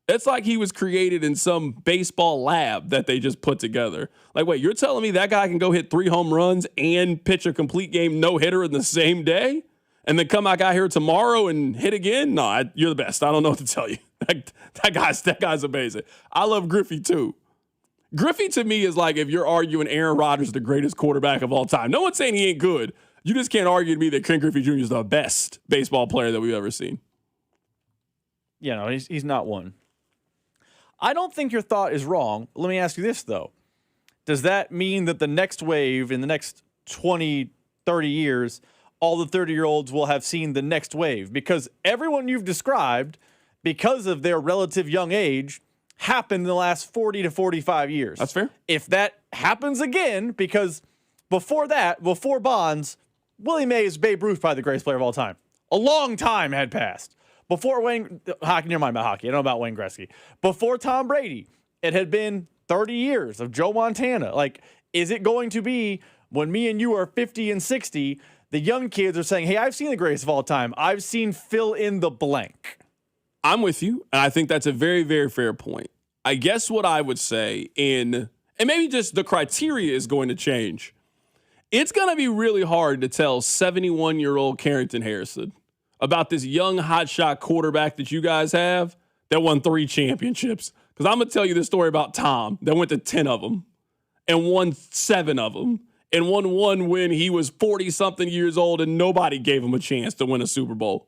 It's like he was created in some baseball lab that they just put together. Like, wait, you're telling me that guy can go hit 3 home runs and pitch a complete game no-hitter in the same day? And then come back out here tomorrow and hit again? No, you're the best. I don't know what to tell you. That guy's amazing. I love Griffey too. Griffey to me is like if you're arguing Aaron Rodgers is the greatest quarterback of all time. No one's saying he ain't good. You just can't argue to me that Ken Griffey Jr. is the best baseball player that we've ever seen. Yeah, no, he's not one. I don't think your thought is wrong. Let me ask you this, though. Does that mean that the next wave in the next 20, 30 years, all the 30-year-olds will have seen the next wave? Because everyone you've described, because of their relative young age, happened in the last 40 to 45 years. That's fair. If that happens again, because before that, before Bonds, Willie Mays, Babe Ruth, probably the greatest player of all time. A long time had passed. Before Wayne, hockey, never mind about hockey. I don't know about Wayne Gretzky. Before Tom Brady, it had been 30 years of Joe Montana. Like, is it going to be when me and you are 50 and 60, the young kids are saying, hey, I've seen the greatest of all time. I've seen fill in the blank. I'm with you, and I think that's a very, very fair point. I guess what I would say and maybe just the criteria is going to change. It's going to be really hard to tell 71-year-old Carrington Harrison about this young hotshot quarterback that you guys have that won 3 championships. Because I'm going to tell you the story about Tom that went to 10 of them and won 7 of them and won 1 when he was 40-something years old and nobody gave him a chance to win a Super Bowl.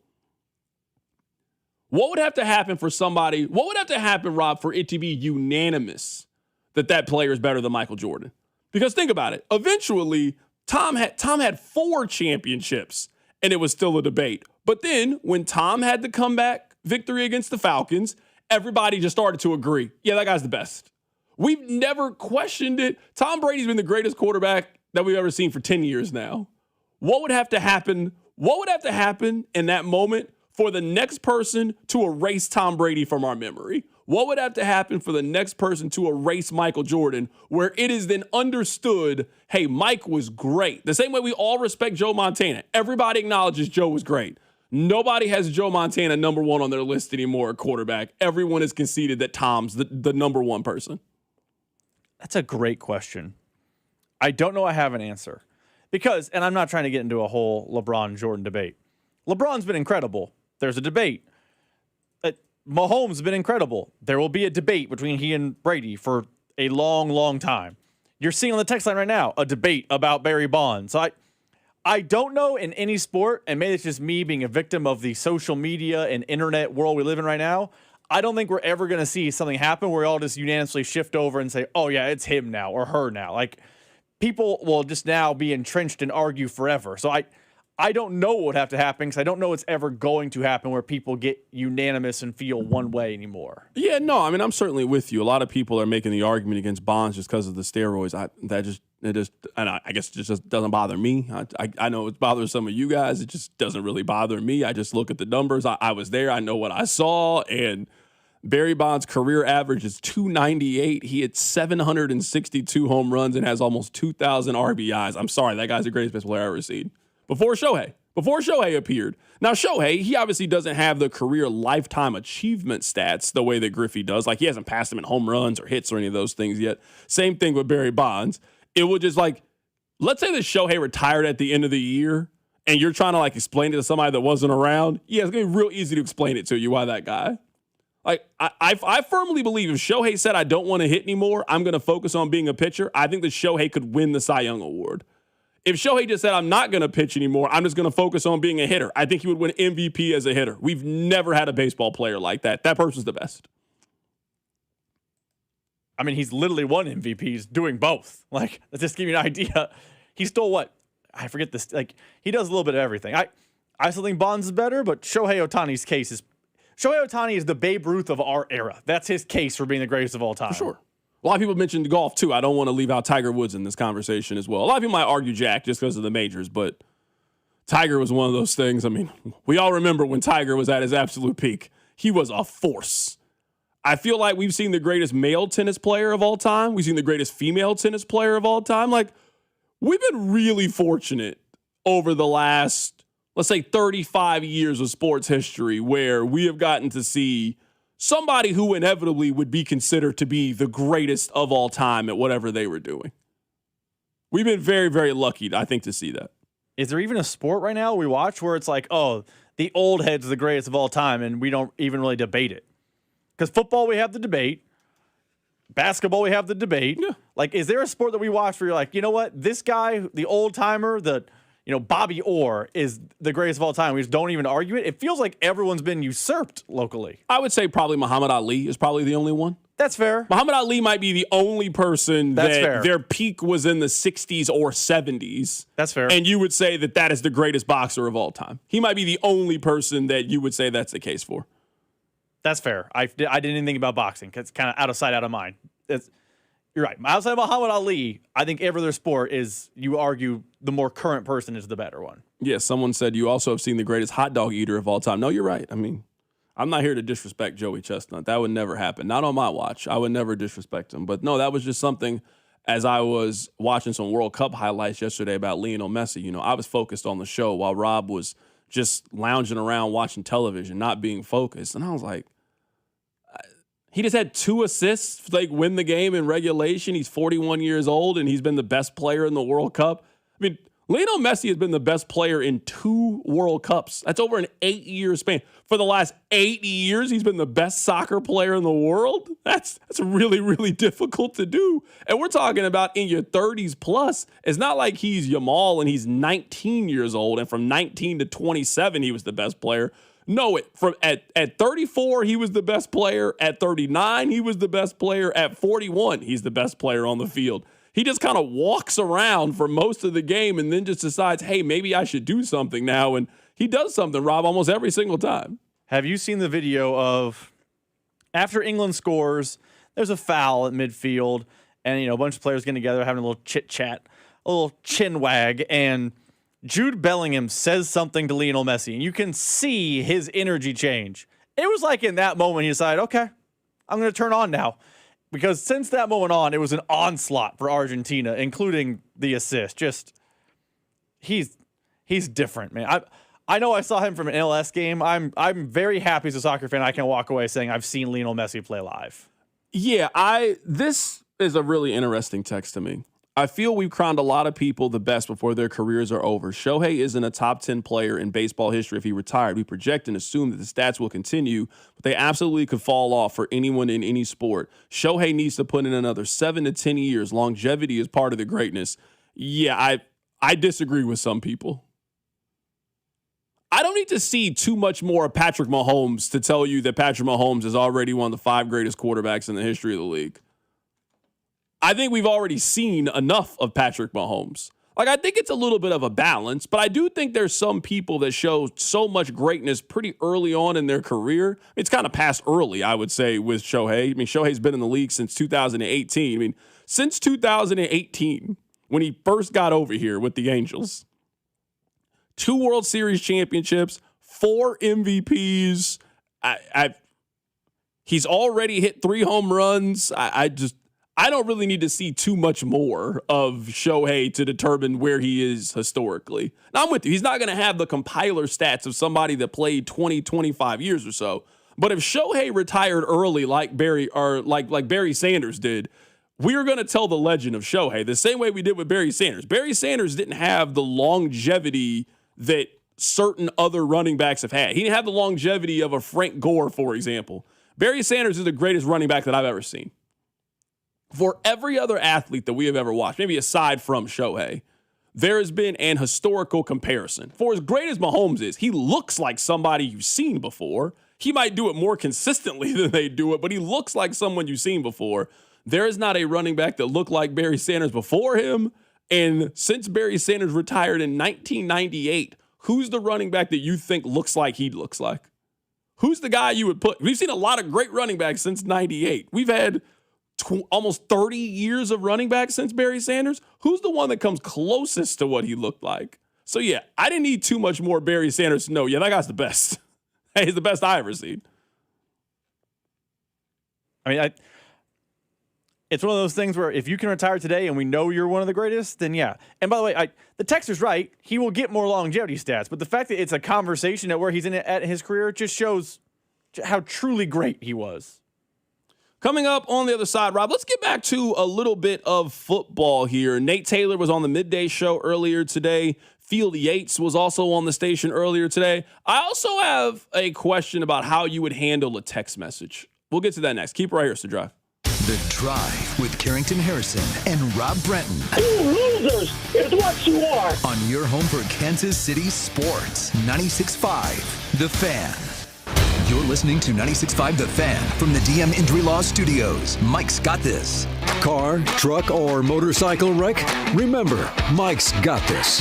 What would have to happen for somebody, what would have to happen, Rob, for it to be unanimous that player is better than Michael Jordan? Because think about it. Eventually, Tom had 4 championships and it was still a debate. But then when Tom had the comeback victory against the Falcons, everybody just started to agree. Yeah, that guy's the best. We've never questioned it. Tom Brady's been the greatest quarterback that we've ever seen for 10 years now. What would have to happen? What would have to happen in that moment for the next person to erase Tom Brady from our memory? What would have to happen for the next person to erase Michael Jordan, where it is then understood, hey, Mike was great. The same way we all respect Joe Montana. Everybody acknowledges Joe was great. Nobody has Joe Montana number 1 on their list anymore at quarterback. Everyone has conceded that Tom's the number 1 person. That's a great question. I don't know I have an answer. Because, and I'm not trying to get into a whole LeBron-Jordan debate. LeBron's been incredible. There's a debate. Mahomes has been incredible. There will be a debate between he and Brady for a long, long time. You're seeing on the text line right now a debate about Barry Bonds. So I don't know in any sport, and maybe it's just me being a victim of the social media and internet world we live in right now. I don't think we're ever going to see something happen where we all just unanimously shift over and say, oh, yeah, it's him now or her now. Like, people will just now be entrenched and argue forever. So I don't know what would have to happen because I don't know it's ever going to happen where people get unanimous and feel one way anymore. Yeah, no, I mean, I'm certainly with you. A lot of people are making the argument against Bonds just because of the steroids. I guess it just doesn't bother me. I know it bothers some of you guys. It just doesn't really bother me. I just look at the numbers. I was there. I know what I saw. And Barry Bonds' career average is 298. He hit 762 home runs and has almost 2,000 RBIs. I'm sorry, that guy's the greatest baseball player I've ever seen. Before Shohei appeared. Now, Shohei, he obviously doesn't have the career lifetime achievement stats the way that Griffey does. Like, he hasn't passed him in home runs or hits or any of those things yet. Same thing with Barry Bonds. It would just let's say that Shohei retired at the end of the year and you're trying to explain it to somebody that wasn't around. Yeah, it's going to be real easy to explain it to you why that guy. I firmly believe if Shohei said, I don't want to hit anymore, I'm going to focus on being a pitcher, I think that Shohei could win the Cy Young Award. If Shohei just said, I'm not going to pitch anymore, I'm just going to focus on being a hitter, I think he would win MVP as a hitter. We've never had a baseball player like that. That person's the best. I mean, he's literally won MVPs doing both. Let's just give you an idea. He stole what? I forget this. He does a little bit of everything. I still think Bonds is better, but Shohei Ohtani's case is Shohei Ohtani is the Babe Ruth of our era. That's his case for being the greatest of all time. For sure. A lot of people mentioned golf, too. I don't want to leave out Tiger Woods in this conversation as well. A lot of people might argue Jack just because of the majors, but Tiger was one of those things. I mean, we all remember when Tiger was at his absolute peak. He was a force. I feel like we've seen the greatest male tennis player of all time. We've seen the greatest female tennis player of all time. Like, we've been really fortunate over the last, let's say, 35 years of sports history where we have gotten to see somebody who inevitably would be considered to be the greatest of all time at whatever they were doing. We've been very, very lucky, I think, to see that. Is there even a sport right now we watch where it's like, oh, the old head's the greatest of all time, and we don't even really debate it? Because football, we have the debate. Basketball, we have the debate. Yeah. Like, is there a sport that we watch where you're like, you know what? This guy, the old timer, Bobby Orr is the greatest of all time. We just don't even argue it. It feels like everyone's been usurped locally. I would say probably Muhammad Ali is probably the only one. That's fair. Muhammad Ali might be the only person that their peak was in the 60s or 70s. That's fair. And you would say that is the greatest boxer of all time. He might be the only person that you would say that's the case for. That's fair. I didn't even think about boxing because it's kind of out of sight, out of mind. You're right. Outside of Muhammad Ali, I think every other sport is, you argue, the more current person is the better one. Yeah, someone said you also have seen the greatest hot dog eater of all time. No, you're right. I mean, I'm not here to disrespect Joey Chestnut. That would never happen. Not on my watch. I would never disrespect him. But no, that was just something, as I was watching some World Cup highlights yesterday about Lionel Messi, I was focused on the show while Rob was just lounging around watching television, not being focused. And I was like, he just had 2 assists, win the game in regulation. He's 41 years old, and he's been the best player in the World Cup. I mean, Lionel Messi has been the best player in 2 World Cups. That's over an 8-year span. For the last 8 years, he's been the best soccer player in the world. That's really, really difficult to do. And we're talking about in your 30s plus. It's not like he's Yamal and he's 19 years old, and from 19 to 27, he was the best player. No, at 34, he was the best player. At 39, he was the best player. At 41, he's the best player on the field. He just kind of walks around for most of the game and then just decides, hey, maybe I should do something now. And he does something, Rob, almost every single time. Have you seen the video of after England scores, there's a foul at midfield, and a bunch of players getting together, having a little chit-chat, a little chin wag, and Jude Bellingham says something to Lionel Messi, and you can see his energy change. It was like in that moment he decided, okay, I'm going to turn on now. Because since that moment on, it was an onslaught for Argentina, including the assist. Just, he's different, man. I know I saw him from an MLS game. I'm very happy as a soccer fan I can walk away saying I've seen Lionel Messi play live. Yeah, this is a really interesting text to me. I feel we've crowned a lot of people the best before their careers are over. Shohei isn't a top 10 player in baseball history if he retired. We project and assume that the stats will continue, but they absolutely could fall off for anyone in any sport. Shohei needs to put in another 7 to 10 years. Longevity is part of the greatness. Yeah, I disagree with some people. I don't need to see too much more of Patrick Mahomes to tell you that Patrick Mahomes is already one of the 5 greatest quarterbacks in the history of the league. I think we've already seen enough of Patrick Mahomes. I think it's a little bit of a balance, but I do think there's some people that show so much greatness pretty early on in their career. It's kind of past early, I would say, with Shohei. I mean, Shohei's been in the league since 2018. I mean, since 2018, when he first got over here with the Angels, 2 World Series championships, 4 MVPs. He's already hit 3 home runs. I don't really need to see too much more of Shohei to determine where he is historically. Now, I'm with you. He's not going to have the compiler stats of somebody that played 20, 25 years or so. But if Shohei retired early like Barry Sanders did, we are going to tell the legend of Shohei the same way we did with Barry Sanders. Barry Sanders didn't have the longevity that certain other running backs have had. He didn't have the longevity of a Frank Gore, for example. Barry Sanders is the greatest running back that I've ever seen. For every other athlete that we have ever watched, maybe aside from Shohei, there has been an historical comparison. For as great as Mahomes is, he looks like somebody you've seen before. He might do it more consistently than they do it, but he looks like someone you've seen before. There is not a running back that looked like Barry Sanders before him. And since Barry Sanders retired in 1998, who's the running back that you think looks like he looks like? Who's the guy you would put? We've seen a lot of great running backs since 98. We've had almost 30 years of running backs since Barry Sanders. Who's the one that comes closest to what he looked like? So, yeah, I didn't need too much more Barry Sanders to know, yeah, that guy's the best. He's the best I ever seen. I mean, it's one of those things where if you can retire today and we know you're one of the greatest, then yeah. And by the way, the texter's right. He will get more longevity stats. But the fact that it's a conversation at where he's in at his career just shows how truly great he was. Coming up on the other side, Rob, let's get back to a little bit of football here. Nate Taylor was on the midday show earlier today. Field Yates was also on the station earlier today. I also have a question about how you would handle a text message. We'll get to that next. Keep it right here, it's The Drive. The Drive with Carrington Harrison and Rob Brenton. You losers is what you are. On your home for Kansas City sports, 96.5 The Fan. You're listening to 96.5 The Fan from the DM Injury Law Studios. Mike's got this. Car, truck, or motorcycle wreck? Remember, Mike's got this.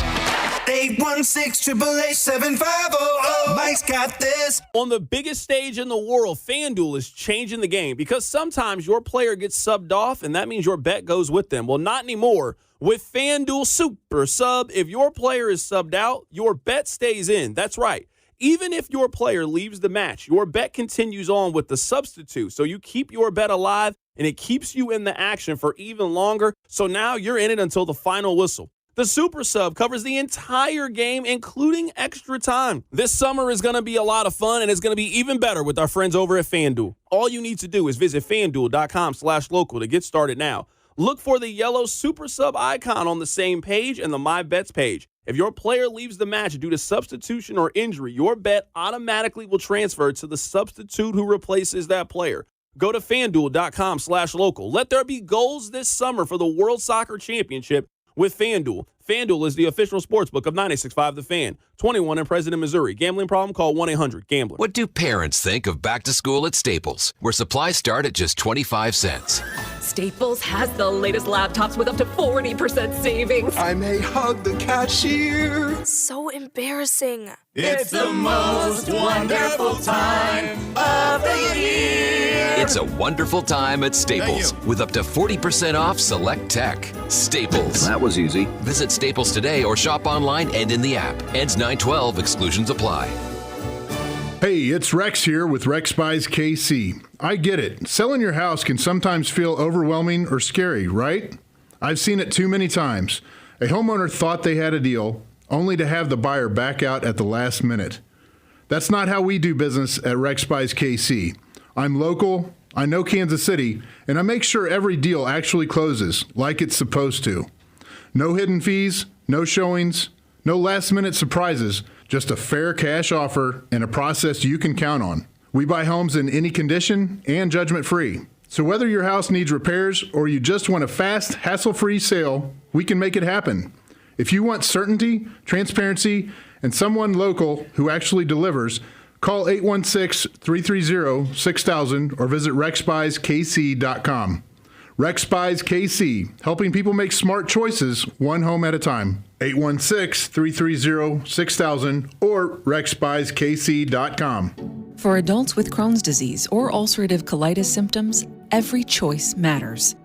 816-888-7500. Mike's got this. On the biggest stage in the world, FanDuel is changing the game because sometimes your player gets subbed off, and that means your bet goes with them. Well, not anymore. With FanDuel Super Sub, if your player is subbed out, your bet stays in. That's right. Even if your player leaves the match, your bet continues on with the substitute. So you keep your bet alive, and it keeps you in the action for even longer. So now you're in it until the final whistle. The Super Sub covers the entire game, including extra time. This summer is going to be a lot of fun, and it's going to be even better with our friends over at FanDuel. All you need to do is visit FanDuel.com/local to get started now. Look for the yellow Super Sub icon on the same page and the My Bets page. If your player leaves the match due to substitution or injury, your bet automatically will transfer to the substitute who replaces that player. Go to FanDuel.com/local. Let there be goals this summer for the World Soccer Championship with FanDuel. FanDuel is the official sportsbook of 96.5 The Fan. 21 in President, Missouri. Gambling problem? Call 1-800-GAMBLER. What do parents think of back to school at Staples, where supplies start at just 25 cents? Staples has the latest laptops with up to 40% savings. I may hug the cashier. So embarrassing. It's the most wonderful time of the year. It's a wonderful time at Staples with up to 40% off select tech. Staples. That was easy. Visit Staples today or shop online and in the app. Ends 9/12. Exclusions apply. Hey, it's Rex here with Rex Buys KC. I get it. Selling your house can sometimes feel overwhelming or scary, right? I've seen it too many times. A homeowner thought they had a deal, only to have the buyer back out at the last minute. That's not how we do business at Rex Buys KC. I'm local, I know Kansas City, and I make sure every deal actually closes like it's supposed to. No hidden fees, no showings, no last-minute surprises, just a fair cash offer and a process you can count on. We buy homes in any condition and judgment-free. So whether your house needs repairs or you just want a fast, hassle-free sale, we can make it happen. If you want certainty, transparency, and someone local who actually delivers, call 816-330-6000 or visit rexbuyskc.com. Rex Buys KC, helping people make smart choices one home at a time. 816-330-6000 or rexbuyskc.com. For adults with Crohn's disease or ulcerative colitis symptoms, every choice matters.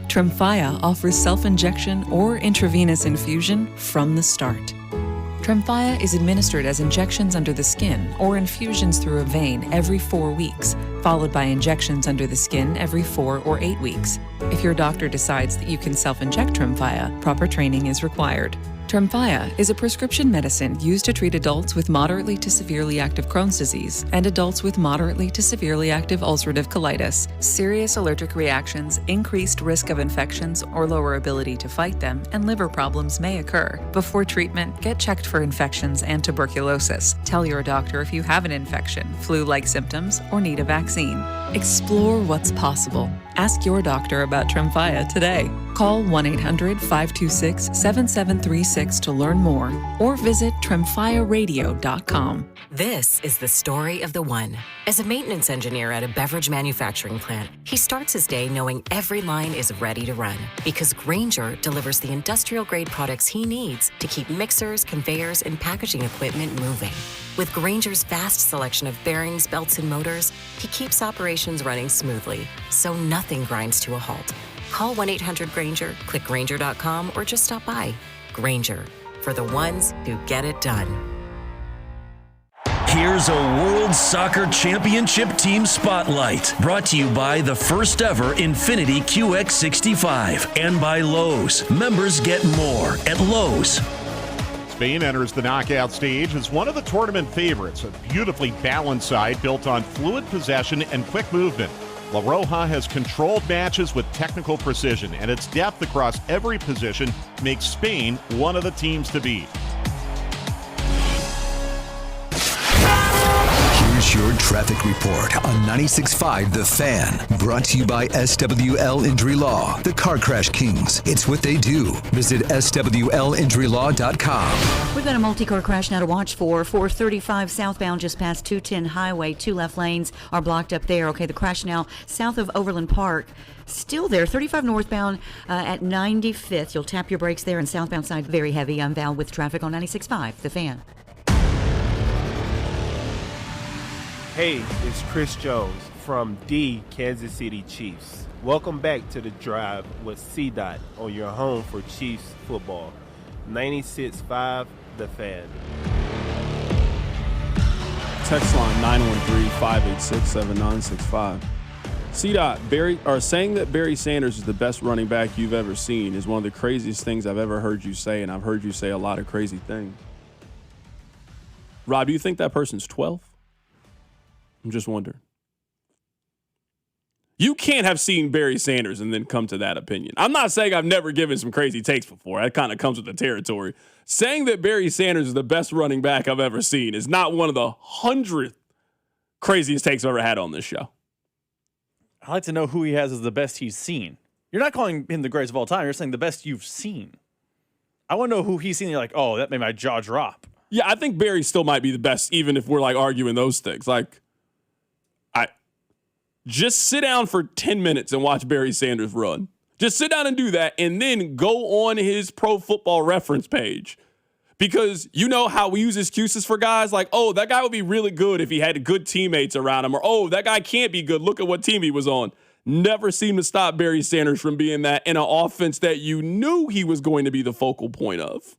Tremfya offers self-injection or intravenous infusion from the start. Tremfya is administered as injections under the skin or infusions through a vein every 4 weeks, followed by injections under the skin every 4 or 8 weeks. If your doctor decides that you can self-inject Tremfya, proper training is required. Tremfya is a prescription medicine used to treat adults with moderately to severely active Crohn's disease and adults with moderately to severely active ulcerative colitis. Serious allergic reactions, increased risk of infections or lower ability to fight them, and liver problems may occur. Before treatment, get checked for infections and tuberculosis. Tell your doctor if you have an infection, flu-like symptoms, or need a vaccine. Explore what's possible. Ask your doctor about Tremfya today. Call 1-800-526-7736 to learn more or visit tremfyaradio.com. This is the story of the one. As a maintenance engineer at a beverage manufacturing plant, he starts his day knowing every line is ready to run because Grainger delivers the industrial-grade products he needs to keep mixers, conveyors, and packaging equipment moving. With Grainger's vast selection of bearings, belts, and motors, he keeps operations running smoothly, so nothing grinds to a halt. Call 1-800-GRAINGER, click Grainger.com, or just stop by. Grainger, for the ones who get it done. Here's a World Soccer Championship Team Spotlight, brought to you by the first ever Infiniti QX65 and by Lowe's. Members get more at Lowe's. Spain enters the knockout stage as one of the tournament favorites, a beautifully balanced side built on fluid possession and quick movement. La Roja has controlled matches with technical precision, and its depth across every position makes Spain one of the teams to beat. Here's your traffic report on 96.5 The Fan. Brought to you by SWL Injury Law, the Car Crash Kings. It's what they do. Visit SWLinjurylaw.com. We've got a multi-car crash now to watch for. 435 southbound just past 210 Highway. 2 left lanes are blocked up there. Okay, the crash now south of Overland Park. Still there. 35 northbound at 95th. You'll tap your brakes there, and southbound side very heavy. I'm Val with traffic on 96.5 The Fan. Hey, it's Chris Jones from the Kansas City Chiefs. Welcome back to The Drive with C-Dot on your home for Chiefs football. 96.5 The Fan. Text line 913-586-7965. C-Dot, saying that Barry Sanders is the best running back you've ever seen is one of the craziest things I've ever heard you say, and I've heard you say a lot of crazy things. Rob, do you think that person's 12? I'm just wondering. You can't have seen Barry Sanders and then come to that opinion. I'm not saying I've never given some crazy takes before. That kind of comes with the territory. Saying that Barry Sanders is the best running back I've ever seen is not one of the 100th craziest takes I've ever had on this show. I'd like to know who he has as the best he's seen. You're not calling him the greatest of all time. You're saying the best you've seen. I want to know who he's seen. You're like, oh, that made my jaw drop. Yeah, I think Barry still might be the best, even if we're like arguing those things. Like, just sit down for 10 minutes and watch Barry Sanders run. Just sit down and do that, and then go on his Pro Football Reference page. Because you know how we use excuses for guys like, oh, that guy would be really good if he had good teammates around him, or, oh, that guy can't be good. Look at what team he was on. Never seemed to stop Barry Sanders from being that in an offense that you knew he was going to be the focal point of.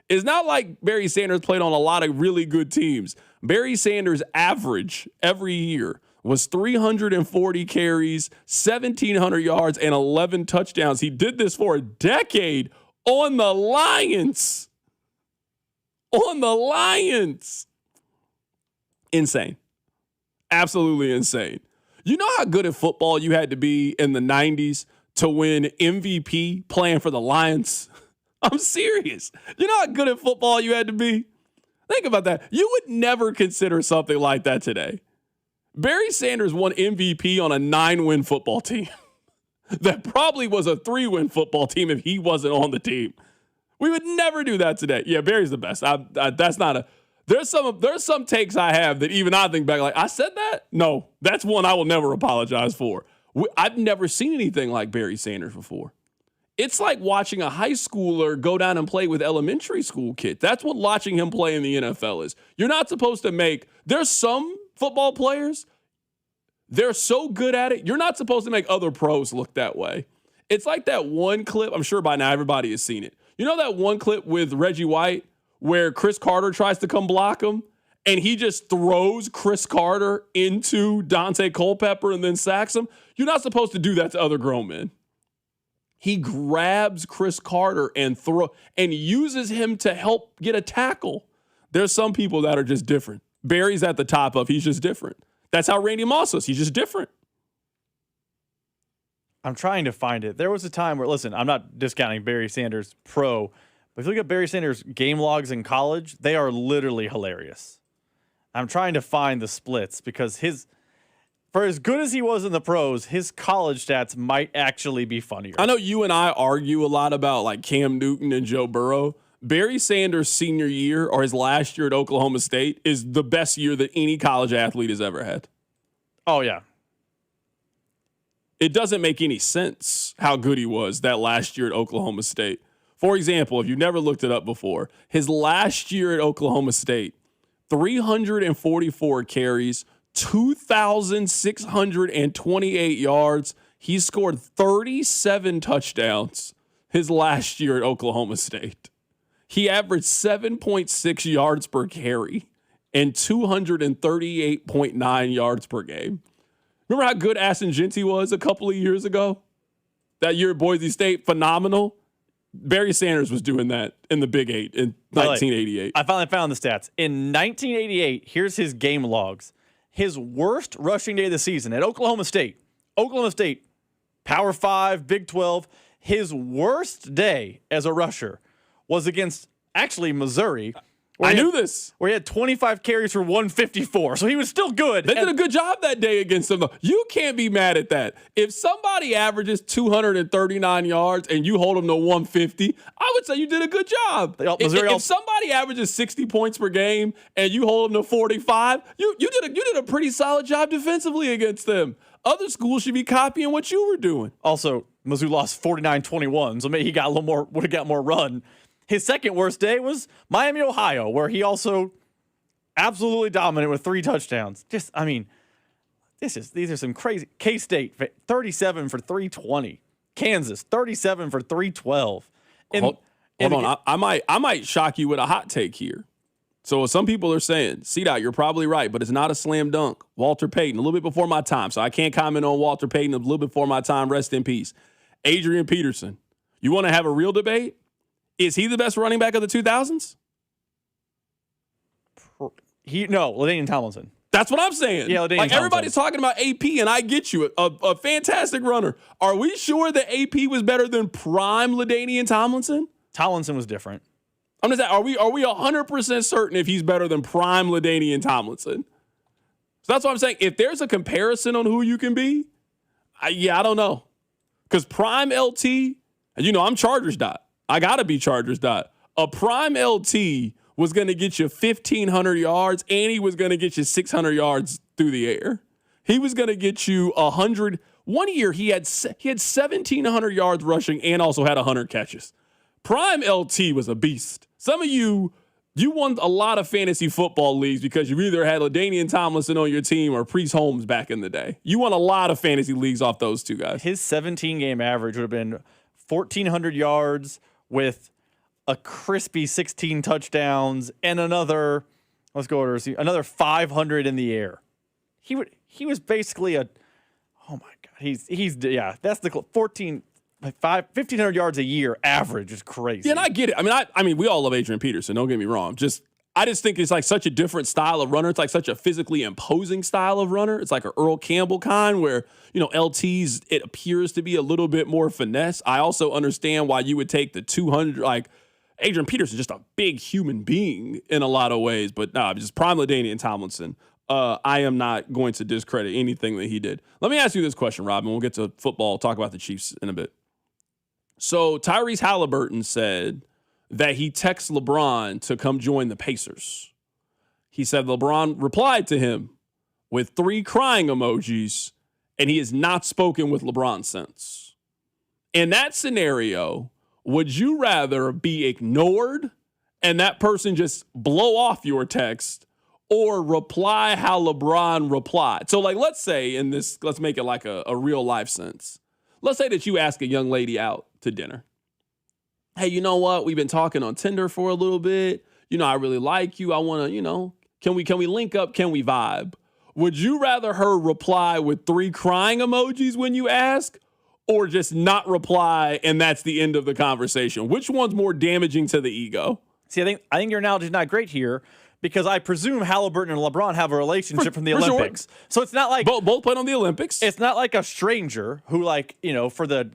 It's not like Barry Sanders played on a lot of really good teams. Barry Sanders' average every year was 340 carries, 1,700 yards, and 11 touchdowns. He did this for a decade on the Lions. On the Lions. Insane. Absolutely insane. You know how good at football you had to be in the 90s to win MVP playing for the Lions? I'm serious. You know how good at football you had to be? Think about that. You would never consider something like that today. Barry Sanders won MVP on a 9-win football team. That probably was a 3-win football team if he wasn't on the team. We would never do that today. Yeah, Barry's the best. That's not a. There's some takes I have that even I think back like, I said that? No, that's one I will never apologize for. I've never seen anything like Barry Sanders before. It's like watching a high schooler go down and play with elementary school kids. That's what watching him play in the NFL is. You're not supposed to make. There's some football players, they're so good at it, you're not supposed to make other pros look that way. It's like that one clip, I'm sure by now everybody has seen it. You know that one clip with Reggie White where Chris Carter tries to come block him and he just throws Chris Carter into Dante Culpepper and then sacks him? You're not supposed to do that to other grown men. He grabs Chris Carter and uses him to help get a tackle. There's some people that are just different. Barry's at the top of, he's just different. That's how Randy Moss is. He's just different. I'm trying to find it. There was a time where, listen, I'm not discounting Barry Sanders pro, but if you look at Barry Sanders' game logs in college, they are literally hilarious. I'm trying to find the splits because For as good as he was in the pros, his college stats might actually be funnier. I know you and I argue a lot about like Cam Newton and Joe Burrow. Barry Sanders' senior year or his last year at Oklahoma State is the best year that any college athlete has ever had. Oh, yeah. It doesn't make any sense how good he was that last year at Oklahoma State. For example, if you've never looked it up before, his last year at Oklahoma State, 344 carries, 2,628 yards. He scored 37 touchdowns his last year at Oklahoma State. He averaged 7.6 yards per carry and 238.9 yards per game. Remember how good Aston Genty was a couple of years ago? That year at Boise State, phenomenal. Barry Sanders was doing that in the Big Eight in 1988. I finally found the stats. In 1988, here's his game logs. His worst rushing day of the season at Oklahoma State. Oklahoma State, Power 5, Big 12. His worst day as a rusher was against, actually, Missouri. I knew this. Where he had 25 carries for 154. So he was still good. They did a good job that day against them, though. You can't be mad at that. If somebody averages 239 yards and you hold them to 150, I would say you did a good job. If somebody averages 60 points per game and you hold them to 45, you did a pretty solid job defensively against them. Other schools should be copying what you were doing. Also, Mizzou lost 49-21, so maybe he got a little more, would have got more run. His second worst day was Miami, Ohio, where he also absolutely dominant with 3 touchdowns. These are some crazy. K-State, 37 for 320. Kansas, 37 for 312. Hold on. I might shock you with a hot take here. So some people are saying, C-Dot, you're probably right, but it's not a slam dunk. Walter Payton, a little bit before my time, so I can't comment on Walter Payton. A little bit before my time, rest in peace. Adrian Peterson, you want to have a real debate? Is he the best running back of the 2000s? No, LaDainian Tomlinson. That's what I'm saying. Yeah, LaDainian Tomlinson. Everybody's talking about AP, and I get you. A fantastic runner. Are we sure that AP was better than prime LaDainian Tomlinson? Tomlinson was different. I'm just saying, are we 100% certain if he's better than prime LaDainian Tomlinson? So that's what I'm saying. If there's a comparison on who you can be, I don't know. Because prime LT, and I'm Chargers dot. I got to be Chargers dot. A prime LT was going to get you 1,500 yards, and he was going to get you 600 yards through the air. He was going to get you 100. One year, he had 1,700 yards rushing and also had 100 catches. Prime LT was a beast. Some of you won a lot of fantasy football leagues because you either had LaDainian Tomlinson on your team or Priest Holmes back in the day. You won a lot of fantasy leagues off those two guys. His 17-game average would have been 1,400 yards with a crispy 16 touchdowns and another 500 in the air. He was basically that's the 1,500 yards a year average is crazy. Yeah, and I get it. I mean, we all love Adrian Peterson. Don't get me wrong. I just think it's like such a different style of runner. It's like such a physically imposing style of runner. It's like an Earl Campbell kind where, LT's, it appears to be a little bit more finesse. I also understand why you would take the 200, like Adrian Peterson, just a big human being in a lot of ways. But just prime LaDainian Tomlinson. I am not going to discredit anything that he did. Let me ask you this question, Robin. We'll get to football, talk about the Chiefs in a bit. So Tyrese Halliburton said that he texted LeBron to come join the Pacers. He said LeBron replied to him with 3 crying emojis, and he has not spoken with LeBron since. In that scenario, would you rather be ignored and that person just blow off your text or reply how LeBron replied? So, let's say let's make it like a real life sense. Let's say that you ask a young lady out to dinner. Hey, you know what? We've been talking on Tinder for a little bit. I really like you. I want to, can we link up? Can we vibe? Would you rather her reply with 3 crying emojis when you ask, or just not reply and that's the end of the conversation? Which one's more damaging to the ego? See, I think your analogy is not great here because I presume Halliburton and LeBron have a relationship from the Olympics. Sure. So it's not like both played on the Olympics. It's not like a stranger who, for the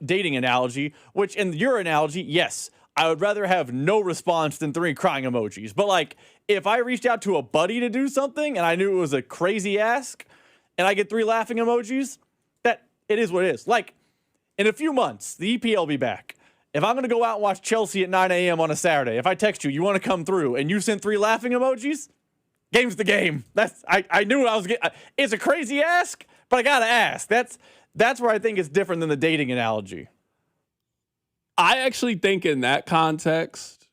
dating analogy, which in your analogy, yes, I would rather have no response than 3 crying emojis. But if I reached out to a buddy to do something and I knew it was a crazy ask, and I get 3 laughing emojis, that it is what it is. Like, in a few months, the EPL will be back. If I'm going to go out and watch Chelsea at 9 a.m. on a Saturday, if I text you, you want to come through, and you send 3 laughing emojis, game's the game. I knew I was getting. It's a crazy ask, but I got to ask. That's where I think it's different than the dating analogy. I actually think in that context,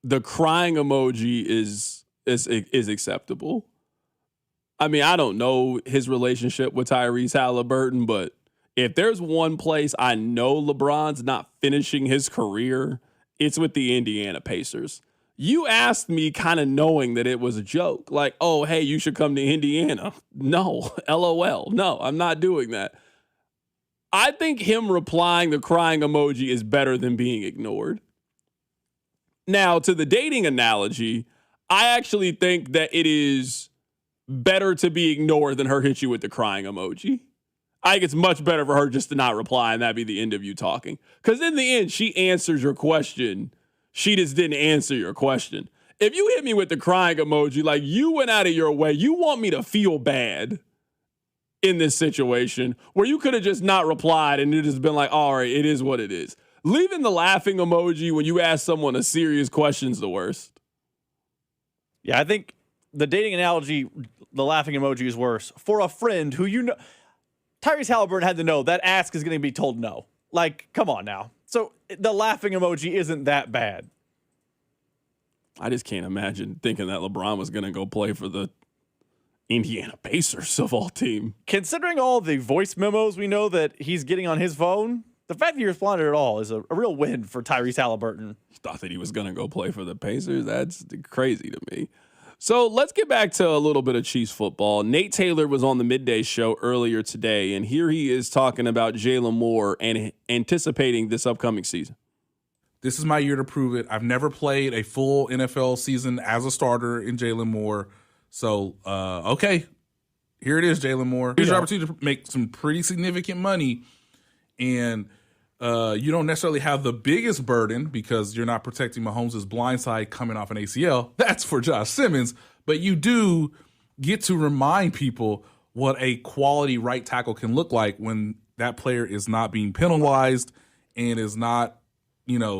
the crying emoji is acceptable. I mean, I don't know his relationship with Tyrese Halliburton, but if there's one place I know LeBron's not finishing his career, it's with the Indiana Pacers. You asked me kind of knowing that it was a joke. Like, oh, hey, you should come to Indiana. No, LOL. No, I'm not doing that. I think him replying the crying emoji is better than being ignored. Now, to the dating analogy, I actually think that it is better to be ignored than her hit you with the crying emoji. I think it's much better for her just to not reply and that be the end of you talking. Because in the end, she answers your question. She just didn't answer your question. If you hit me with the crying emoji, like you went out of your way, you want me to feel bad in this situation where you could have just not replied and it has been like, all right, it is what it is. Leaving the laughing emoji when you ask someone a serious question is the worst. Yeah, I think the dating analogy, the laughing emoji is worse. For a friend who you know, Tyrese Halliburton had to know that ask is going to be told no. Like, come on now. So the laughing emoji isn't that bad. I just can't imagine thinking that LeBron was going to go play for the Indiana Pacers of all team. Considering all the voice memos we know that he's getting on his phone, the fact that he responded at all is a real win for Tyrese Halliburton. Thought that he was going to go play for the Pacers. That's crazy to me. So let's get back to a little bit of Chiefs football. Nate Taylor was on the midday show earlier today, and here he is talking about Jalen Moore and anticipating this upcoming season. This is my year to prove it. I've never played a full NFL season as a starter in Jalen Moore. So, okay, here it is, Jalen Moore. Here's your opportunity to make some pretty significant money, and you don't necessarily have the biggest burden because you're not protecting Mahomes' blind side coming off an ACL. That's for Josh Simmons. But you do get to remind people what a quality right tackle can look like when that player is not being penalized and is not,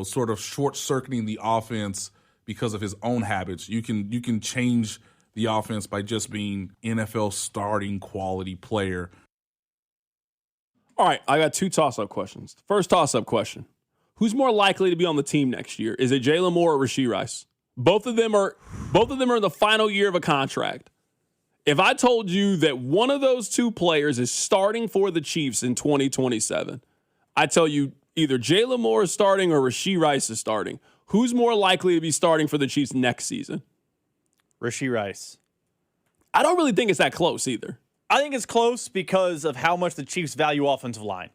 sort of short-circuiting the offense because of his own habits. You can change the offense by just being NFL starting quality player. All right, I got 2 toss-up questions. First toss-up question. Who's more likely to be on the team next year? Is it Jalen Moore or Rashee Rice? Both of them are in the final year of a contract. If I told you that one of those 2 players is starting for the Chiefs in 2027, I tell you either Jalen Moore is starting or Rashee Rice is starting. Who's more likely to be starting for the Chiefs next season? Rashee Rice. I don't really think it's that close either. I think it's close because of how much the Chiefs value offensive line.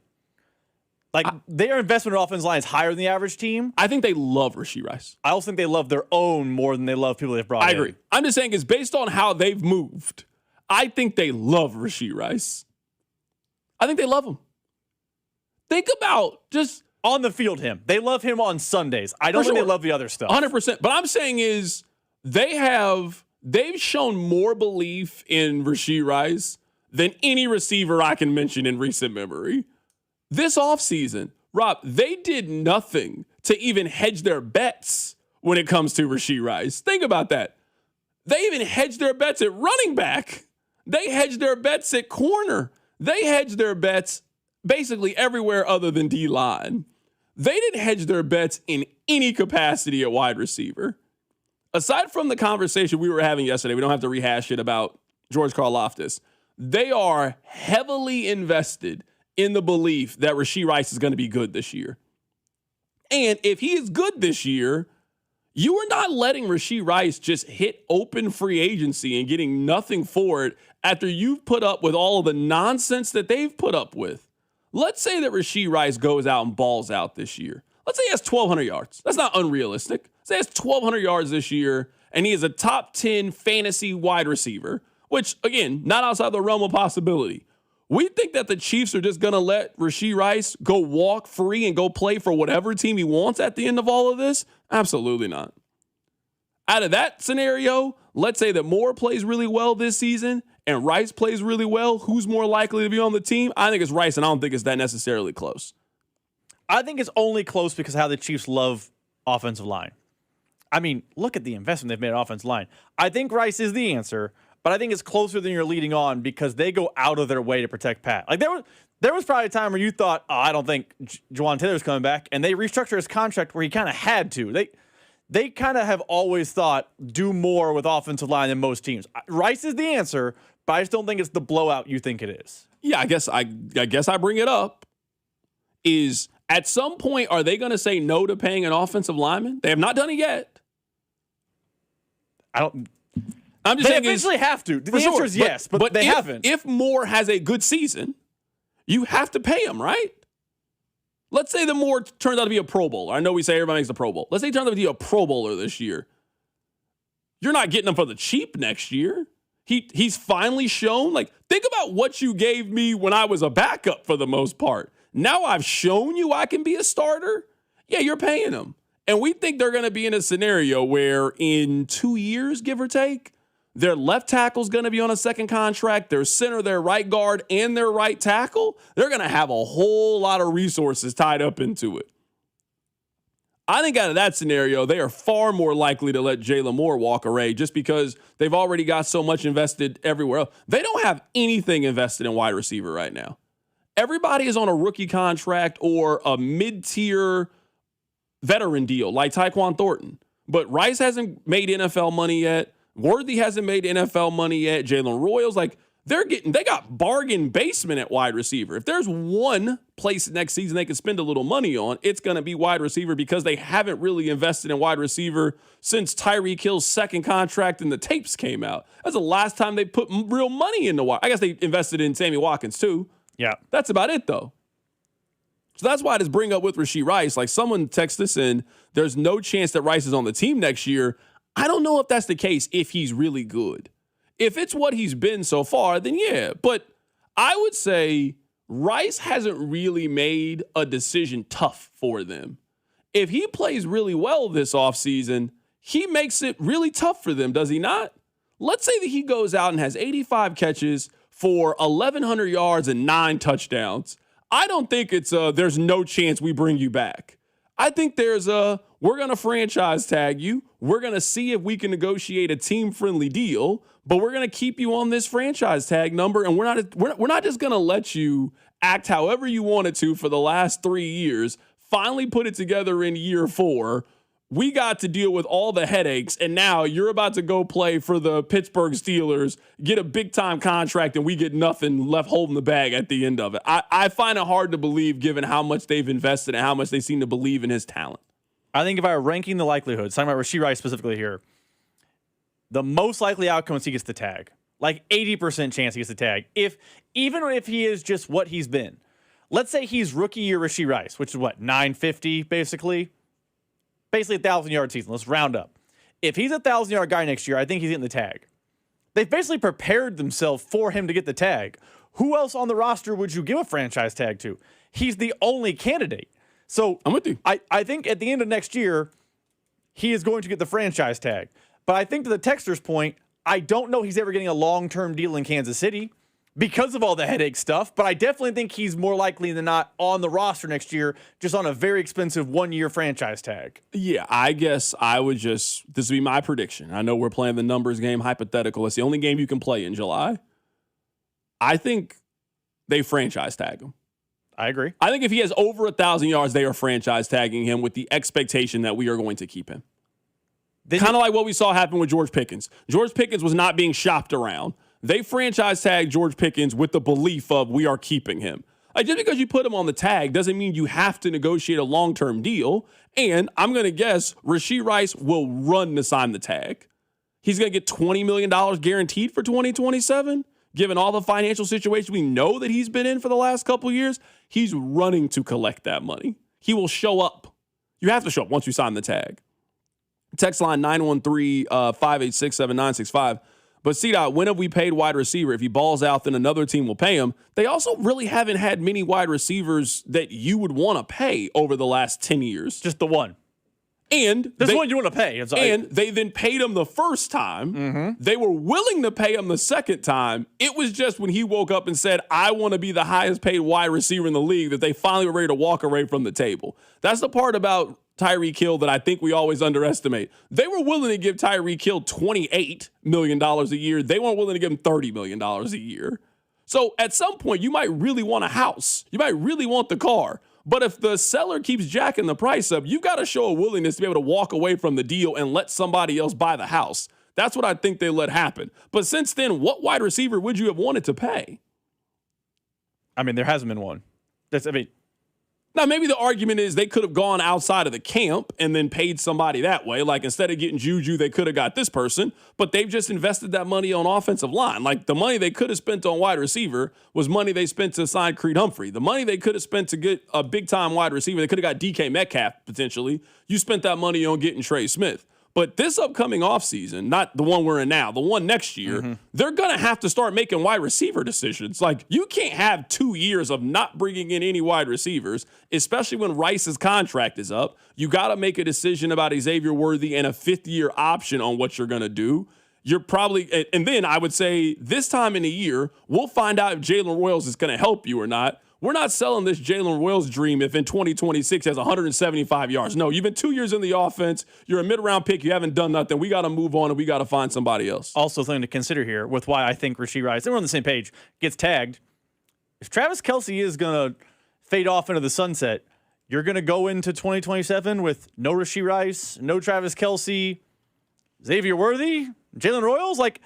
Like, their investment in offensive line is higher than the average team. I think they love Rashee Rice. I also think they love their own more than they love people they've brought in. I agree. I'm just saying it's based on how they've moved. I think they love Rashee Rice. I think they love him. Think about just on the field him. They love him on Sundays. I don't think they love the other stuff. 100%. But I'm saying is they've shown more belief in Rashee Rice than any receiver I can mention in recent memory. This offseason, Rob, they did nothing to even hedge their bets when it comes to Rashee Rice. Think about that. They even hedged their bets at running back. They hedged their bets at corner. They hedged their bets basically everywhere other than D-line. They didn't hedge their bets in any capacity at wide receiver. Aside from the conversation we were having yesterday, we don't have to rehash it about George Karlaftis. They are heavily invested in the belief that Rashee Rice is going to be good this year. And if he is good this year, you are not letting Rashee Rice just hit open free agency and getting nothing for it after you've put up with all of the nonsense that they've put up with. Let's say that Rashee Rice goes out and balls out this year. Let's say he has 1,200 yards. That's not unrealistic. Say he has 1,200 yards this year, and he is a top 10 fantasy wide receiver, which, again, not outside the realm of possibility. We think that the Chiefs are just going to let Rashee Rice go walk free and go play for whatever team he wants at the end of all of this? Absolutely not. Out of that scenario, let's say that Moore plays really well this season and Rice plays really well, who's more likely to be on the team? I think it's Rice, and I don't think it's that necessarily close. I think it's only close because of how the Chiefs love offensive line. I mean, look at the investment they've made in offensive line. I think Rice is the answer, but I think it's closer than you're leading on because they go out of their way to protect Pat. Like there was probably a time where you thought, oh, I don't think Juwan Taylor's coming back, and they restructured his contract where he kind of had to. They kind of have always thought do more with offensive line than most teams. Rice is the answer, but I just don't think it's the blowout you think it is. Yeah, I guess I bring it up is at some point, are they going to say no to paying an offensive lineman? They have not done it yet. I'm just saying they eventually have to. The answer is yes, but they haven't. If Moore has a good season, you have to pay him, right? Let's say the Moore turns out to be a Pro Bowler. I know we say everybody makes the Pro Bowl. Let's say he turns out to be a Pro Bowler this year. You're not getting him for the cheap next year. He's finally shown, like, think about what you gave me when I was a backup for the most part. Now I've shown you I can be a starter. Yeah, you're paying him. And we think they're going to be in a scenario where in 2 years, give or take, their left tackle's going to be on a second contract, their center, their right guard, and their right tackle. They're going to have a whole lot of resources tied up into it. I think out of that scenario, they are far more likely to let Jalen Moore walk away just because they've already got so much invested everywhere else. They don't have anything invested in wide receiver right now. Everybody is on a rookie contract or a mid-tier veteran deal like Tyquan Thornton. But Rice hasn't made NFL money yet. Worthy hasn't made NFL money yet. Jalen Royals, they got bargain basement at wide receiver. If there's one place next season they can spend a little money on, it's going to be wide receiver because they haven't really invested in wide receiver since Tyreek Hill's second contract and the tapes came out. That's the last time they put real money into wide. I guess they invested in Sammy Watkins too. Yeah. That's about it though. So that's why I just bring up with Rashee Rice. Like someone texted this in, there's no chance that Rice is on the team next year. I don't know if that's the case if he's really good. If it's what he's been so far, then yeah. But I would say Rice hasn't really made a decision tough for them. If he plays really well this offseason, he makes it really tough for them, does he not? Let's say that he goes out and has 85 catches for 1,100 yards and 9 touchdowns. I don't think it's there's no chance we bring you back. I think there's we're going to franchise tag you. We're going to see if we can negotiate a team-friendly deal, but we're going to keep you on this franchise tag number, and we're not just going to let you act however you wanted to for the last 3 years, finally put it together in year 4. We got to deal with all the headaches, and now you're about to go play for the Pittsburgh Steelers, get a big-time contract, and we get nothing left holding the bag at the end of it. I find it hard to believe given how much they've invested and how much they seem to believe in his talent. I think if I were ranking the likelihoods, talking about Rashee Rice specifically here, the most likely outcome is he gets the tag. Like 80% chance he gets the tag. Even if he is just what he's been. Let's say he's rookie year Rashee Rice, which is what, 950 basically? Basically a 1,000-yard season. Let's round up. If he's a 1,000-yard guy next year, I think he's getting the tag. They've basically prepared themselves for him to get the tag. Who else on the roster would you give a franchise tag to? He's the only candidate. So I'm with you. I think at the end of next year, he is going to get the franchise tag. But I think to the texter's point, I don't know he's ever getting a long-term deal in Kansas City because of all the headache stuff, but I definitely think he's more likely than not on the roster next year, just on a very expensive 1-year franchise tag. Yeah, I guess I would this would be my prediction. I know we're playing the numbers game, hypothetical. It's the only game you can play in July. I think they franchise tag him. I agree. I think if he has over 1,000 yards, they are franchise tagging him with the expectation that we are going to keep him. Kind of like what we saw happen with George Pickens. George Pickens was not being shopped around. They franchise tagged George Pickens with the belief of we are keeping him. Like just because you put him on the tag doesn't mean you have to negotiate a long-term deal. And I'm going to guess Rashee Rice will run to sign the tag. He's going to get $20 million guaranteed for 2027. Given all the financial situation we know that he's been in for the last couple of years, he's running to collect that money. He will show up. You have to show up once you sign the tag. Text line 913-586-7965. But C-Dot, when have we paid wide receiver? If he balls out, then another team will pay him. They also really haven't had many wide receivers that you would want to pay over the last 10 years. Just the one. And this is what you want to pay. They then paid him the first time. Mm-hmm. They were willing to pay him the second time. It was just when he woke up and said, I want to be the highest paid wide receiver in the league, that they finally were ready to walk away from the table. That's the part about Tyreek Hill that I think we always underestimate. They were willing to give Tyreek Hill $28 million a year. They weren't willing to give him $30 million a year. So at some point, you might really want a house. You might really want the car. But if the seller keeps jacking the price up, you've got to show a willingness to be able to walk away from the deal and let somebody else buy the house. That's what I think they let happen. But since then, what wide receiver would you have wanted to pay? I mean, there hasn't been one. Now, maybe the argument is they could have gone outside of the camp and then paid somebody that way. Like, instead of getting Juju, they could have got this person, but they've just invested that money on offensive line. Like, the money they could have spent on wide receiver was money they spent to sign Creed Humphrey. The money they could have spent to get a big-time wide receiver, they could have got DK Metcalf, potentially. You spent that money on getting Trey Smith. But this upcoming offseason, not the one we're in now, the one next year, they're going to have to start making wide receiver decisions. Like, you can't have 2 years of not bringing in any wide receivers, especially when Rice's contract is up. You got to make a decision about Xavier Worthy and a fifth-year option on what you're going to do. You're probably, and then I would say this time in the year, we'll find out if Jalen Royals is going to help you or not. We're not selling this Jalen Royals dream if in 2026 has 175 yards. No, you've been 2 years in the offense. You're a mid-round pick. You haven't done nothing. We got to move on, and we got to find somebody else. Also, something to consider here with why I think Rashee Rice, and we're on the same page, gets tagged. If Travis Kelce is going to fade off into the sunset, you're going to go into 2027 with no Rashee Rice, no Travis Kelce, Xavier Worthy, Jalen Royals. Like,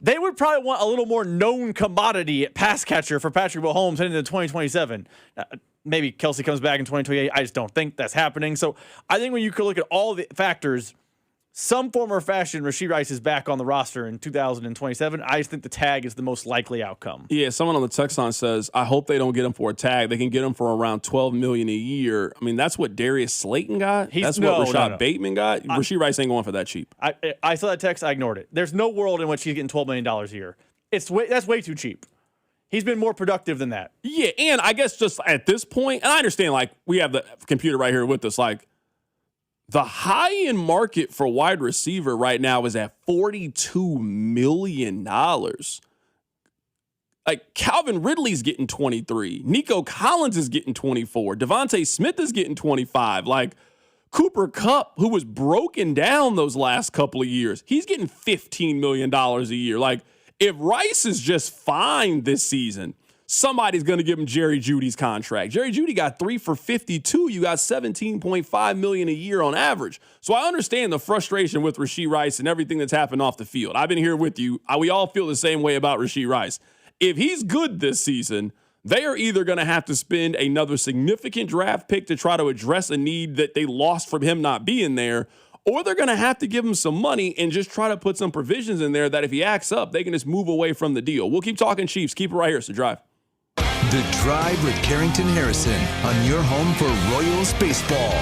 they would probably want a little more known commodity at pass catcher for Patrick Mahomes heading into 2027. Maybe Kelce comes back in 2028. I just don't think that's happening. So I think when you could look at all the factors, some form or fashion, Rashee Rice is back on the roster in 2027. I just think the tag is the most likely outcome. Yeah, someone on the text line says, I hope they don't get him for a tag. They can get him for around $12 million a year. I mean, that's what Darius Slayton got. That's what Rashad Bateman got. Rashee Rice ain't going for that cheap. I saw that text. I ignored it. There's no world in which he's getting $12 million a year. That's way too cheap. He's been more productive than that. Yeah, and I guess just at this point, and I understand, like, we have the computer right here with us, like, the high-end market for wide receiver right now is at $42 million. Like, Calvin Ridley's getting 23. Nico Collins is getting 24. Devontae Smith is getting 25. Like, Cooper Kupp, who was broken down those last couple of years, he's getting $15 million a year. Like, if Rice is just fine this season, somebody's going to give him Jerry Jeudy's contract. Jerry Jeudy got 3 for $52. You got $17.5 million a year on average. So I understand the frustration with Rashee Rice and everything that's happened off the field. I've been here with you. We all feel the same way about Rashee Rice. If he's good this season, they are either going to have to spend another significant draft pick to try to address a need that they lost from him not being there, or they're going to have to give him some money and just try to put some provisions in there that if he acts up, they can just move away from the deal. We'll keep talking Chiefs. Keep it right here. It's The Drive. The Drive with Carrington Harrison on your home for Royals baseball.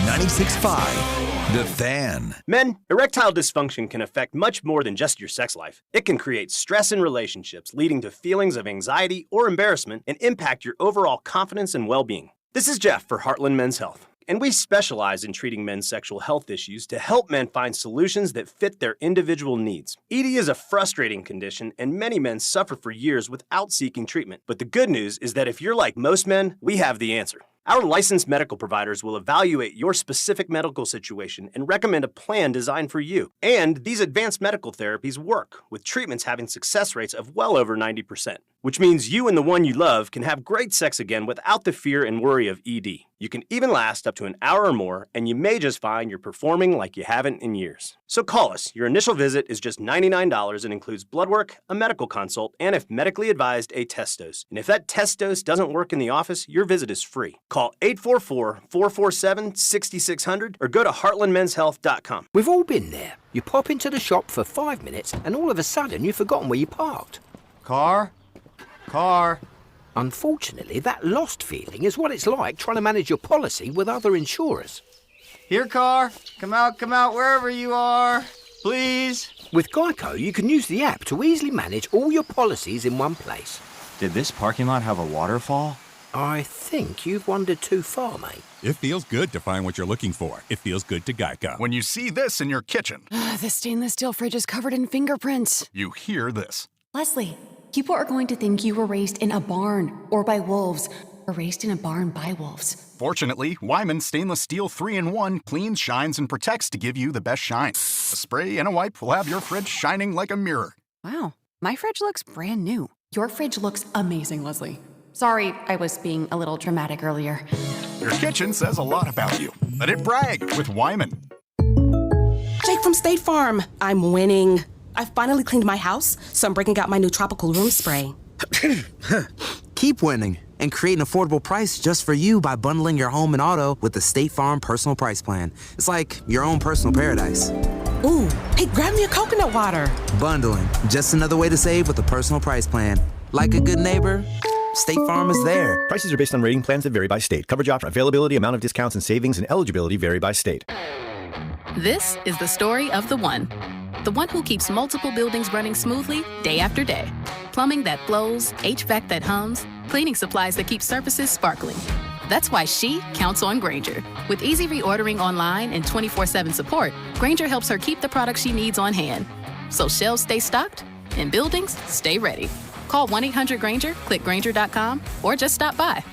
96.5, The Fan. Men, erectile dysfunction can affect much more than just your sex life. It can create stress in relationships, leading to feelings of anxiety or embarrassment, and impact your overall confidence and well-being. This is Jeff for Heartland Men's Health, and we specialize in treating men's sexual health issues to help men find solutions that fit their individual needs. ED is a frustrating condition, and many men suffer for years without seeking treatment. But the good news is that if you're like most men, we have the answer. Our licensed medical providers will evaluate your specific medical situation and recommend a plan designed for you. And these advanced medical therapies work, with treatments having success rates of well over 90%, which means you and the one you love can have great sex again without the fear and worry of ED. You can even last up to an hour or more, and you may just find you're performing like you haven't in years. So call us. Your initial visit is just $99 and includes blood work, a medical consult, and if medically advised, a test dose. And if that test dose doesn't work in the office, your visit is free. Call 844-447-6600 or go to heartlandmenshealth.com. We've all been there. You pop into the shop for 5 minutes and all of a sudden you've forgotten where you parked. Car. Unfortunately, that lost feeling is what it's like trying to manage your policy with other insurers. Here, car. Come out, wherever you are. Please. With Geico, you can use the app to easily manage all your policies in one place. Did this parking lot have a waterfall? I think you've wandered too far, mate. It feels good to find what you're looking for. It feels good to Geico. When you see this in your kitchen, The stainless steel fridge is covered in fingerprints. you hear this. Leslie, people are going to think you were raised in a barn or by wolves, or raised in a barn by wolves. Fortunately, Wyman Stainless Steel 3-in-1 cleans, shines, and protects to give you the best shine. A spray and a wipe will have your fridge shining like a mirror. Wow, my fridge looks brand new. Your fridge looks amazing, Leslie. Sorry, I was being a little dramatic earlier. Your kitchen says a lot about you. Let it brag with Wyman. Jake from State Farm. I'm winning. I finally cleaned my house, so I'm breaking out my new tropical room spray. Keep winning and create an affordable price just for you by bundling your home and auto with the State Farm Personal Price Plan. It's like your own personal paradise. Ooh, hey, grab me a coconut water. Bundling, just another way to save with the Personal Price Plan. Like a good neighbor, State Farm is there. Prices are based on rating plans that vary by state. Coverage option, availability, amount of discounts and savings, and eligibility vary by state. This is the story of the one who keeps multiple buildings running smoothly day after day. Plumbing that flows, HVAC that hums, cleaning supplies that keep surfaces sparkling. That's why she counts on Grainger. With easy reordering online and 24/7 support, Grainger helps her keep the products she needs on hand. So shelves stay stocked and buildings stay ready. Call 1-800-GRAINGER, click Grainger.com, or just stop by.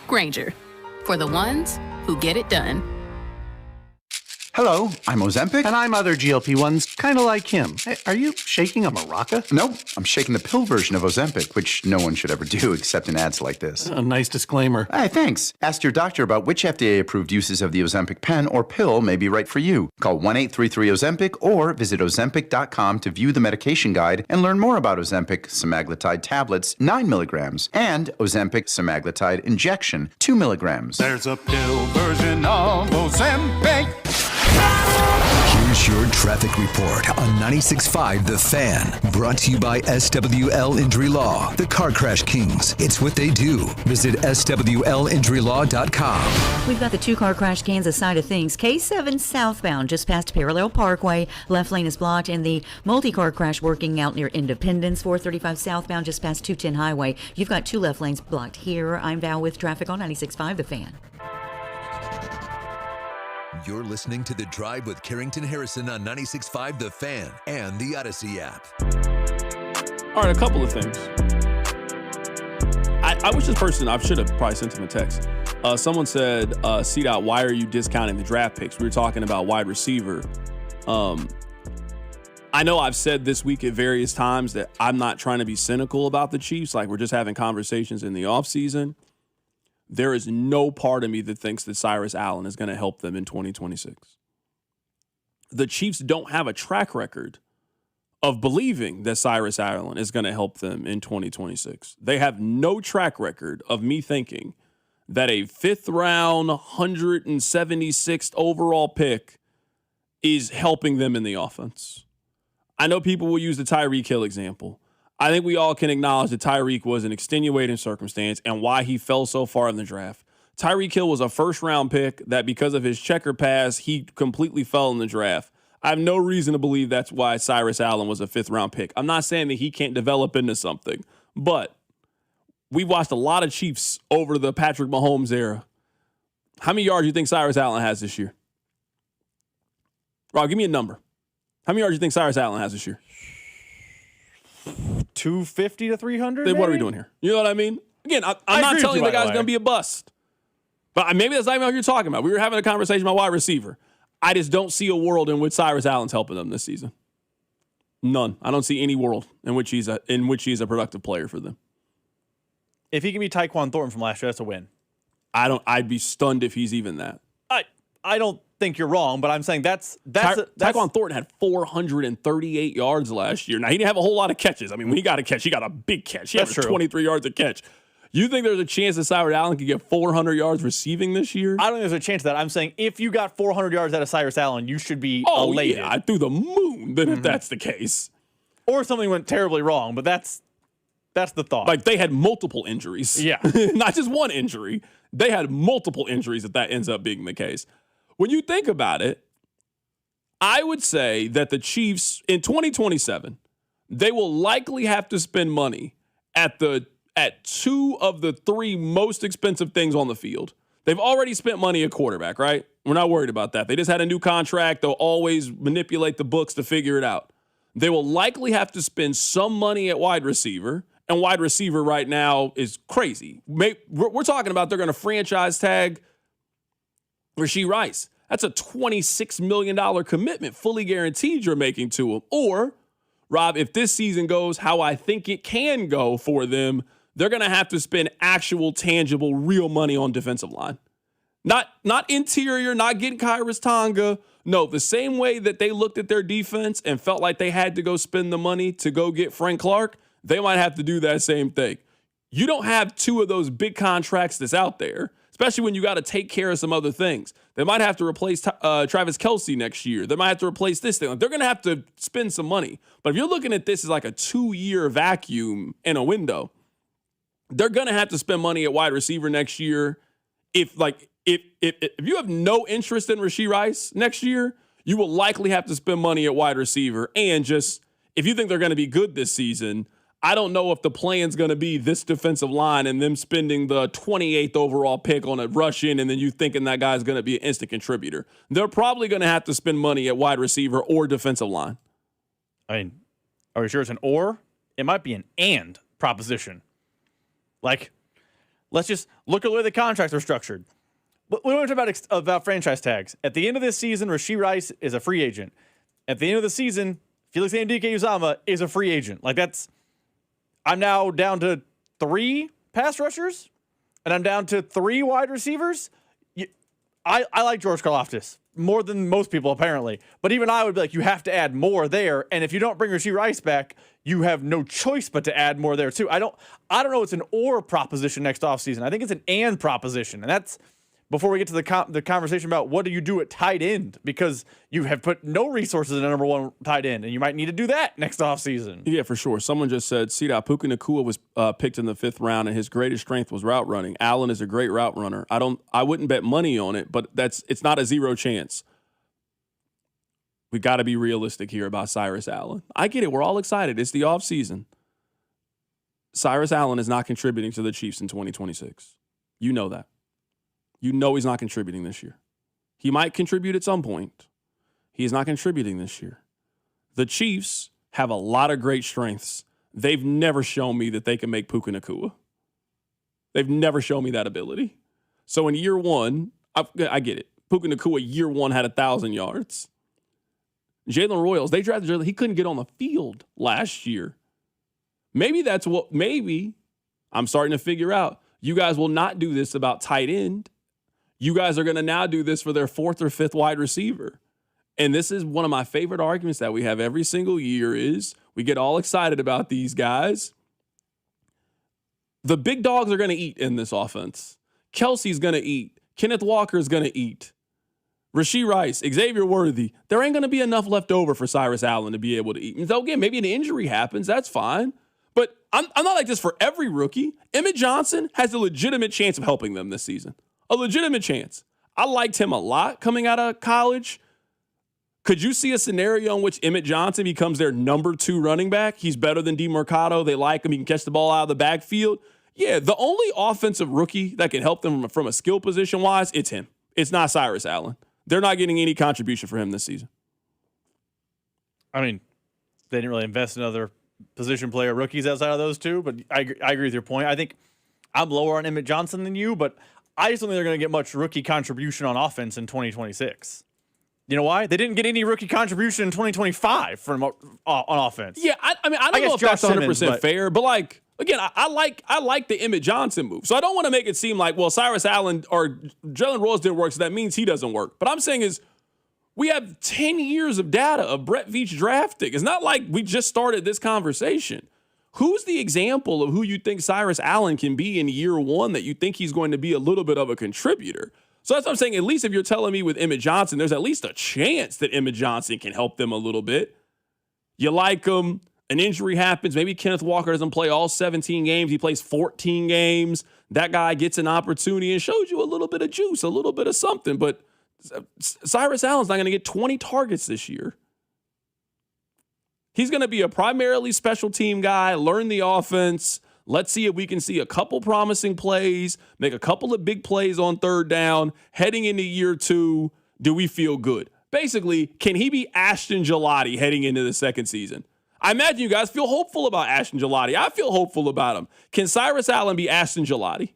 Grainger, for the ones who get it done. Hello, I'm Ozempic. And I'm other GLP-1s, kind of like him. Hey, are you shaking a maraca? Nope, I'm shaking the pill version of Ozempic, which no one should ever do except in ads like this. A nice disclaimer. Hey, thanks. Ask your doctor about which FDA-approved uses of the Ozempic pen or pill may be right for you. Call 1-833-OZEMPIC or visit Ozempic.com to view the medication guide and learn more about Ozempic semaglutide tablets, 9 milligrams, and Ozempic semaglutide injection, 2 milligrams. There's a pill version of Ozempic. Here's your traffic report on 96.5 The Fan. Brought to you by SWL Injury Law, the Car Crash Kings. It's what they do. Visit SWLinjurylaw.com. We've got the two-car crash Kansas side of things. K7 southbound just past Parallel Parkway. Left lane is blocked, and the multi-car crash working out near Independence. 435 southbound just past 210 Highway. You've got two left lanes blocked here. I'm Val with traffic on 96.5 The Fan. You're listening to The Drive with Carrington Harrison on 96.5 The Fan and the Odyssey app. All right, a couple of things. I wish this person, I should have probably sent him a text. Someone said, C-Dot, why are you discounting the draft picks? We were talking about wide receiver. I know I've said this week at various times that I'm not trying to be cynical about the Chiefs. Like, we're just having conversations in the offseason. There is no part of me that thinks that Cyrus Allen is going to help them in 2026. The Chiefs don't have a track record of believing that Cyrus Allen is going to help them in 2026. They have no track record of me thinking that a 5th round, 176th overall pick is helping them in the offense. I know people will use the Tyreek Hill example. I think we all can acknowledge that Tyreek was an extenuating circumstance and why he fell so far in the draft. Tyreek Hill was a first-round pick that because of his checker pass, he completely fell in the draft. I have no reason to believe that's why Cyrus Allen was a 5th-round pick. I'm not saying that he can't develop into something, but we've watched a lot of Chiefs over the Patrick Mahomes era. How many yards do you think Cyrus Allen has this year? Rob, give me a number. How many yards do you think Cyrus Allen has this year? 250 to 300. Then what are we doing here? You know what I mean? Again, I'm not telling you the guy's going to be a bust. But maybe that's not even what you're talking about. We were having a conversation about wide receiver. I just don't see a world in which Cyrus Allen's helping them this season. None. I don't see any world in which he's a productive player for them. If he can be Tyquan Thornton from last year, that's a win. I'd be stunned if he's even that. I don't think you're wrong, but I'm saying that's Tyquan Thornton had 438 yards last year. Now, he didn't have a whole lot of catches. I mean, when he got a catch, he got a big catch. He had 23 yards a catch. You think there's a chance that Cyrus Allen could get 400 yards receiving this year? I don't think there's a chance of that. I'm saying if you got 400 yards out of Cyrus Allen, you should be elated. Yeah, through the moon, then if that's the case. Or something went terribly wrong, but that's the thought. Like, they had multiple injuries. Yeah. Not just one injury. They had multiple injuries if that ends up being the case. When you think about it, I would say that the Chiefs in 2027, they will likely have to spend money at the at 2 of the 3 most expensive things on the field. They've already spent money at quarterback, right? We're not worried about that. They just had a new contract. They'll always manipulate the books to figure it out. They will likely have to spend some money at wide receiver, and wide receiver right now is crazy. We're talking about they're going to franchise tag Rashee Rice. That's a $26 million commitment, fully guaranteed you're making to him. Or, Rob, if this season goes how I think it can go for them, they're going to have to spend actual, tangible, real money on defensive line. Not interior, not getting Kyrus Tonga. No, the same way that they looked at their defense and felt like they had to go spend the money to go get Frank Clark, they might have to do that same thing. You don't have 2 of those big contracts that's out there, especially when you got to take care of some other things. They might have to replace Travis Kelce next year. They might have to replace this thing. They're going to have to spend some money. But if you're looking at this as like a 2-year vacuum in a window, they're going to have to spend money at wide receiver next year. If you have no interest in Rashee Rice next year, you will likely have to spend money at wide receiver. And just, if you think they're going to be good this season, I don't know if the plan's going to be this defensive line and them spending the 28th overall pick on a rush in and then you thinking that guy's going to be an instant contributor. They're probably going to have to spend money at wide receiver or defensive line. I mean, are you sure it's an or? It might be an and proposition. Like, let's just look at the way the contracts are structured. We don't talk about franchise tags. At the end of this season, Rashee Rice is a free agent. At the end of the season, Felix Anudike-Uzomah is a free agent. Like, I'm now down to 3 pass rushers, and I'm down to 3 wide receivers. I like George Karlaftis more than most people, apparently. But even I would be like, you have to add more there. And if you don't bring Rashee Rice back, you have no choice but to add more there, too. I don't know it's an or proposition next offseason. I think it's an and proposition. And that's before we get to the conversation about what do you do at tight end, because you have put no resources in the number 1 tight end, and you might need to do that next offseason. Yeah, for sure. Someone just said, Puka Nacua was picked in the 5th round, and his greatest strength was route running. Allen is a great route runner. I wouldn't bet money on it, but it's not a 0 chance. We got to be realistic here about Cyrus Allen. I get it. We're all excited. It's the offseason. Cyrus Allen is not contributing to the Chiefs in 2026. You know that. You know he's not contributing this year. He might contribute at some point. He is not contributing this year. The Chiefs have a lot of great strengths. They've never shown me that they can make Puka Nacua. They've never shown me that ability. So in year 1, I get it. Puka Nacua year 1 had 1,000 yards. Jalen Royals, they drafted Jalen. He couldn't get on the field last year. Maybe I'm starting to figure out. You guys will not do this about tight end. You guys are going to now do this for their 4th or 5th wide receiver. And this is one of my favorite arguments that we have every single year is we get all excited about these guys. The big dogs are going to eat in this offense. Kelsey's going to eat. Kenneth Walker's going to eat. Rashee Rice, Xavier Worthy. There ain't going to be enough left over for Cyrus Allen to be able to eat. And so again, maybe an injury happens. That's fine. But I'm not like this for every rookie. Emmett Johnson has a legitimate chance of helping them this season. A legitimate chance. I liked him a lot coming out of college. Could you see a scenario in which Emmett Johnson becomes their number 2 running back? He's better than DeMarcado. They like him. He can catch the ball out of the backfield. Yeah, the only offensive rookie that can help them from a skill position-wise, it's him. It's not Cyrus Allen. They're not getting any contribution for him this season. I mean, they didn't really invest in other position player rookies outside of those 2, but I agree with your point. I think I'm lower on Emmett Johnson than you, but I just don't think they're going to get much rookie contribution on offense in 2026. You know why? They didn't get any rookie contribution in 2025 from on offense. Yeah, I don't know if that's 100% fair, but like, again, I like the Emmett Johnson move. So I don't want to make it seem like, well, Cyrus Allen or Jalen Royals didn't work, so that means he doesn't work. But I'm saying is we have 10 years of data of Brett Veach drafting. It's not like we just started this conversation. Who's the example of who you think Cyrus Allen can be in year 1 that you think he's going to be a little bit of a contributor? So that's what I'm saying. At least if you're telling me with Emmett Johnson, there's at least a chance that Emmett Johnson can help them a little bit. You like him. An injury happens. Maybe Kenneth Walker doesn't play all 17 games. He plays 14 games. That guy gets an opportunity and shows you a little bit of juice, a little bit of something. But Cyrus Allen's not going to get 20 targets this year. He's going to be a primarily special team guy, learn the offense, Let's see if we can see a couple promising plays, make a couple of big plays on third down. Heading into year 2, do we feel good? Basically, can he be Ashton Gelati heading into the second season? I imagine you guys feel hopeful about Ashton Gelati. I feel hopeful about him. Can Cyrus Allen be Ashton Gelati?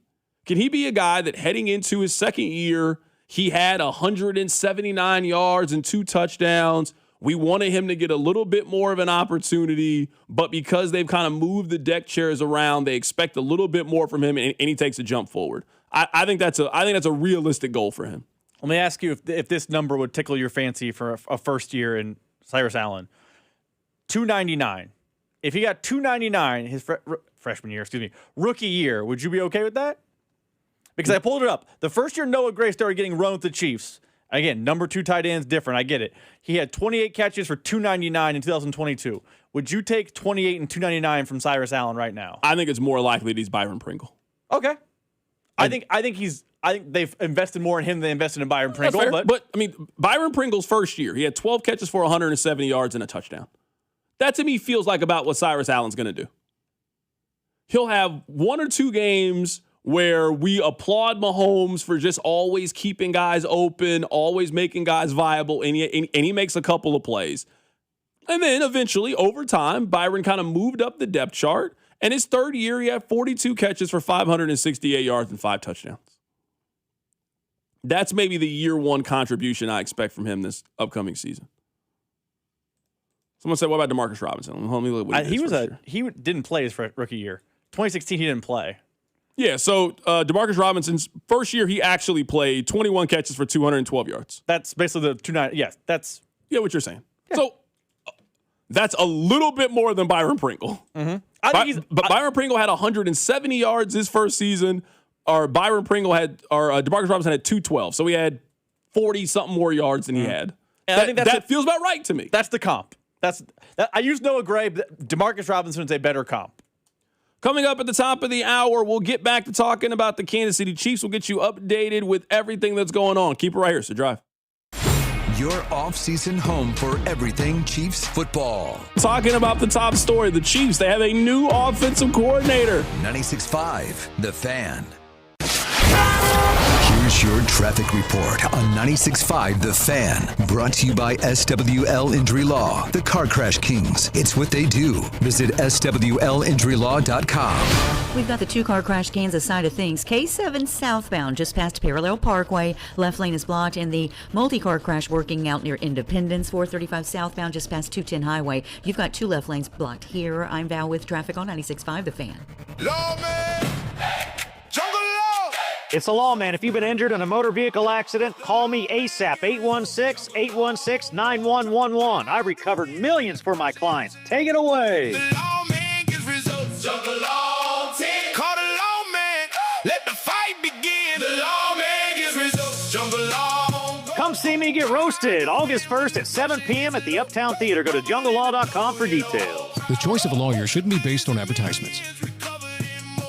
Can he be a guy that heading into his second year, he had 179 yards and 2 touchdowns? We wanted him to get a little bit more of an opportunity, but because they've kind of moved the deck chairs around, they expect a little bit more from him, and he takes a jump forward. I think that's a realistic goal for him. Let me ask you if this number would tickle your fancy for a first year in Cyrus Allen. 299. If he got 299 his freshman year, rookie year, would you be okay with that? Because I pulled it up. The first year Noah Gray started getting run with the Chiefs. Again, number 2 tight end's different. I get it. He had 28 catches for 299 in 2022. Would you take 28 and 299 from Cyrus Allen right now? I think it's more likely that he's Byron Pringle. Okay. I think they've invested more in him than they invested in Byron Pringle. But I mean, Byron Pringle's first year, he had 12 catches for 170 yards and a touchdown. That to me feels like about what Cyrus Allen's going to do. He'll have 1 or 2 games where we applaud Mahomes for just always keeping guys open, always making guys viable, and he makes a couple of plays. And then eventually, over time, Byron kind of moved up the depth chart, and his third year, he had 42 catches for 568 yards and 5 touchdowns. That's maybe the year 1 contribution I expect from him this upcoming season. Someone said, what about DeMarcus Robinson? Let me look at what he didn't play his rookie year. 2016, he didn't play. Yeah, so DeMarcus Robinson's first year, he actually played 21 catches for 212 yards. That's basically the 2.9. Yes, that's what you're saying. Yeah. So that's a little bit more than Byron Pringle. Mm-hmm. But Byron Pringle had 170 yards his first season. DeMarcus Robinson had 212. So he had 40-something more yards than he had. And I think that feels about right to me. That's the comp. I use Noah Gray, but DeMarcus Robinson's a better comp. Coming up at the top of the hour, we'll get back to talking about the Kansas City Chiefs. We'll get you updated with everything that's going on. Keep it right here, so drive. Your off-season home for everything Chiefs football. Talking about the top story, the Chiefs, they have a new offensive coordinator. 96.5, The Fan. Here's your traffic report on 96.5 The Fan. Brought to you by SWL Injury Law, the Car Crash Kings. It's what they do. Visit SWLinjurylaw.com. We've got the 2-car crash Kansas side of things. K7 southbound just past Parallel Parkway. Left lane is blocked, and the multi-car crash working out near Independence. 435 southbound just past 210 Highway. You've got 2 left lanes blocked here. I'm Val with traffic on 96.5 The Fan. Lawman! Jungle Law! It's the Lawman. If you've been injured in a motor vehicle accident, call me ASAP. 816-816-9111. I recovered millions for my clients. Take it away. The Lawman gets results. Jungle Law team. Call the Lawman. Let the fight begin. The Lawman gets results. Jungle Law. Come see me get roasted August 1st at 7 p.m. at the Uptown Theater. Go to junglelaw.com for details. The choice of a lawyer shouldn't be based on advertisements.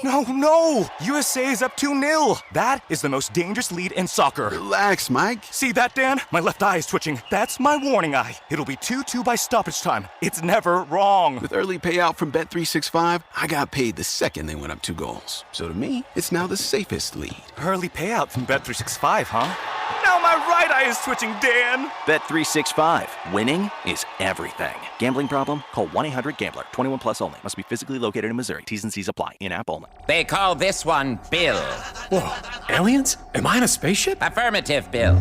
No! USA is up 2-0. That is the most dangerous lead in soccer. Relax, Mike. See that, Dan? My left eye is twitching. That's my warning eye. It'll be 2-2 by stoppage time. It's never wrong. With early payout from Bet365, I got paid the second they went up 2 goals. So to me, it's now the safest lead. Early payout from Bet365, huh? Now my right eye is twitching, Dan. Bet365. Winning is everything. Gambling problem? Call 1-800-GAMBLER. 21 plus only. Must be physically located in Missouri. T's and C's apply. In-app only. They call this one Bill. Whoa, aliens? Am I in a spaceship? Affirmative, Bill.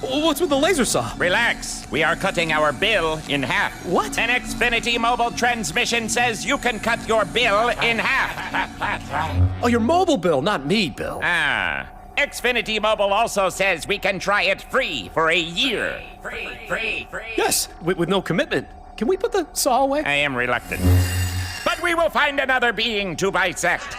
What's with the laser saw? Relax. We are cutting our bill in half. What? An Xfinity mobile transmission says you can cut your bill in half. Oh, your mobile bill, not me, Bill. Xfinity Mobile also says we can try it free for a year. Free. Yes, with no commitment. Can we put the saw away? I am reluctant. But we will find another being to bisect.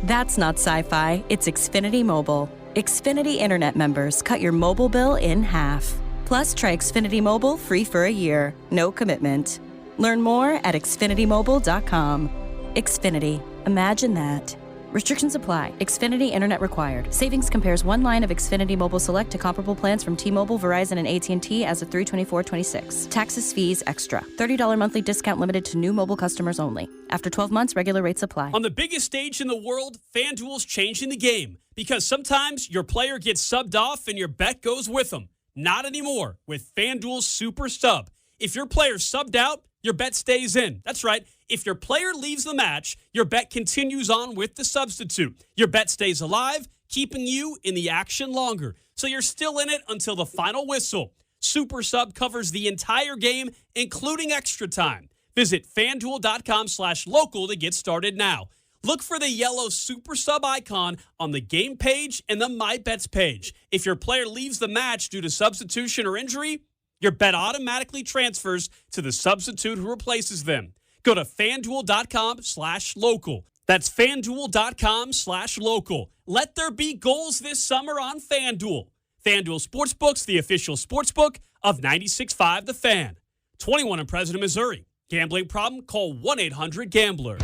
That's not sci-fi. It's Xfinity Mobile. Xfinity Internet members cut your mobile bill in half. Plus, try Xfinity Mobile free for a year. No commitment. Learn more at xfinitymobile.com. Xfinity. Imagine that. Restrictions apply. Xfinity Internet required. Savings compares one line of Xfinity Mobile Select to comparable plans from T-Mobile, Verizon, and AT&T as of 3/24/26. Taxes, fees, extra. $30 monthly discount limited to new mobile customers only. After 12 months, regular rates apply. On the biggest stage in the world, FanDuel's changing the game because sometimes your player gets subbed off and your bet goes with them. Not anymore with FanDuel's Super Sub. If your player subbed out, your bet stays in. That's right. If your player leaves the match, your bet continues on with the substitute. Your bet stays alive, keeping you in the action longer. So you're still in it until the final whistle. Super Sub covers the entire game, including extra time. Visit FanDuel.com/local to get started now. Look for the yellow Super Sub icon on the game page and the My Bets page. If your player leaves the match due to substitution or injury, your bet automatically transfers to the substitute who replaces them. Go to FanDuel.com/local. That's FanDuel.com/local. Let there be goals this summer on FanDuel. FanDuel Sportsbook's the official sportsbook of 96.5 The Fan. 21 in President, Missouri. Gambling problem? Call 1-800-GAMBLER.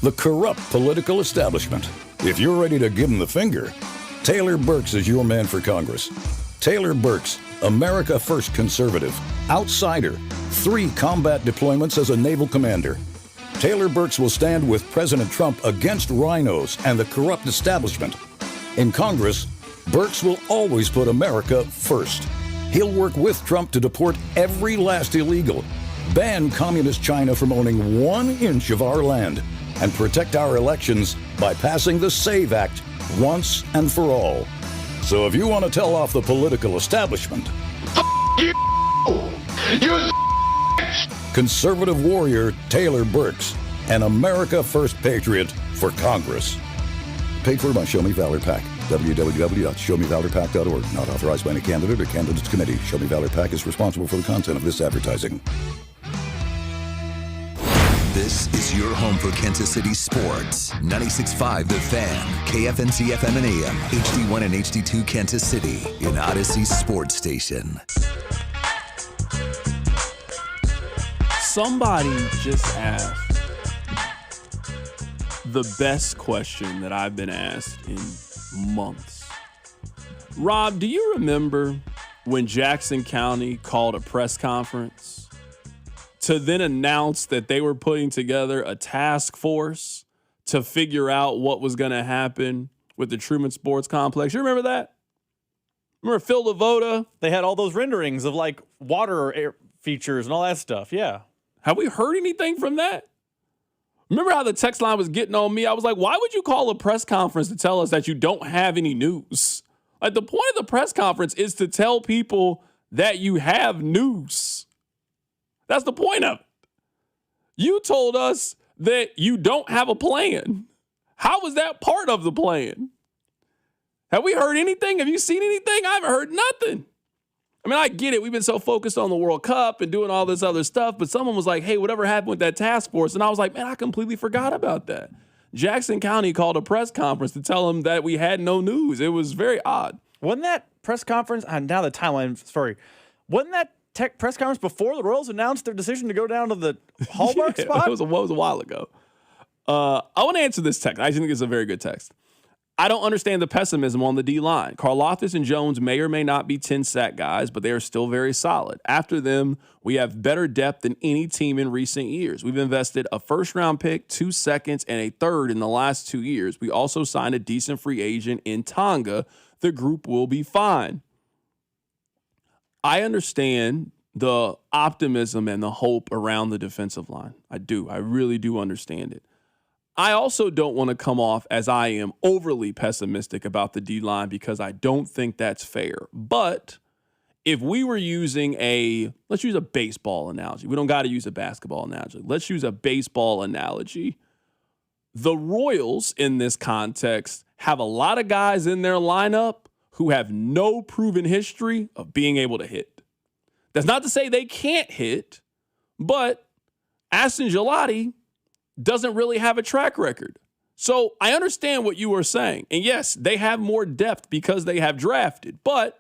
The corrupt political establishment. If you're ready to give them the finger, Taylor Burks is your man for Congress. Taylor Burks, America First conservative, outsider, 3 combat deployments as a naval commander. Taylor Burks will stand with President Trump against rhinos and the corrupt establishment. In Congress, Burks will always put America first. He'll work with Trump to deport every last illegal, ban communist China from owning 1 inch of our land, and protect our elections by passing the SAVE Act once and for all. So if you want to tell off the political establishment, conservative warrior Taylor Burks, an America First patriot for Congress. Paid for by Show Me Valor PAC. www.showmevalorpac.org. Not authorized by any candidate or candidates committee. Show Me Valor PAC is responsible for the content of this advertising. This is your home for Kansas City sports. 96.5 The Fan, KFNC FM and AM, HD1 and HD2 Kansas City, in Odyssey Sports Station. Somebody just asked the best question that I've been asked in months. Rob, do you remember when Jackson County called a press conference to then announce that they were putting together a task force to figure out what was going to happen with the Truman Sports Complex? You remember that? Remember Phil Lavoda? They had all those renderings of like water air features and all that stuff. Yeah. Have we heard anything from that? Remember how the text line was getting on me? I was like, why would you call a press conference to tell us that you don't have any news? Like, the point of the press conference is to tell people that you have news. That's the point of it. You told us that you don't have a plan. How was that part of the plan? Have we heard anything? Have you seen anything? I haven't heard nothing. I mean, I get it. We've been so focused on the World Cup and doing all this other stuff, but someone was like, hey, whatever happened with that task force? And I was like, man, I completely forgot about that. Jackson County called a press conference to tell them that we had no news. It was very odd. Wasn't that press conference, now the timeline, sorry, wasn't that tech press conference before the Royals announced their decision to go down to the Hallmark spot? It was a while ago. I want to answer this text. I think it's a very good text. I don't understand the pessimism on the D-line. Karlaftis and Jones may or may not be 10-sack guys, but they are still very solid. After them, we have better depth than any team in recent years. We've invested a first-round pick, 2 seconds, and a third in the last 2 years. We also signed a decent free agent in Tonga. The group will be fine. I understand the optimism and the hope around the defensive line. I do. I really do understand it. I also don't want to come off as I am overly pessimistic about the D-line because I don't think that's fair. But if we were using let's use a baseball analogy. We don't got to use a basketball analogy. Let's use a baseball analogy. The Royals in this context have a lot of guys in their lineup who have no proven history of being able to hit. That's not to say they can't hit, but Aston Gelati doesn't really have a track record. So I understand what you were saying. And yes, they have more depth because they have drafted. But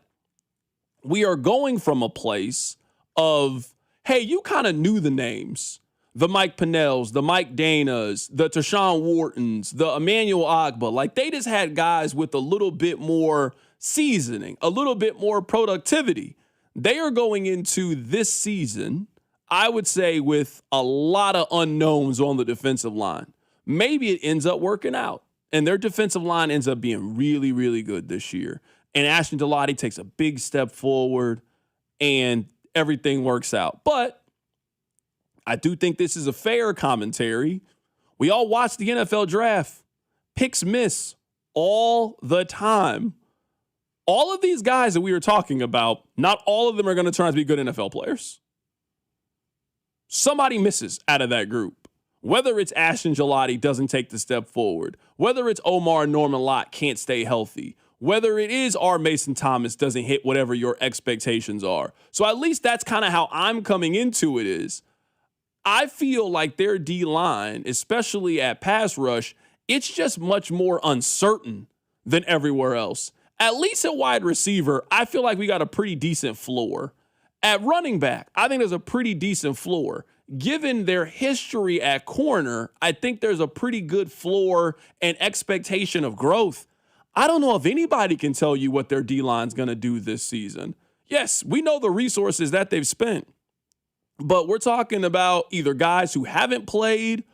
we are going from a place of, hey, you kind of knew the names. The Mike Pinnells, the Mike Danas, the Tashawn Whartons, the Emmanuel Agba. Like, they just had guys with a little bit more seasoning, a little bit more productivity. They are going into this season I would say with a lot of unknowns on the defensive line, maybe it ends up working out. And their defensive line ends up being really, really good this year. And Ashton Gillotte takes a big step forward and everything works out. But I do think this is a fair commentary. We all watch the NFL draft. Picks miss all the time. All of these guys that we were talking about, not all of them are going to turn out to be good NFL players. Somebody misses out of that group. Whether it's Ashton Gillotte doesn't take the step forward, whether it's Omar Norman Lott can't stay healthy, whether it is R. Mason Thomas doesn't hit whatever your expectations are. So at least that's kind of how I'm coming into it is. I feel like their D-line, especially at pass rush, it's just much more uncertain than everywhere else. At least at wide receiver, I feel like we got a pretty decent floor. At running back, I think there's a pretty decent floor. Given their history at corner, I think there's a pretty good floor and expectation of growth. I don't know if anybody can tell you what their D-line's going to do this season. Yes, we know the resources that they've spent, but we're talking about either guys who haven't played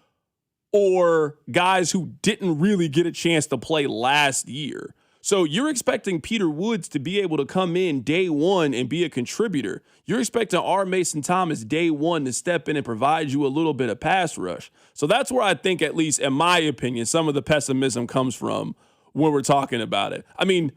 or guys who didn't really get a chance to play last year. So you're expecting Peter Woods to be able to come in day one and be a contributor. You're expecting R. Mason Thomas day one to step in and provide you a little bit of pass rush. So that's where I think, at least in my opinion, some of the pessimism comes from when we're talking about it. I mean,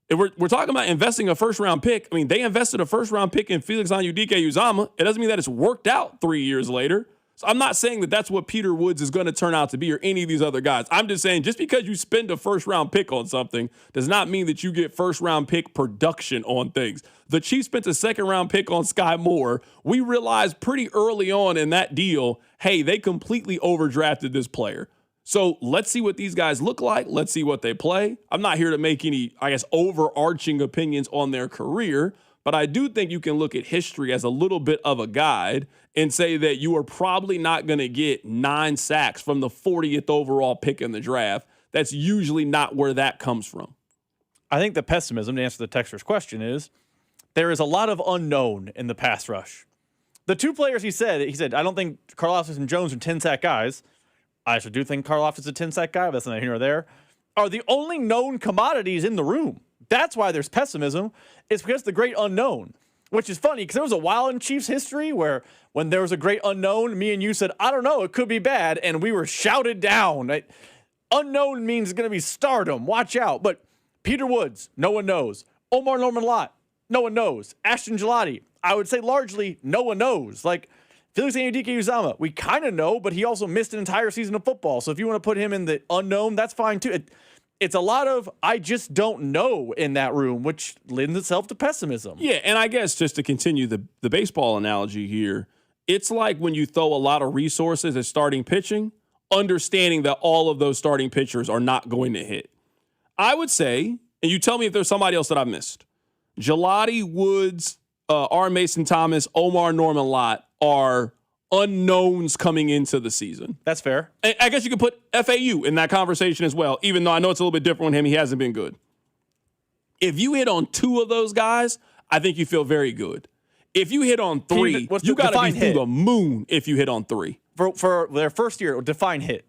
if we're talking about investing a first-round pick, I mean, they invested a first-round pick in Felix Anudike-Uzomah. It doesn't mean that it's worked out 3 years later. So I'm not saying that that's what Peter Woods is going to turn out to be or any of these other guys. I'm just saying just because you spend a first-round pick on something does not mean that you get first-round pick production on things. The Chiefs spent a second-round pick on Sky Moore. We realized pretty early on in that deal, hey, they completely overdrafted this player. So let's see what these guys look like. Let's see what they play. I'm not here to make any, overarching opinions on their career, but I do think you can look at history as a little bit of a guide and say that you are probably not going to get 9 sacks from the 40th overall pick in the draft. That's usually not where that comes from. I think the pessimism, to answer the texter's question, is there is a lot of unknown in the pass rush. The two players he said, I don't think Karlaftis and Jones are 10-sack guys. I actually do think Karlaftis is a 10-sack guy, but that's neither here nor there. Are the only known commodities in the room. That's why there's pessimism. It's because the great unknown, which is funny because there was a while in Chiefs history where when there was a great unknown, me and you said, I don't know, it could be bad, and we were shouted down. Unknown means it's going to be stardom. Watch out. But Peter Woods, no one knows. Omar Norman Lott, no one knows. Ashton Gillotte, I would say largely no one knows. Like Felix Anudike-Uzomah, we kind of know, but he also missed an entire season of football. So if you want to put him in the unknown, that's fine too. It's a lot of I just don't know in that room, which lends itself to pessimism. Yeah, and I guess just to continue the baseball analogy here, it's like when you throw a lot of resources at starting pitching, understanding that all of those starting pitchers are not going to hit. I would say, and you tell me if there's somebody else that I missed, Gillotte, Woods, R. Mason Thomas, Omar Norman Lott are unknowns coming into the season. That's fair. And I guess you could put FAU in that conversation as well, even though I know it's a little bit different with him. He hasn't been good. If you hit on 2 of those guys, I think you feel very good. If you hit on 3, you got to be through the moon if you hit on 3. For their first year, define hit.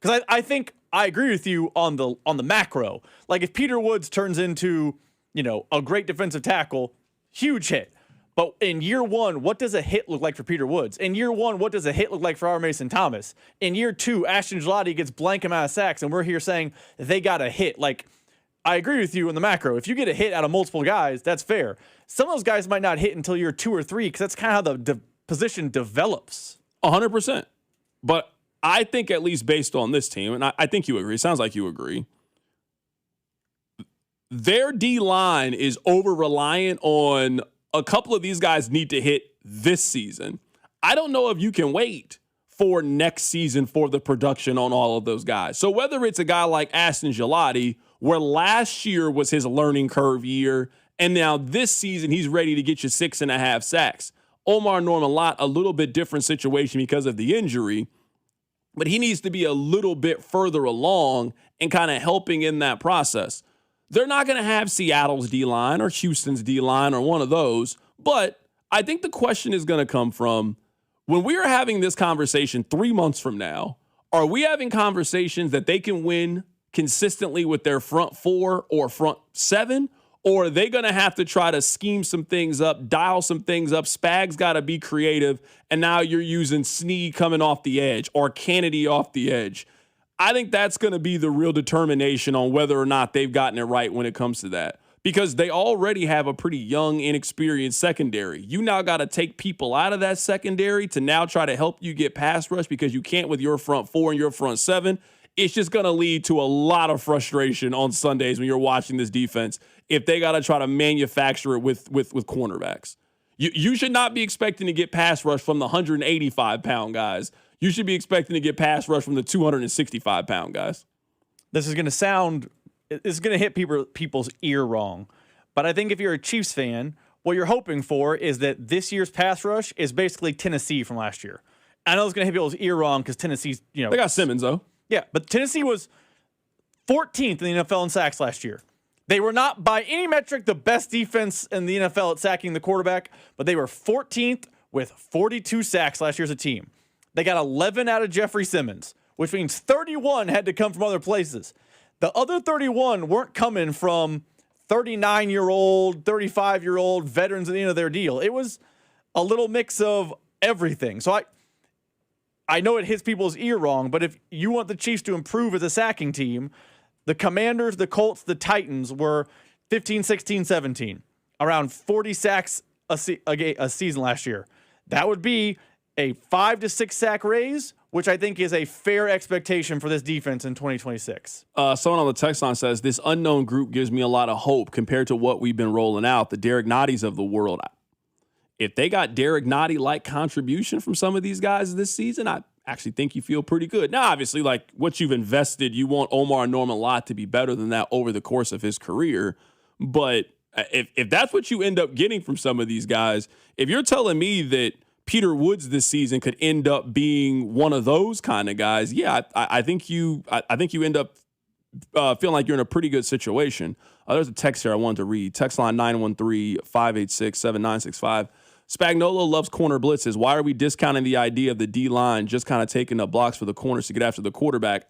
Because I think I agree with you on the macro. Like if Peter Woods turns into, a great defensive tackle, huge hit. But in year 1, what does a hit look like for Peter Woods? In year 1, what does a hit look like for R. Mason Thomas? In year 2, Ashton Gillotte gets blank amount of sacks, and we're here saying they got a hit. Like, I agree with you in the macro. If you get a hit out of multiple guys, that's fair. Some of those guys might not hit until year 2 or 3 because that's kind of how the position develops. 100%. But I think at least based on this team, and I think you agree, sounds like you agree, their D-line is over-reliant on a couple of these guys need to hit this season. I don't know if you can wait for next season for the production on all of those guys. So whether it's a guy like Ashton Gillotte, where last year was his learning curve year, and now this season he's ready to get you 6.5 sacks. Omar Norman Lott, a little bit different situation because of the injury, but he needs to be a little bit further along and kind of helping in that process. They're not going to have Seattle's D-line or Houston's D-line or one of those, but I think the question is going to come from when we are having this conversation 3 months from now, are we having conversations that they can win consistently with their front four or front seven? Or are they going to have to try to scheme some things up, dial some things up? Spags got to be creative, and now you're using Snead coming off the edge or Kennedy off the edge. I think that's going to be the real determination on whether or not they've gotten it right when it comes to that. Because they already have a pretty young, inexperienced secondary. You now got to take people out of that secondary to now try to help you get pass rush because you can't with your front four and your front seven. It's just going to lead to a lot of frustration on Sundays when you're watching this defense if they got to try to manufacture it with cornerbacks. You should not be expecting to get pass rush from the 185-pound guys. You should be expecting to get pass rush from the 265-pound guys. This is going to sound... It's going to hit people's ear wrong. But I think if you're a Chiefs fan, what you're hoping for is that this year's pass rush is basically Tennessee from last year. I know it's going to hit people's ear wrong because Tennessee's, they got Simmons, though. Yeah, but Tennessee was 14th in the NFL in sacks last year. They were not, by any metric, the best defense in the NFL at sacking the quarterback, but they were 14th with 42 sacks last year as a team. They got 11 out of Jeffrey Simmons, which means 31 had to come from other places. The other 31 weren't coming from 39-year-old, 35-year-old veterans at the end of their deal. It was a little mix of everything. So I know it hits people's ear wrong, but if you want the Chiefs to improve as a sacking team, the Commanders, the Colts, the Titans were 15, 16, 17, around 40 sacks a season last year. That would be a 5 to 6 sack raise, which I think is a fair expectation for this defense in 2026. Someone on the text line says, this unknown group gives me a lot of hope compared to what we've been rolling out, the Derek Notties of the world. If they got Derek Nottie-like contribution from some of these guys this season, I actually think you feel pretty good. Now, obviously, like what you've invested, you want Omar Norman Lott to be better than that over the course of his career. But if that's what you end up getting from some of these guys, if you're telling me that Peter Woods this season could end up being one of those kind of guys, yeah, I think you end up feeling like you're in a pretty good situation. There's a text here I wanted to read. Text line 913-586-7965. Spagnuolo loves corner blitzes. Why are we discounting the idea of the D-line just kind of taking up blocks for the corners to get after the quarterback?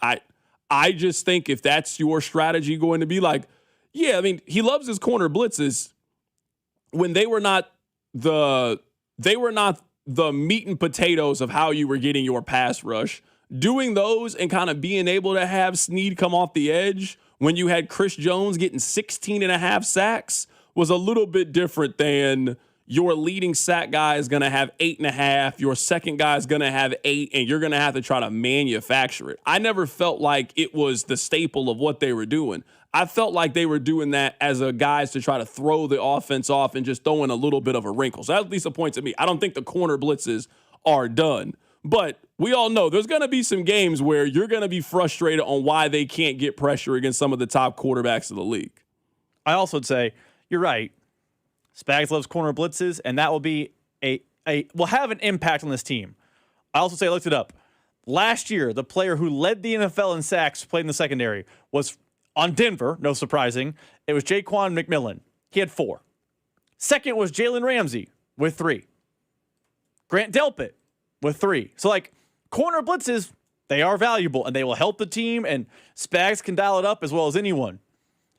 I just think if that's your strategy going to be like, yeah, I mean, he loves his corner blitzes when they were not the meat and potatoes of how you were getting your pass rush. Doing those and kind of being able to have Snead come off the edge when you had Chris Jones getting 16.5 sacks was a little bit different than your leading sack guy is going to have 8.5, your second guy is going to have 8, and you're going to have to try to manufacture it. I never felt like it was the staple of what they were doing. I felt like they were doing that as a guys to try to throw the offense off and just throw in a little bit of a wrinkle. So that's at least a point to me. I don't think the corner blitzes are done. But we all know there's going to be some games where you're going to be frustrated on why they can't get pressure against some of the top quarterbacks of the league. I also would say, you're right. Spags loves corner blitzes, and that will be will have an impact on this team. I also say I looked it up. Last year, the player who led the NFL in sacks played in the secondary was on Denver, no surprising. It was Jaquan McMillan. He had 4. Second was Jalen Ramsey with 3. Grant Delpit with 3. So, corner blitzes, they are valuable, and they will help the team, and Spags can dial it up as well as anyone.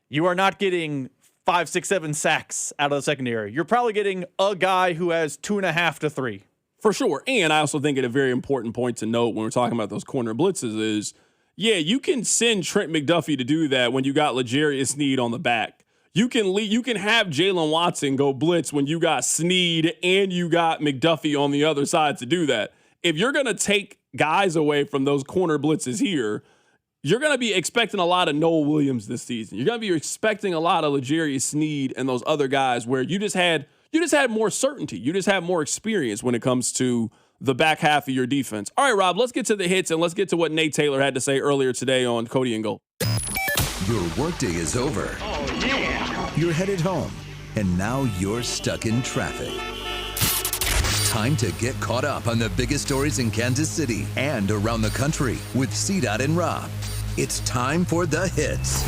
You are not getting 5, 6, 7 sacks out of the secondary. You're probably getting a guy who has 2.5 to 3. For sure. And I also think a very important point to note when we're talking about those corner blitzes is, yeah, you can send Trent McDuffie to do that when you got L'Jarius Sneed on the back. You can have Jalen Watson go blitz when you got Sneed and you got McDuffie on the other side to do that. If you're going to take guys away from those corner blitzes here, you're going to be expecting a lot of Noel Williams this season. You're going to be expecting a lot of L'Jarius Sneed and those other guys where you just had more certainty. You just have more experience when it comes to the back half of your defense. All right, Rob, let's get to the hits and let's get to what Nate Taylor had to say earlier today on Cody and Gold. Your workday is over. Oh, yeah. You're headed home, and now you're stuck in traffic. Time to get caught up on the biggest stories in Kansas City and around the country with CDOT and Rob. It's time for the hits.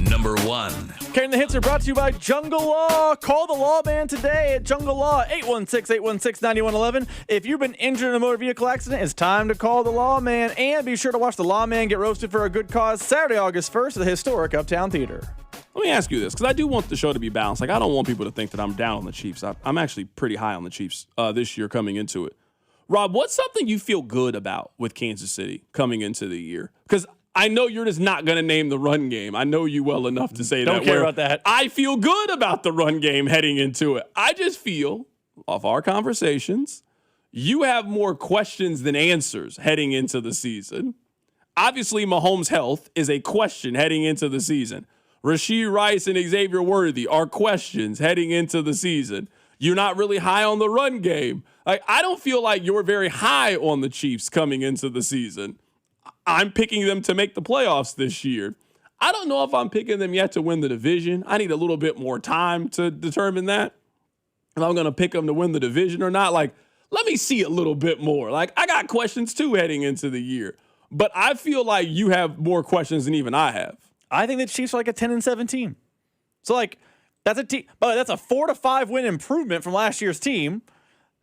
Number 1. Carrying the hits are brought to you by Jungle Law. Call the lawman today at Jungle Law, 816-816-9111. If you've been injured in a motor vehicle accident, it's time to call the lawman. And be sure to watch the lawman get roasted for a good cause Saturday, August 1st at the historic Uptown Theater. Let me ask you this, because I do want the show to be balanced. Like, I don't want people to think that I'm down on the Chiefs. I'm actually pretty high on the Chiefs this year coming into it. Rob, what's something you feel good about with Kansas City coming into the year? Because I know you're just not going to name the run game. I know you well enough to say that. Don't care about that. I feel good about the run game heading into it. I just feel, off our conversations, you have more questions than answers heading into the season. Obviously, Mahomes' health is a question heading into the season. Rashee Rice and Xavier Worthy are questions heading into the season. You're not really high on the run game. Like, I don't feel like you're very high on the Chiefs coming into the season. I'm picking them to make the playoffs this year. I don't know if I'm picking them yet to win the division. I need a little bit more time to determine that. If I'm going to pick them to win the division or not, like, let me see a little bit more. Like, I got questions too heading into the year. But I feel like you have more questions than even I have. I think the Chiefs are like a 10-7 team. So, like, that's a team, but that's a 4-5 win improvement from last year's team.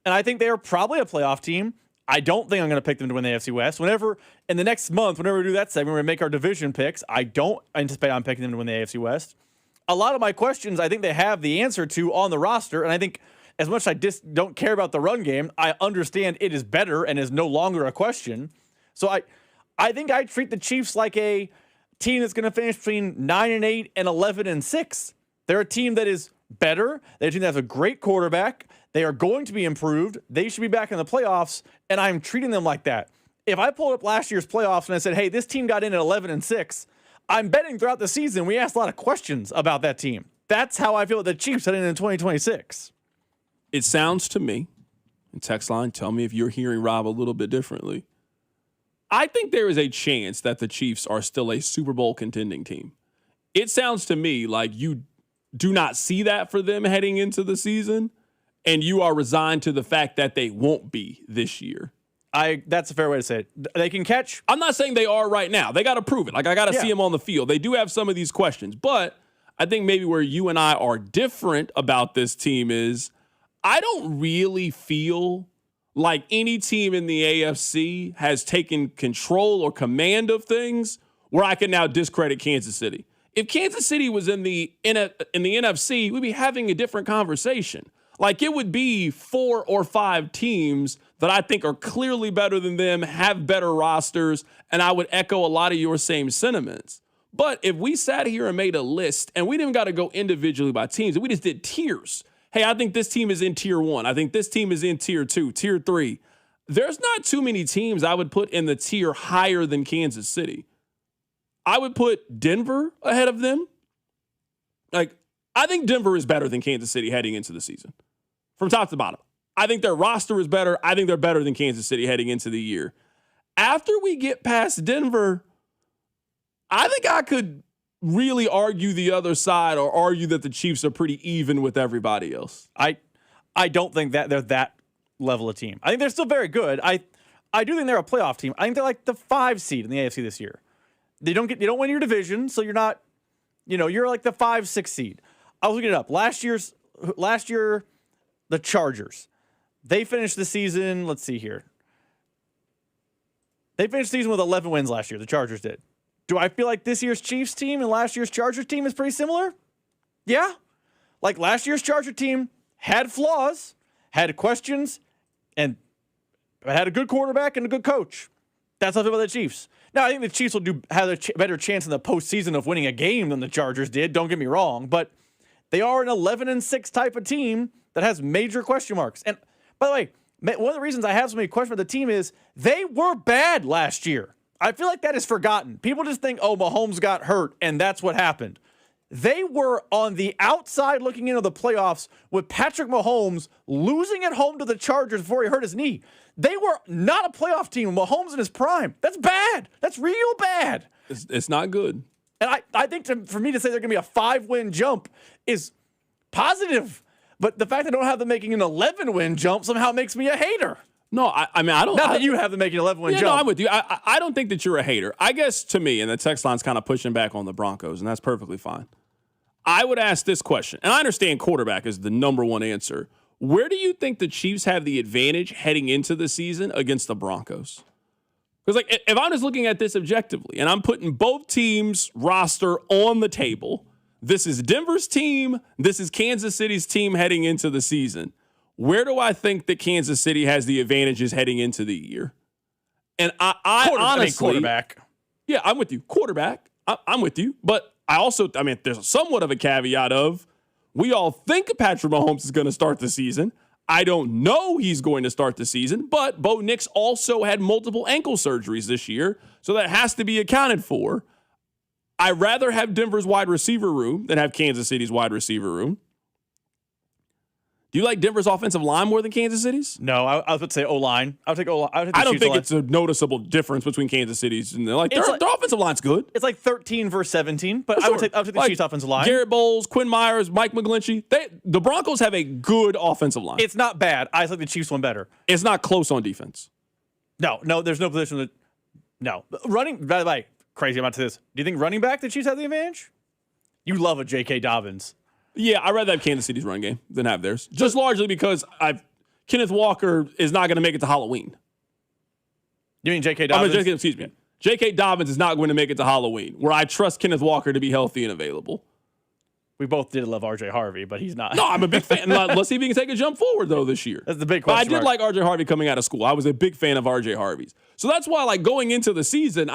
And I think they are probably a playoff team. I don't think I'm going to pick them to win the AFC West. Whenever, in the next month, whenever we do that segment, we're going to make our division picks. I don't anticipate I'm picking them to win the AFC West. A lot of my questions, I think they have the answer to on the roster. And I think as much as I don't care about the run game, I understand it is better and is no longer a question. So I think I treat the Chiefs like a team that's going to finish between 9-8 and 11-6. They're a team that is better. They're a team that has a great quarterback. They are going to be improved. They should be back in the playoffs, and I'm treating them like that. If I pulled up last year's playoffs and I said, hey, this team got in at 11-6, I'm betting throughout the season we asked a lot of questions about that team. That's how I feel with the Chiefs heading into 2026. It sounds to me, and text line, tell me if you're hearing Rob a little bit differently. I think there is a chance that the Chiefs are still a Super Bowl contending team. It sounds to me like you do not see that for them heading into the season, and you are resigned to the fact that they won't be this year. That's a fair way to say it. They can catch. I'm not saying they are right now. They got to prove it. Like, I got to see them on the field. They do have some of these questions, but I think maybe where you and I are different about this team is I don't really feel like any team in the AFC has taken control or command of things where I can now discredit Kansas City. If Kansas City was in the NFC, we'd be having a different conversation. Like, it would be 4 or 5 teams that I think are clearly better than them, have better rosters, and I would echo a lot of your same sentiments. But if we sat here and made a list, and we didn't got to go individually by teams, we just did tiers. Hey, I think this team is in tier 1. I think this team is in tier 2, tier 3. There's not too many teams I would put in the tier higher than Kansas City. I would put Denver ahead of them. Like, I think Denver is better than Kansas City heading into the season. From top to bottom. I think their roster is better. I think they're better than Kansas City heading into the year. After we get past Denver, I think I could really argue the other side or argue that the Chiefs are pretty even with everybody else. I don't think that they're that level of team. I think they're still very good. I do think they're a playoff team. I think they're like the 5 seed in the AFC this year. They don't win your division, so you're not, you're like the 5-6 seed. I was looking it up. Last year, the Chargers, they finished the season, let's see here. They finished the season with 11 wins last year. The Chargers did. Do I feel like this year's Chiefs team and last year's Chargers team is pretty similar? Yeah. Like, last year's Charger team had flaws, had questions, and had a good quarterback and a good coach. That's how I feel about the Chiefs. Now, I think the Chiefs will have a better chance in the postseason of winning a game than the Chargers did. Don't get me wrong, but they are an 11-6 type of team that has major question marks. And by the way, one of the reasons I have so many questions about the team is they were bad last year. I feel like that is forgotten. People just think, oh, Mahomes got hurt, and that's what happened. They were on the outside looking into the playoffs with Patrick Mahomes losing at home to the Chargers before he hurt his knee. They were not a playoff team with Mahomes in his prime. That's bad. That's real bad. It's not good. And I think for me to say they're going to be a 5-win jump is positive. But the fact that I don't have them making an 11-win jump somehow makes me a hater. No, I mean, I don't. Not that you have them making 11-win jump. No, I'm with you. I don't think that you're a hater. I guess to me, and the text line's kind of pushing back on the Broncos, and that's perfectly fine. I would ask this question, and I understand quarterback is the number one answer. Where do you think the Chiefs have the advantage heading into the season against the Broncos? Because, like, if I'm just looking at this objectively, and I'm putting both teams' roster on the table, this is Denver's team, this is Kansas City's team heading into the season. Where do I think that Kansas City has the advantages heading into the year? And I honestly, quarterback. Yeah, I'm with you. Quarterback, I'm with you. But there's somewhat of a caveat of we all think Patrick Mahomes is going to start the season. I don't know he's going to start the season, but Bo Nix also had multiple ankle surgeries this year, so that has to be accounted for. I'd rather have Denver's wide receiver room than have Kansas City's wide receiver room. Do you like Denver's offensive line more than Kansas City's? No, I was about to say O-line. I would take O-line. I don't think it's a noticeable difference between Kansas City's and their offensive line's good. It's like 13 versus 17, but I would take the Chiefs offensive line. Garrett Bowles, Quinn Myers, Mike McGlinchey. The Broncos have a good offensive line. It's not bad. I just like the Chiefs one better. It's not close on defense. No, there's no position that. No. Running, by the way, crazy amount to this. Do you think running back the Chiefs have the advantage? You love a J.K. Dobbins. Yeah, I'd rather have Kansas City's run game than have theirs. Just largely because Kenneth Walker is not going to make it to Halloween. You mean J.K. Dobbins? Excuse me. J.K. Dobbins is not going to make it to Halloween, where I trust Kenneth Walker to be healthy and available. We both did love R.J. Harvey, but he's not. No, I'm a big fan. Let's see if he can take a jump forward, though, this year. That's the big question. But I did like R.J. Harvey coming out of school. I was a big fan of R.J. Harvey's. So that's why, going into the season,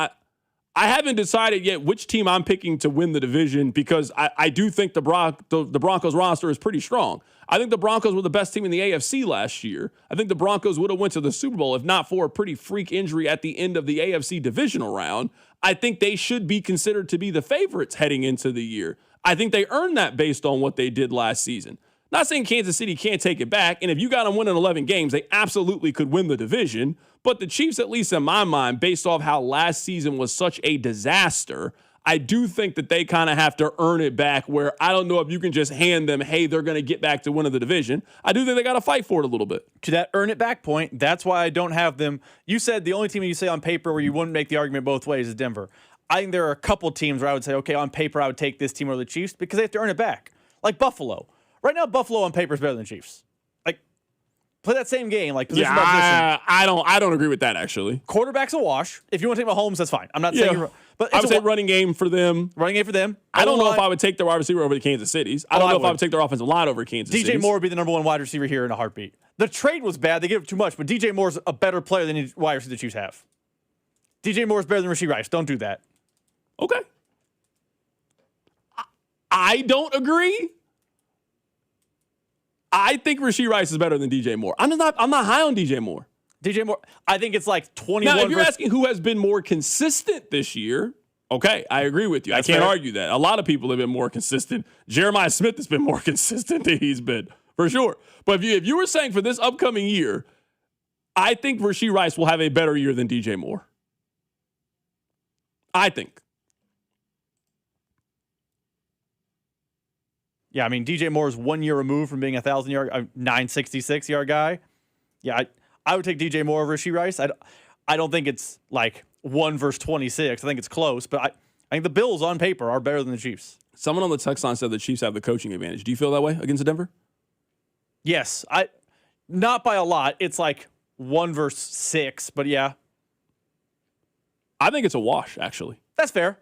I haven't decided yet which team I'm picking to win the division because I do think the Broncos roster is pretty strong. I think the Broncos were the best team in the AFC last year. I think the Broncos would have went to the Super Bowl if not for a pretty freak injury at the end of the AFC divisional round. I think they should be considered to be the favorites heading into the year. I think they earned that based on what they did last season. Not saying Kansas City can't take it back, and if you got them winning 11 games, they absolutely could win the division. But the Chiefs, at least in my mind, based off how last season was such a disaster, I do think that they kind of have to earn it back where I don't know if you can just hand them, hey, they're going to get back to winning the division. I do think they got to fight for it a little bit. To that earn it back point, that's why I don't have them. You said the only team you say on paper where you wouldn't make the argument both ways is Denver. I think there are a couple teams where I would say, okay, on paper I would take this team over the Chiefs because they have to earn it back. Like Buffalo. Right now, Buffalo on paper is better than the Chiefs. Play that same game, position by position. I don't agree with that, actually. Quarterback's a wash. If you want to take Mahomes, that's fine. I'm not saying, but I would say running game for them. Running game for them. I don't know if I would take their wide receiver over the Kansas City's. I don't know if I would take their offensive line over Kansas City's. DJ Moore would be the number one wide receiver here in a heartbeat. The trade was bad. They gave up too much, but DJ Moore's a better player than any wide receiver the Chiefs have. DJ Moore's better than Rashee Rice. Don't do that. Okay. I don't agree. I think Rashee Rice is better than DJ Moore. I'm not high on DJ Moore. DJ Moore, I think it's 21. Now, if you're asking who has been more consistent this year, okay, I agree with you. I can't argue that. A lot of people have been more consistent. Jeremiah Smith has been more consistent than he's been, for sure. But if you were saying for this upcoming year, I think Rashee Rice will have a better year than DJ Moore. I think. Yeah, I mean, DJ Moore is 1 year removed from being a 1,000-yard, 966-yard guy. Yeah, I would take DJ Moore over Rashee Rice. I don't think it's 1 versus 26. I think it's close, but I think the Bills on paper are better than the Chiefs. Someone on the text line said the Chiefs have the coaching advantage. Do you feel that way against Denver? Yes. Not by a lot. It's 1 versus 6, but yeah. I think it's a wash, actually. That's fair.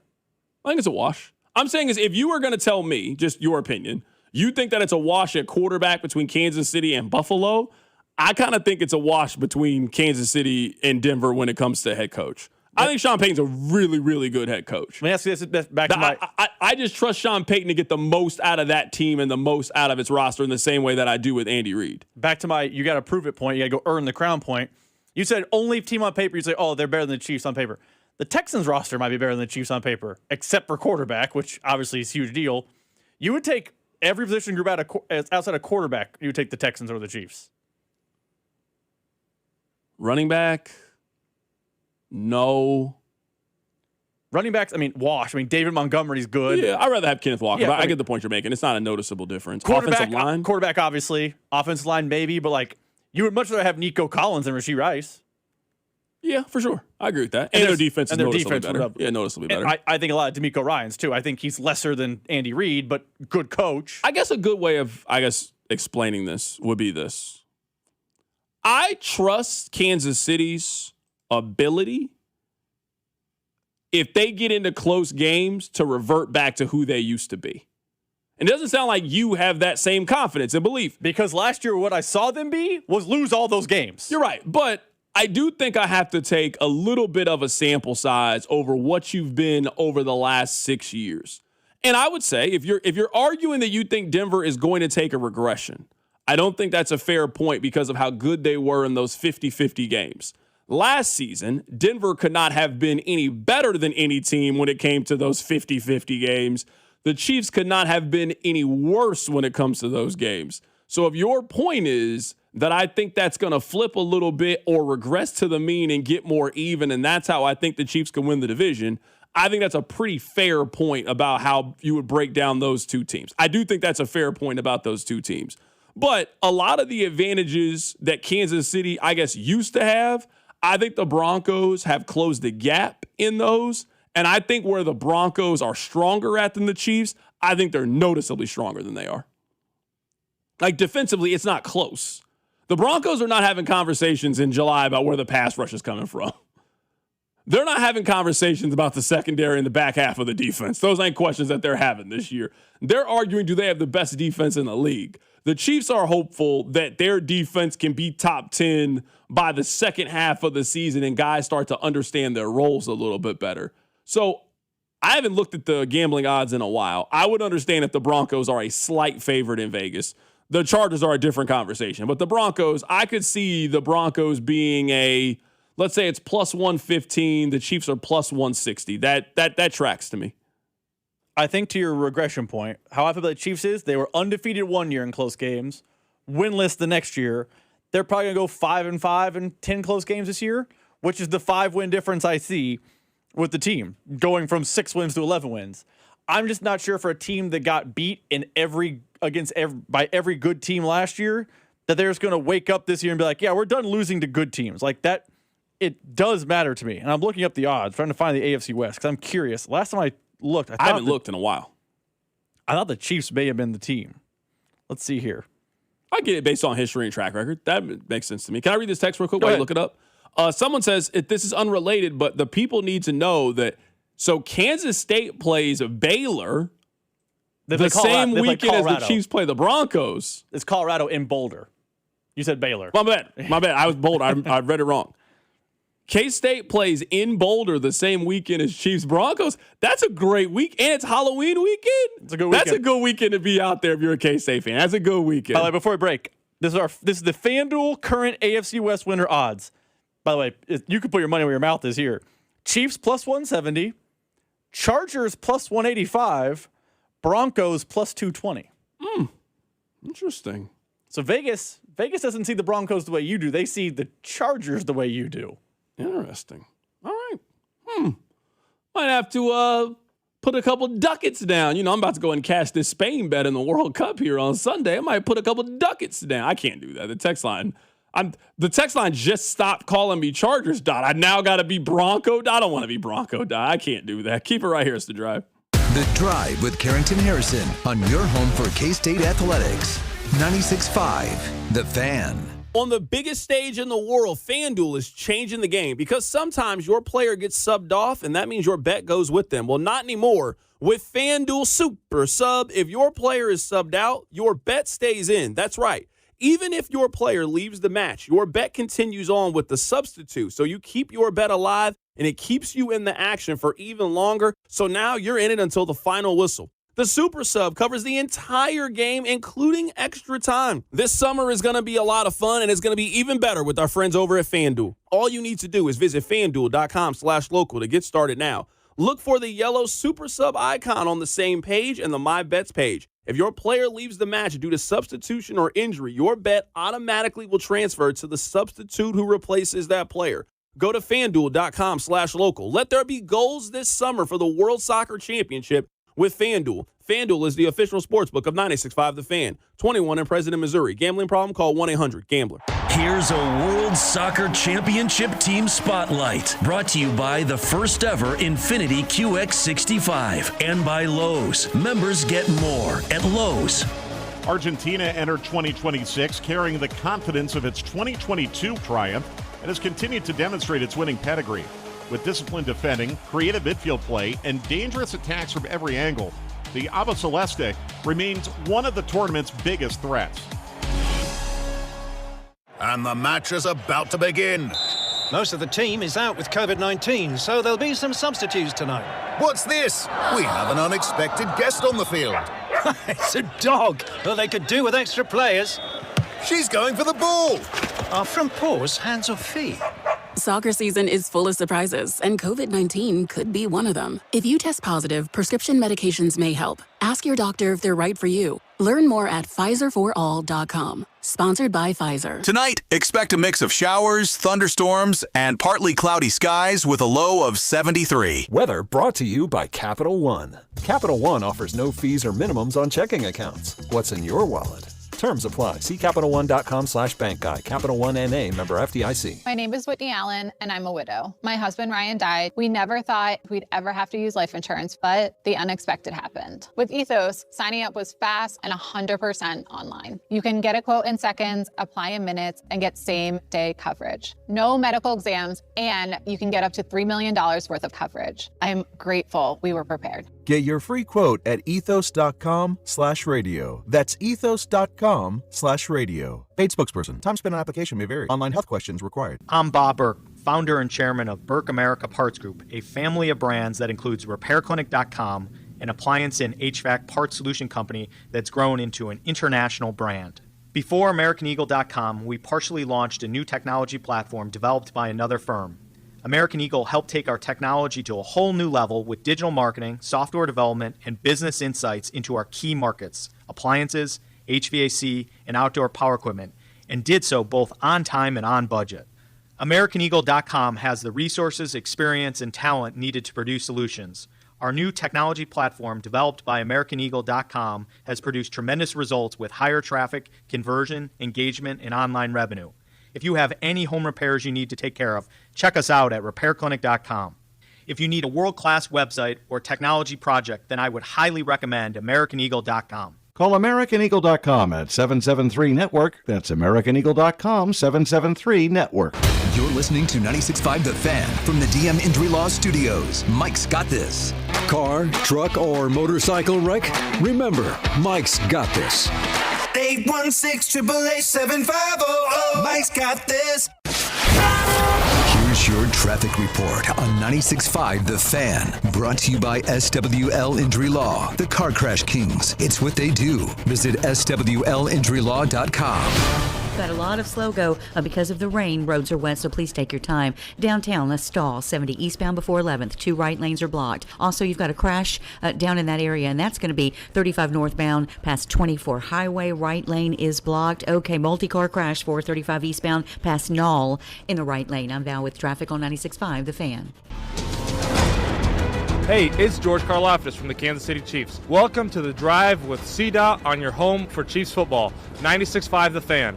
I think it's a wash. I'm saying is if you were going to tell me, just your opinion, you think that it's a wash at quarterback between Kansas City and Buffalo, I kind of think it's a wash between Kansas City and Denver when it comes to head coach. I think Sean Payton's a really, really good head coach. Let me ask you this back to my... I just trust Sean Payton to get the most out of that team and the most out of its roster in the same way that I do with Andy Reid. Back to my you got to prove it point. You got to go earn the crown point. You said only team on paper, you say, oh, they're better than the Chiefs on paper. The Texans roster might be better than the Chiefs on paper, except for quarterback, which obviously is a huge deal. You would take every position group outside of quarterback, you would take the Texans over the Chiefs. Running back? No. Running backs, wash. David Montgomery's good. Yeah, I'd rather have Kenneth Walker, but I get the point you're making. It's not a noticeable difference. Quarterback, offensive line? Quarterback, obviously. Offensive line, maybe, but You would much rather have Nico Collins than Rashee Rice. Yeah, for sure. I agree with that. And their defense is noticeably better. Yeah, noticeably better. I think a lot of D'Amico Ryans, too. I think he's lesser than Andy Reid, but good coach. I guess a good way of, explaining this would be this. I trust Kansas City's ability, if they get into close games, to revert back to who they used to be. It doesn't sound like you have that same confidence and belief. Because last year, what I saw them be was lose all those games. You're right. But I do think I have to take a little bit of a sample size over what you've been over the last 6 years. And I would say if you're arguing that you think Denver is going to take a regression, I don't think that's a fair point because of how good they were in those 50-50 games. Last season, Denver could not have been any better than any team when it came to those 50-50 games. The Chiefs could not have been any worse when it comes to those games. So if your point is that I think that's going to flip a little bit or regress to the mean and get more even, and that's how I think the Chiefs can win the division, I think that's a pretty fair point about how you would break down those two teams. I do think that's a fair point about those two teams. But a lot of the advantages that Kansas City, used to have, I think the Broncos have closed the gap in those. And I think where the Broncos are stronger at than the Chiefs, I think they're noticeably stronger than they are. Like defensively, it's not close. The Broncos are not having conversations in July about where the pass rush is coming from. They're not having conversations about the secondary and the back half of the defense. Those ain't questions that they're having this year. They're arguing, do they have the best defense in the league? The Chiefs are hopeful that their defense can be top 10 by the second half of the season and guys start to understand their roles a little bit better. So I haven't looked at the gambling odds in a while. I would understand if the Broncos are a slight favorite in Vegas. The Chargers are a different conversation. But the Broncos, I could see the Broncos being let's say it's plus 115. The Chiefs are plus 160. That tracks to me. I think to your regression point, how I feel about the Chiefs is they were undefeated one year in close games, winless the next year. They're probably going to go 5-5 in 10 close games this year, which is the 5-win difference I see with the team, going from 6 wins to 11 wins. I'm just not sure for a team that got beat by every good team last year that they're just going to wake up this year and be like, yeah, we're done losing to good teams. Like that, it does matter to me. And I'm looking up the odds, trying to find the AFC West because I'm curious. Last time I looked, I haven't looked in a while. I thought the Chiefs may have been the team. Let's see here. I get it based on history and track record. That makes sense to me. Can I read this text real quick while you look it up? Someone says, this is unrelated, but the people need to know that, so Kansas State plays Baylor the same weekend as the Chiefs play the Broncos. It's Colorado in Boulder. You said Baylor. My bad. I was bold. I read it wrong. K-State plays in Boulder the same weekend as Chiefs Broncos. That's a great week, and it's Halloween weekend. It's a good weekend. That's a good weekend to be out there if you're a K-State fan. That's a good weekend. By the way, before we break, this is the FanDuel current AFC West winner odds. By the way, you can put your money where your mouth is here. Chiefs plus 170, Chargers plus 185, Broncos plus 220. Interesting. So Vegas doesn't see the Broncos the way you do. They see the Chargers the way you do. Interesting. All right. Might have to put a couple ducats down. I'm about to go and cash this Spain bet in the World Cup here on Sunday. I might put a couple ducats down. I can't do that. The text line just stopped calling me Chargers. I now got to be Bronco. I don't want to be Bronco. I can't do that. Keep it right here. It's The Drive. The Drive with Carrington Harrison on your home for K-State Athletics. 96.5 The Fan. On the biggest stage in the world, FanDuel is changing the game because sometimes your player gets subbed off and that means your bet goes with them. Well, not anymore. With FanDuel Super Sub, if your player is subbed out, your bet stays in. That's right. Even if your player leaves the match, your bet continues on with the substitute. So you keep your bet alive and it keeps you in the action for even longer. So now you're in it until the final whistle. The Super Sub covers the entire game, including extra time. This summer is going to be a lot of fun, and it's going to be even better with our friends over at FanDuel. All you need to do is visit FanDuel.com/local to get started now. Look for the yellow Super Sub icon on the same page and the My Bets page. If your player leaves the match due to substitution or injury, your bet automatically will transfer to the substitute who replaces that player. Go to FanDuel.com/local. Let there be goals this summer for the World Soccer Championship with FanDuel. FanDuel is the official sportsbook of 96.5 The Fan. 21 and present in Missouri. Gambling problem? Call 1-800-GAMBLER. Here's a World Soccer Championship Team Spotlight, brought to you by the first ever Infiniti QX65 and by Lowe's. Members get more at Lowe's. Argentina entered 2026 carrying the confidence of its 2022 triumph and has continued to demonstrate its winning pedigree. With disciplined defending, creative midfield play, and dangerous attacks from every angle, the Albiceleste remains one of the tournament's biggest threats. And the match is about to begin. Most of the team is out with COVID-19, so there'll be some substitutes tonight. What's this? We have an unexpected guest on the field. It's a dog. Well, they could do with extra players. She's going for the ball. Are front paws hands or feet? Soccer season is full of surprises, and COVID-19 could be one of them. If you test positive, prescription medications may help. Ask your doctor if they're right for you. Learn more at PfizerForAll.com. Sponsored by Pfizer. Tonight, expect a mix of showers, thunderstorms, and partly cloudy skies with a low of 73. Weather brought to you by Capital One. Capital One offers no fees or minimums on checking accounts. What's in your wallet? Terms apply. See CapitalOne.com/bank guide. Capital One NA, member FDIC. My name is Whitney Allen, and I'm a widow. My husband, Ryan, died. We never thought we'd ever have to use life insurance, but the unexpected happened. With Ethos, signing up was fast and 100% online. You can get a quote in seconds, apply in minutes, and get same-day coverage. No medical exams, and you can get up to $3 million worth of coverage. I'm grateful we were prepared. Get your free quote at ethos.com/radio. That's ethos.com/radio. Paid spokesperson. Time spent on application may vary. Online health questions required. I'm Bob Burke, founder and chairman of Burke America Parts Group, a family of brands that includes RepairClinic.com, an appliance and HVAC parts solution company that's grown into an international brand. Before AmericanEagle.com, we partially launched a new technology platform developed by another firm. American Eagle helped take our technology to a whole new level with digital marketing, software development, and business insights into our key markets, appliances, HVAC, and outdoor power equipment, and did so both on time and on budget. AmericanEagle.com has the resources, experience, and talent needed to produce solutions. Our new technology platform, developed by AmericanEagle.com, has produced tremendous results with higher traffic, conversion, engagement, and online revenue. If you have any home repairs you need to take care of, check us out at RepairClinic.com. If you need a world-class website or technology project, then I would highly recommend AmericanEagle.com. Call AmericanEagle.com at 773-NETWORK. That's AmericanEagle.com, 773-NETWORK. You're listening to 96.5 The Fan from the DM Injury Law Studios. Mike's got this. Car, truck, or motorcycle wreck? Remember, Mike's got this. 816-888-7500. Mike's got this. Here's your traffic report on 96.5 The Fan. Brought to you by SWL Injury Law, the Car Crash Kings. It's what they do. Visit SWLinjurylaw.com. Got a lot of slow go because of the rain. Roads are wet, so please take your time. Downtown, a stall, 70 eastbound before 11th. 2 right lanes are blocked. Also, you've got a crash down in that area, and that's going to be 35 northbound past 24 highway. Right lane is blocked. Okay, multi-car crash 435 eastbound past Knoll in the right lane. I'm Val with traffic on 96.5 The Fan. Hey, it's George Karlaftis from the Kansas City Chiefs. Welcome to The Drive with CDOT on your home for Chiefs football. 96.5 The Fan.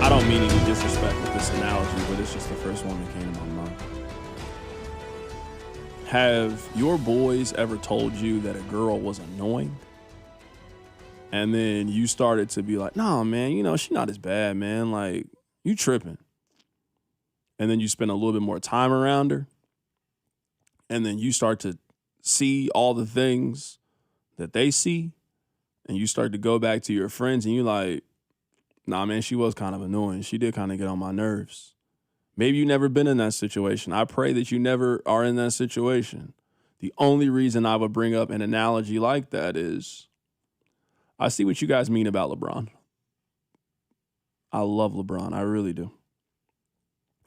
I don't mean any disrespect with this analogy, but it's just the first one that came to my mind. Have your boys ever told you that a girl was annoying? And then you started to be like, nah, man, you know, she's not as bad, man. Like, you tripping. And then you spend a little bit more time around her. And then you start to see all the things that they see. And you start to go back to your friends and you're like, nah, man, she was kind of annoying. She did kind of get on my nerves. Maybe you've never been in that situation. I pray that you never are in that situation. The only reason I would bring up an analogy like that is I see what you guys mean about LeBron. I love LeBron. I really do.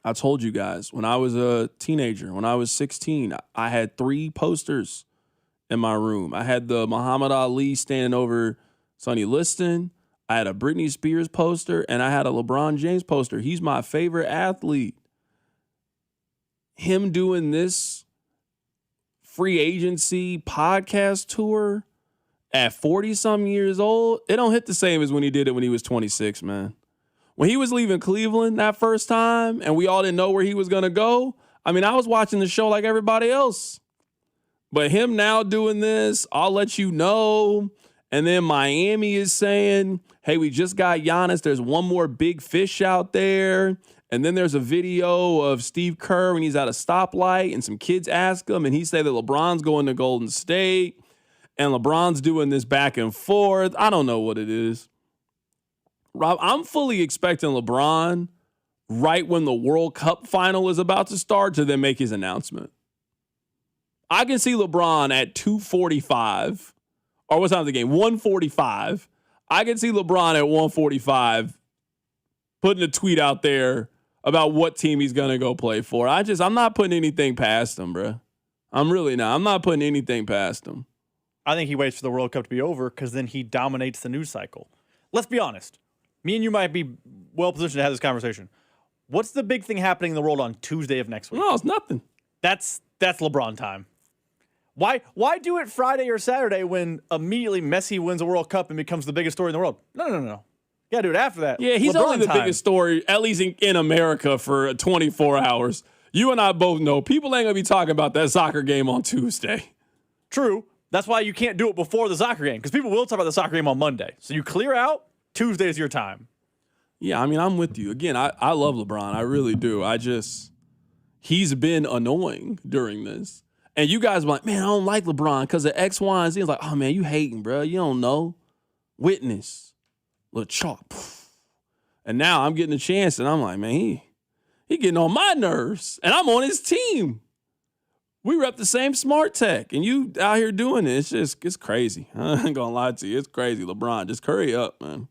I told you guys, when I was a teenager, when I was 16, I had 3 posters in my room. I had the Muhammad Ali standing over Sonny Liston. I had a Britney Spears poster, and I had a LeBron James poster. He's my favorite athlete. Him doing this free agency podcast tour at 40-some years old, it don't hit the same as when he did it when he was 26, man. When he was leaving Cleveland that first time and we all didn't know where he was going to go, I mean, I was watching the show like everybody else. But him now doing this, I'll let you know. And then Miami is saying, hey, we just got Giannis. There's one more big fish out there. And then there's a video of Steve Kerr when he's at a stoplight and some kids ask him, and he say that LeBron's going to Golden State and LeBron's doing this back and forth. I don't know what it is. Rob, I'm fully expecting LeBron right when the World Cup final is about to start to then make his announcement. I can see LeBron at 2:45, or what time's the game? 1:45. I can see LeBron at 1:45 putting a tweet out there about what team he's going to go play for. I'm not putting anything past him, bro. I'm really not. I'm not putting anything past him. I think he waits for the World Cup to be over because then he dominates the news cycle. Let's be honest. Me and you might be well positioned to have this conversation. What's the big thing happening in the world on Tuesday of next week? No, it's nothing. That's LeBron time. Why do it Friday or Saturday when immediately Messi wins a World Cup and becomes the biggest story in the world? No. You got to do it after that. Yeah, he's LeBron only the time. biggest story, at least in America, for 24 hours. You and I both know people ain't going to be talking about that soccer game on Tuesday. True. That's why you can't do it before the soccer game, because people will talk about the soccer game on Monday. So you clear out, Tuesday is your time. Yeah, I mean, I'm with you. Again, I love LeBron. I really do. He's been annoying during this. And you guys are like, man, I don't like LeBron because of X, Y, and Z. It's like, oh, man, you hating, bro. You don't know. Witness. Little chalk. And now I'm getting a chance, and I'm like, man, he getting on my nerves. And I'm on his team. We rep the same smart tech, and you out here doing it. It's crazy. I ain't going to lie to you. It's crazy. LeBron, just hurry up, man.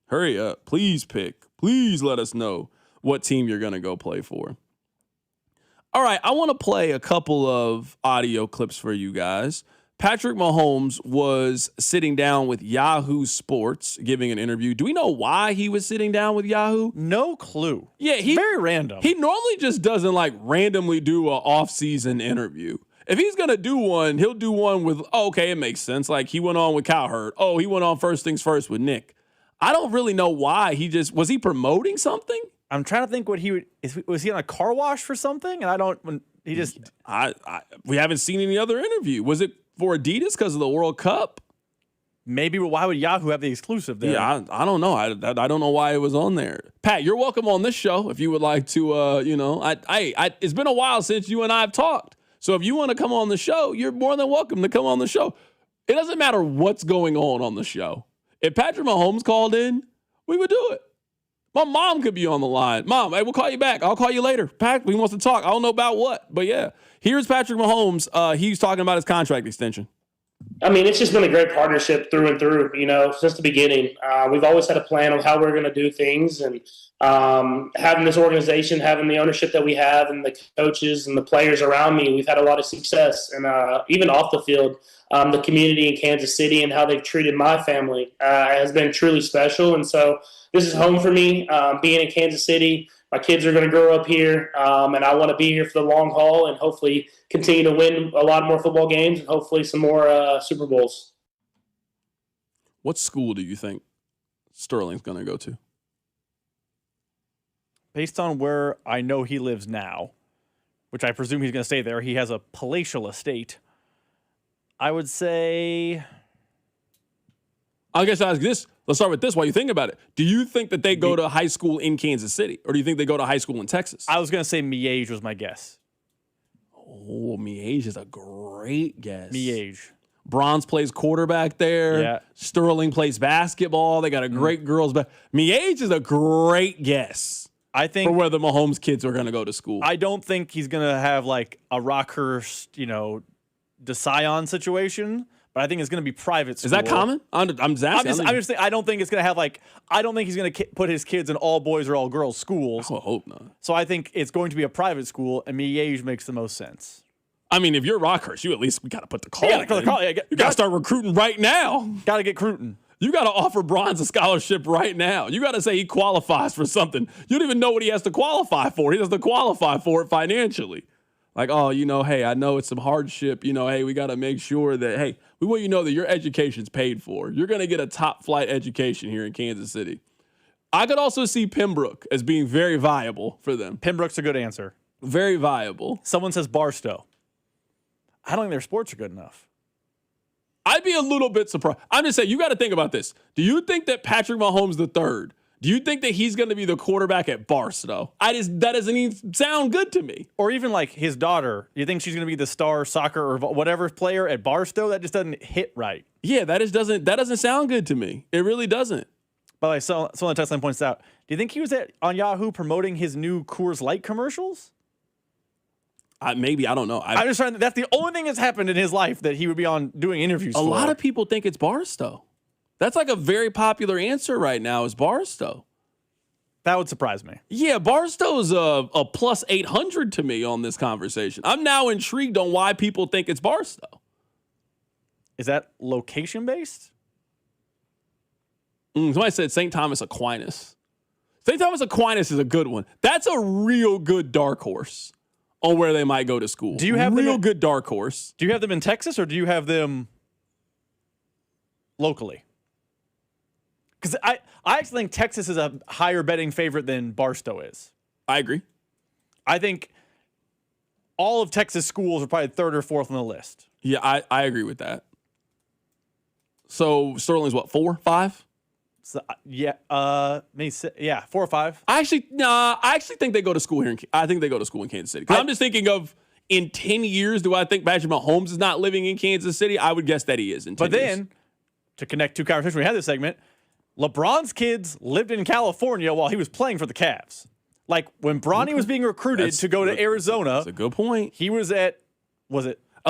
Hurry up. Please pick. Please let us know what team you're going to go play for. All right, I want to play a couple of audio clips for you guys. Patrick Mahomes was sitting down with Yahoo Sports, giving an interview. Do we know why he was sitting down with Yahoo? No clue. Yeah, very random. He normally just doesn't randomly do an off-season interview. If he's going to do one, he'll do one with, okay, it makes sense. Like he went on with Cowherd. Oh, he went on First Things First with Nick. I don't really know why. Was he promoting something? I'm trying to think was he on a car wash for something? And we haven't seen any other interview. Was it for Adidas because of the World Cup? Maybe, but why would Yahoo have the exclusive there? Yeah, I don't know. I don't know why it was on there. Pat, you're welcome on this show if you would like to, it's been a while since you and I have talked. So if you want to come on the show, you're more than welcome to come on the show. It doesn't matter what's going on the show. If Patrick Mahomes called in, we would do it. My mom could be on the line. Mom, hey, we'll call you back. I'll call you later. Pat, we wants to talk. I don't know about what, but yeah. Here's Patrick Mahomes. He's talking about his contract extension. I mean, it's just been a great partnership through and through, since the beginning. We've always had a plan of how we're going to do things, and having this organization, having the ownership that we have and the coaches and the players around me, we've had a lot of success. And even off the field, the community in Kansas City and how they've treated my family has been truly special. And so this is home for me, being in Kansas City. My kids are going to grow up here, and I want to be here for the long haul and hopefully continue to win a lot more football games and hopefully some more Super Bowls. What school do you think Sterling's going to go to? Based on where I know he lives now, which I presume he's going to stay there, he has a palatial estate. I would say... I guess I'll ask this. Let's start with this while you think about it. Do you think that they go to high school in Kansas City, or do you think they go to high school in Texas? I was going to say Miege was my guess. Oh, Miege is a great guess. Miege. Bronze plays quarterback there. Yeah. Sterling plays basketball. They got a great girls' Miege is a great guess. I think for where the Mahomes kids are going to go to school. I don't think he's going to have like a Rockhurst, DeSion situation. But I think it's going to be private school. Is that common? I'm just asking. I'm just saying, I don't think it's going to have I don't think he's going to put his kids in all boys or all girls schools. I hope not. So I think it's going to be a private school, and Miege makes the most sense. I mean, if you're Rockhurst, you at least got to put the call. You got to start recruiting right now. Got to get recruiting. You got to offer Bronze a scholarship right now. You got to say he qualifies for something. You don't even know what he has to qualify for. He has to qualify for it financially. Like, hey, I know it's some hardship. Hey, we got to make sure that, we We want you to know that your education's paid for. You're going to get a top-flight education here in Kansas City. I could also see Pembroke as being very viable for them. Pembroke's a good answer. Very viable. Someone says Barstow. I don't think their sports are good enough. I'd be a little bit surprised. I'm just saying, you got to think about this. Do you think that Patrick Mahomes III, do you think that he's going to be the quarterback at Barstow? That doesn't even sound good to me. Or even like his daughter. You think she's going to be the star soccer or whatever player at Barstow? That just doesn't hit right. Yeah, that doesn't sound good to me. It really doesn't. By the way, someone on the text line points out, do you think he was on Yahoo promoting his new Coors Light commercials? Maybe, I don't know. I'm just trying. That's the only thing that's happened in his life that he would be on doing interviews for. A lot of people think it's Barstow. That's like a very popular answer right now is Barstow. That would surprise me. Yeah, Barstow's a plus 800 to me on this conversation. I'm now intrigued on why people think it's Barstow. Is that location-based? Somebody said St. Thomas Aquinas. St. Thomas Aquinas is a good one. That's a real good dark horse on where they might go to school. Do you have real good dark horse? Do you have them in Texas or do you have them locally? Because I actually think Texas is a higher betting favorite than Barstow is. I agree. I think all of Texas schools are probably third or fourth on the list. Yeah, I agree with that. So Sterling's what, 4, 5? So, maybe 4 or 5. I actually think they go to school here. I think they go to school in Kansas City. Because I'm just thinking of in 10 years, do I think Patrick Mahomes is not living in Kansas City? I would guess that he is in 10 years. But then, to connect two conversations we had this segment, LeBron's kids lived in California while he was playing for the Cavs. Like when Bronny was being recruited to go to Arizona. That's a good point. He was at,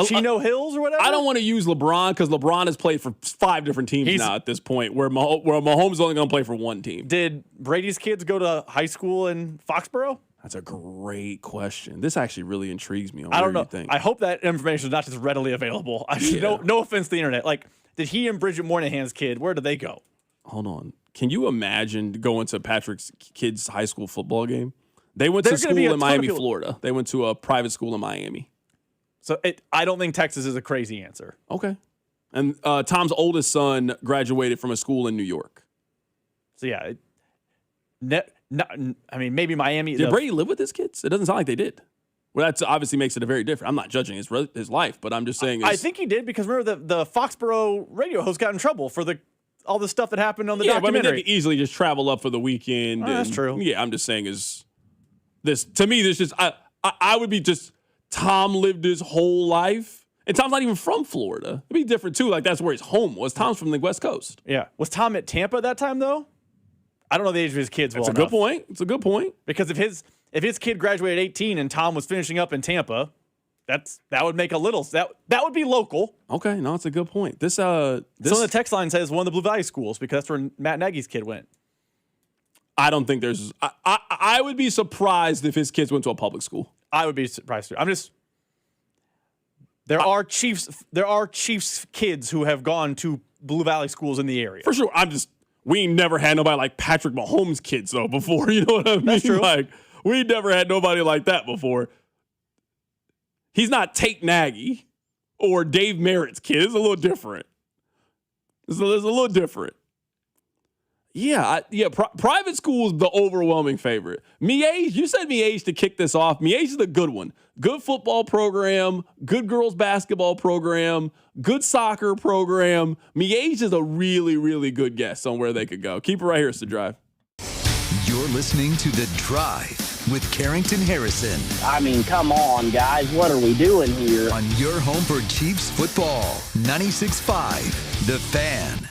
Chino Hills or whatever? I don't want to use LeBron because LeBron has played for 5 different teams now at this point, where Mahomes is only going to play for one team. Did Brady's kids go to high school in Foxborough? That's a great question. This actually really intrigues me. I don't know. I hope that information is not just readily available. No offense to the internet. Like, did he and Bridget Moynihan's kid, where did they go? Hold on. Can you imagine going to Patrick's kid's high school football game? They went to school in Miami, Florida. They went to a private school in Miami. So I don't think Texas is a crazy answer. Okay. And Tom's oldest son graduated from a school in New York. So yeah, maybe Miami. Did Brady live with his kids? It doesn't sound like they did. Well, that obviously makes it a very different. I'm not judging his life, but I'm just saying. I think he did because remember the Foxborough radio host got in trouble for all the stuff that happened on the documentary. But they could easily just travel up for the weekend. That's true. Yeah, I'm just saying to me, there's just I would be just. Tom lived his whole life. And Tom's not even from Florida. It'd be different, too. Like, that's where his home was. Tom's from the West Coast. Yeah. Was Tom at Tampa at that time, though? I don't know the age of his kids well enough. It's a good point. Because if his kid graduated at 18 and Tom was finishing up in Tampa, that would make a little... That would be local. Okay. No, it's a good point. Someone on the text line says one of the Blue Valley schools because that's where Matt Nagy's kid went. I don't think there's... I would be surprised if his kids went to a public school. I would be surprised too. There are Chiefs kids who have gone to Blue Valley schools in the area. For sure. We ain't never had nobody like Patrick Mahomes' kids though before. You know what I mean? That's true. Like we never had nobody like that before. He's not Tate Nagy or Dave Merritt's kid. It's a little different. It's a little different. Yeah, private school is the overwhelming favorite. Miege, you said Miege to kick this off. Miege is the good one. Good football program, good girls basketball program, good soccer program. Miege is a really, really good guess on where they could go. Keep it right here, it's The Drive. You're listening to The Drive with Carrington Harrison. I mean, come on, guys. What are we doing here? On your home for Chiefs football, 96.5, The Fan.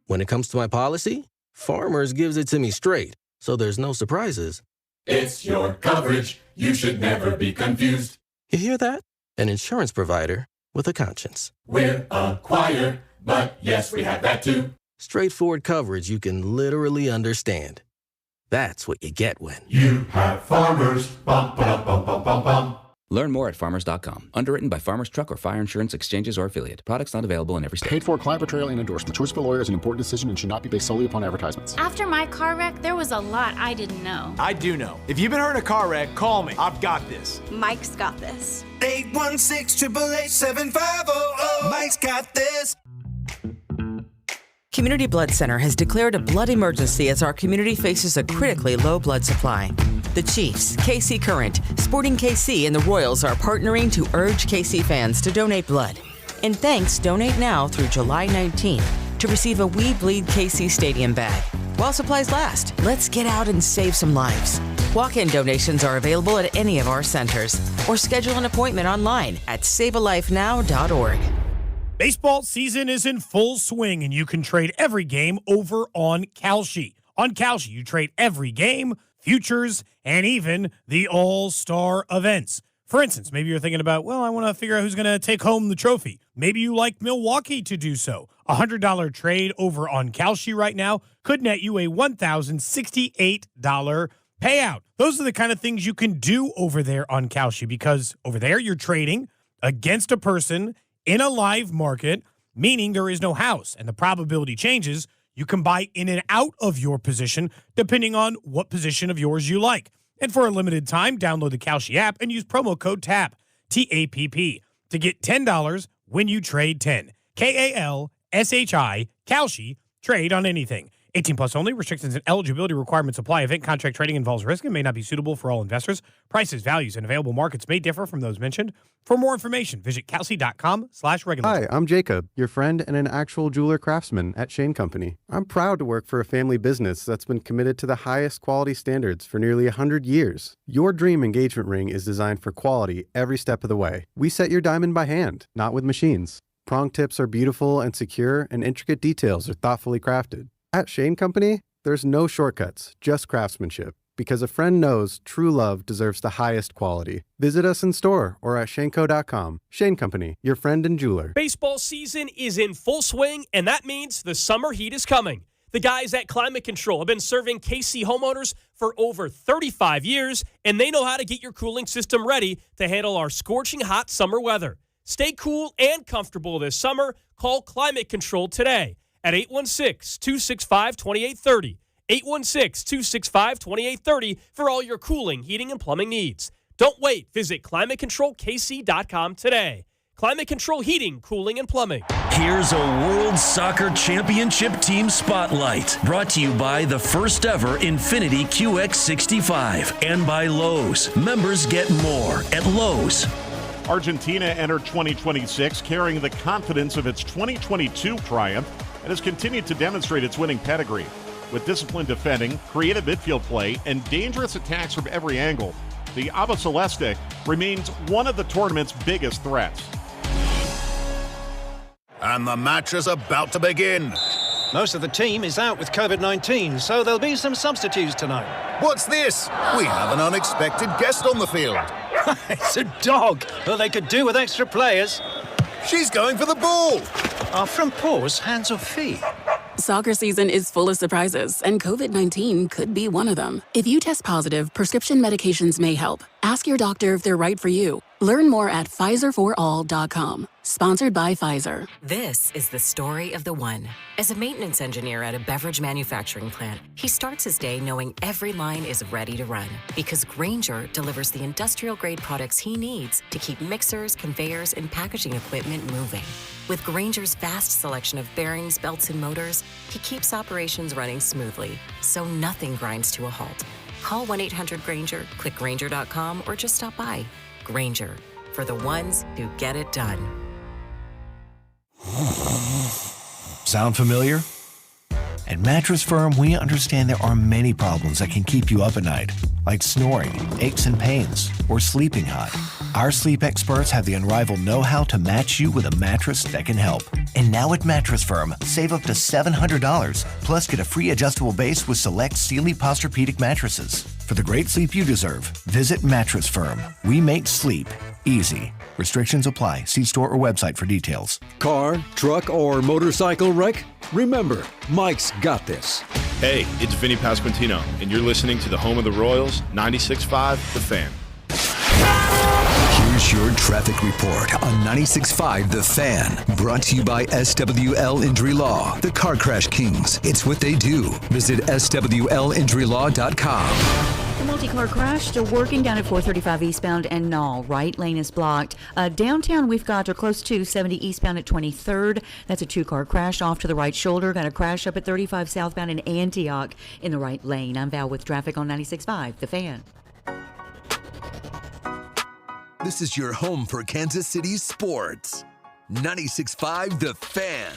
When it comes to my policy, Farmers gives it to me straight, so there's no surprises. It's your coverage. You should never be confused. You hear that? An insurance provider with a conscience. We're a choir, but yes, we have that too. Straightforward coverage you can literally understand. That's what you get when you have Farmers. Bum, ba, bum, bum, bum, bum. Learn more at farmers.com. Underwritten by Farmers Truck or Fire Insurance Exchanges or Affiliate. Products not available in every state. Paid for client portrayal and endorsement. Choice of a lawyer is an important decision and should not be based solely upon advertisements. After my car wreck, there was a lot I didn't know. I do know. If you've been hurt in a car wreck, call me. I've got this. Mike's got this. 816-888-7500. Mike's got this. Community Blood Center has declared a blood emergency as our community faces a critically low blood supply. The Chiefs, KC Current, Sporting KC, and the Royals are partnering to urge KC fans to donate blood. And thanks, donate now through July 19th to receive a We Bleed KC Stadium bag. While supplies last, let's get out and save some lives. Walk-in donations are available at any of our centers, or schedule an appointment online at savealifenow.org. Baseball season is in full swing, and you can trade every game over on Kalshi. On Kalshi, you trade every game, futures, and even the all-star events. For instance, maybe you're thinking about, well, I want to figure out who's going to take home the trophy. Maybe you like Milwaukee to do so. A $100 trade over on Kalshi right now could net you a $1,068 payout. Those are the kind of things you can do over there on Kalshi, because over there you're trading against a person in a live market, meaning there is no house, and the probability changes. You can buy in and out of your position depending on what position of yours you like. And for a limited time, download the Kalshi app and use promo code TAPP, T-A-P-P, to get $10 when you trade 10. K-A-L-S-H-I, Kalshi, trade on anything. 18 plus only. Restrictions and eligibility requirements apply. Event contract trading involves risk and may not be suitable for all investors. Prices, values, and available markets may differ from those mentioned. For more information, visit kalshi.com/regulatory. Hi, I'm Jacob, your friend and an actual jeweler craftsman at Shane Company. I'm proud to work for a family business that's been committed to the highest quality standards for nearly 100 years. Your dream engagement ring is designed for quality every step of the way. We set your diamond by hand, not with machines. Prong tips are beautiful and secure, and intricate details are thoughtfully crafted. At Shane Company, there's no shortcuts, just craftsmanship. Because a friend knows true love deserves the highest quality. Visit us in store or at shaneco.com. Shane Company, your friend and jeweler. Baseball season is in full swing, and that means the summer heat is coming. The guys at Climate Control have been serving KC homeowners for over 35 years, and they know how to get your cooling system ready to handle our scorching hot summer weather. Stay cool and comfortable this summer. Call Climate Control today at 816-265-2830. 816-265-2830 for all your cooling, heating, and plumbing needs. Don't wait. Visit ClimateControlKC.com today. Climate Control Heating, Cooling, and Plumbing. Here's a World Soccer Championship Team Spotlight, brought to you by the first ever Infiniti QX65 and by Lowe's. Members get more at Lowe's. Argentina entered 2026 carrying the confidence of its 2022 triumph and has continued to demonstrate its winning pedigree. With disciplined defending, creative midfield play, and dangerous attacks from every angle, the Albiceleste remains one of the tournament's biggest threats. And the match is about to begin. Most of the team is out with COVID-19, so there'll be some substitutes tonight. What's this? We have an unexpected guest on the field. It's a dog. Well, they could do with extra players. She's going for the ball. Are front paws hands or feet? Soccer season is full of surprises, and COVID-19 could be one of them. If you test positive, prescription medications may help. Ask your doctor if they're right for you. Learn more at PfizerForAll.com. Sponsored by Pfizer. This is the story of the one. As a maintenance engineer at a beverage manufacturing plant, he starts his day knowing every line is ready to run. Because Grainger delivers the industrial-grade products he needs to keep mixers, conveyors, and packaging equipment moving. With Grainger's vast selection of bearings, belts, and motors, he keeps operations running smoothly, so nothing grinds to a halt. Call 1-800-GRAINGER, click Grainger.com, or just stop by. Grainger, for the ones who get it done. Sound familiar? At Mattress Firm, we understand there are many problems that can keep you up at night, like snoring, aches and pains, or sleeping hot. Our sleep experts have the unrivaled know-how to match you with a mattress that can help. And now at Mattress Firm, save up to $700, plus get a free adjustable base with select Sealy Posturepedic mattresses. For the great sleep you deserve, visit Mattress Firm. We make sleep easy. Restrictions apply. See store or website for details. Car, truck, or motorcycle wreck? Remember, Mike's got this. Hey, it's Vinny Pasquantino, and you're listening to the home of the Royals, 96.5 The Fan. Here's your traffic report on 96.5 The Fan. Brought to you by SWL Injury Law, the car crash kings. It's what they do. Visit SWLinjurylaw.com. The multi-car crash still working down at 435 eastbound and Knoll. Right lane is blocked. Downtown, we've got close to 70 eastbound at 23rd. That's a two-car crash off to the right shoulder. Got a crash up at 35 southbound in Antioch in the right lane. I'm Val with traffic on 96.5 The Fan. This is your home for Kansas City sports. 96.5 The Fan.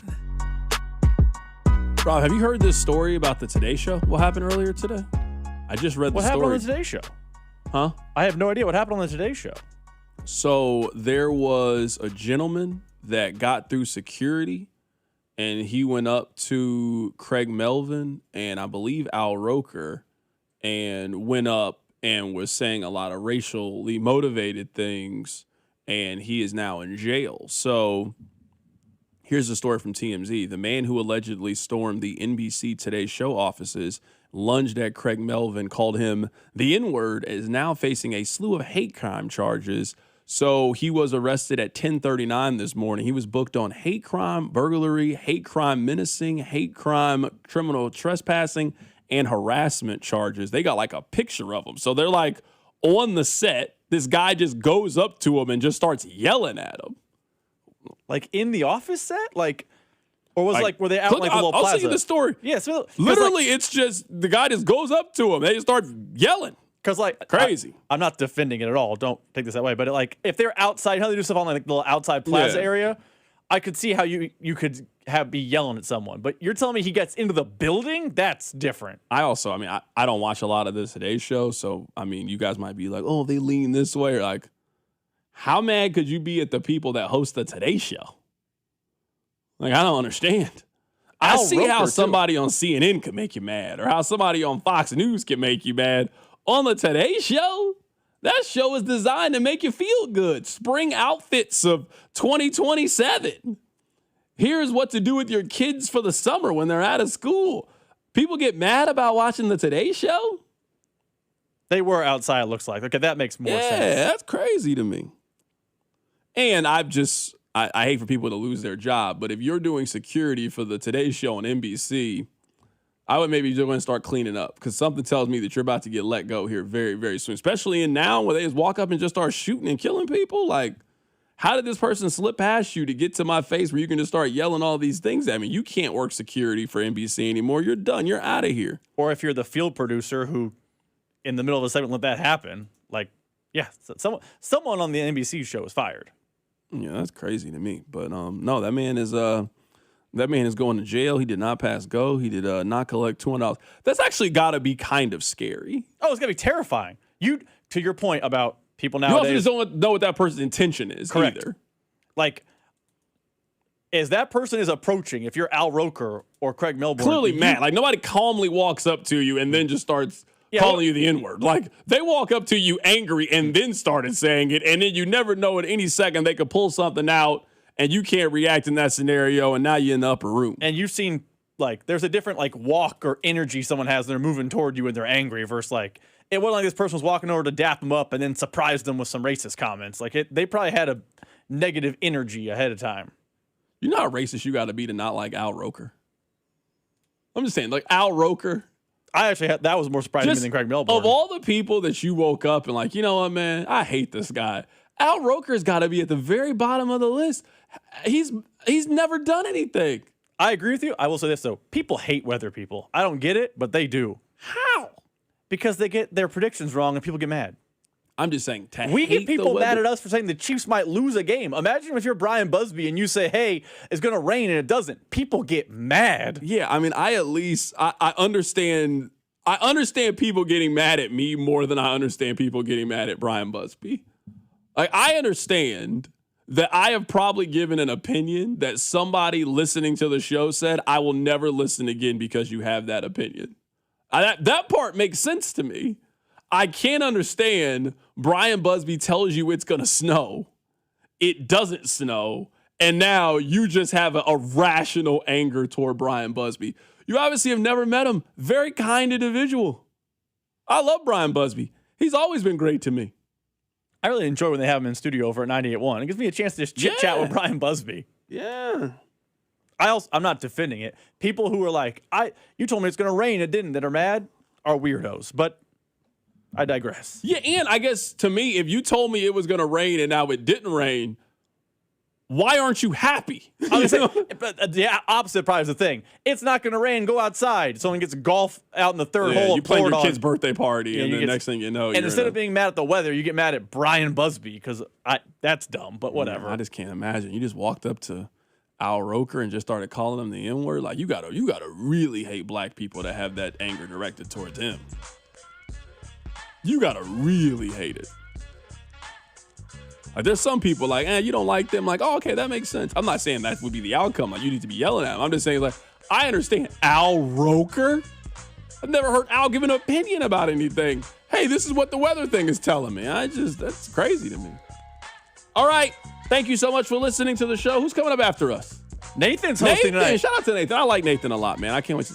Rob, have you heard this story about the Today Show? What happened earlier today? I just read the story. What happened on the Today Show? Huh? I have no idea what happened on the Today Show. So there was a gentleman that got through security, and he went up to Craig Melvin and I believe Al Roker and went up and was saying a lot of racially motivated things, and he is now in jail. So here's the story from TMZ. The man who allegedly stormed the NBC Today Show offices, lunged at Craig Melvin, called him the N-word, is now facing a slew of hate crime charges. So he was arrested at 10:39 this morning. He was booked on hate crime, burglary, hate crime menacing, hate crime criminal trespassing, and harassment charges. They got like a picture of him. So they're like on the set. This guy just goes up to him and just starts yelling at him. Like in the office set? Like, or was were they out in like a little plaza? I'll see you the story. Yeah, so literally, it's just the guy just goes up to him. They just start yelling. Because like crazy. I'm not defending it at all. Don't take this that way. But like if they're outside, how they do stuff on like the little outside plaza area, I could see how you could be yelling at someone. But you're telling me he gets into the building? That's different. I don't watch a lot of the Today Show, so I mean, you guys might be like, oh, they lean this way, or like, how mad could you be at the people that host the Today Show? Like, I don't understand. I see how somebody on CNN could make you mad, or how somebody on Fox News can make you mad. On the Today Show, that show is designed to make you feel good. Spring outfits of 2027. Here's what to do with your kids for the summer when they're out of school. People get mad about watching the Today Show? They were outside, it looks like. Okay, that makes more sense. Yeah, that's crazy to me. And I hate for people to lose their job, but if you're doing security for the Today Show on NBC, I would maybe just going to start cleaning up, because something tells me that you're about to get let go here very, very soon, especially in now where they just walk up and just start shooting and killing people. Like, how did this person slip past you to get to my face where you can just start yelling all these things at me? You can't work security for NBC anymore. You're done. You're out of here. Or if you're the field producer who, in the middle of a segment, let that happen, like, yeah, someone on the NBC show is fired. Yeah, that's crazy to me. But no, that man is going to jail. He did not pass go. He did not collect $200. That's actually got to be kind of scary. Oh, it's got to be terrifying. To your point about people nowadays. You also just don't know what that person's intention is either. Like, as that person is approaching, if you're Al Roker or Craig Melbourne. Clearly mad. Like, nobody calmly walks up to you and then just starts calling you the N-word. Like, they walk up to you angry and then started saying it, and then you never know at any second they could pull something out and you can't react in that scenario, and now you're in the upper room. And you've seen, like, there's a different, like, walk or energy someone has, and they're moving toward you and they're angry versus, like, it wasn't like this person was walking over to dap them up and then surprised them with some racist comments. Like, they probably had a negative energy ahead of time. You know how racist you got to be to not like Al Roker? I'm just saying, like, Al Roker. I actually had, that was more surprising to me than Craig Melbourne. Of all the people that you woke up and like, you know what, man, I hate this guy. Al Roker's got to be at the very bottom of the list. He's never done anything. I agree with you. I will say this, though. People hate weather people. I don't get it, but they do. How? Because they get their predictions wrong and people get mad. I'm just saying, we get people mad at us for saying the Chiefs might lose a game. Imagine if you're Brian Busby and you say, hey, it's going to rain, and it doesn't. People get mad. Yeah, I mean, I understand people getting mad at me more than I understand people getting mad at Brian Busby. Like, I understand that I have probably given an opinion that somebody listening to the show said, I will never listen again because you have that opinion. That part makes sense to me. I can't understand Brian Busby tells you it's going to snow. It doesn't snow. And now you just have a rational anger toward Brian Busby. You obviously have never met him. Very kind individual. I love Brian Busby. He's always been great to me. I really enjoy when they have him in studio over at 98.1. It gives me a chance to just chit-chat with Brian Busby. Yeah. I'm not defending it. People who are like, you told me it's going to rain, it didn't, that are mad are weirdos. But I digress. Yeah, and I guess to me, if you told me it was going to rain and now it didn't rain, why aren't you happy? I was saying, but the opposite probably is the thing. It's not going to rain. Go outside. Someone gets golf out in the third hole. You plan your kid's birthday party, and the next thing you know, and instead of being mad at the weather, you get mad at Brian Busby because that's dumb. But whatever. I just can't imagine. You just walked up to Al Roker and just started calling him the N-word. Like you gotta really hate black people to have that anger directed towards him. You gotta really hate it. Like there's some people like, you don't like them. Like, oh, okay, that makes sense. I'm not saying that would be the outcome. Like you need to be yelling at him. I'm just saying like, I understand Al Roker. I've never heard Al give an opinion about anything. Hey, this is what the weather thing is telling me. That's crazy to me. All right. Thank you so much for listening to the show. Who's coming up after us? Nathan's hosting tonight. Shout out to Nathan. I like Nathan a lot, man. I can't wait to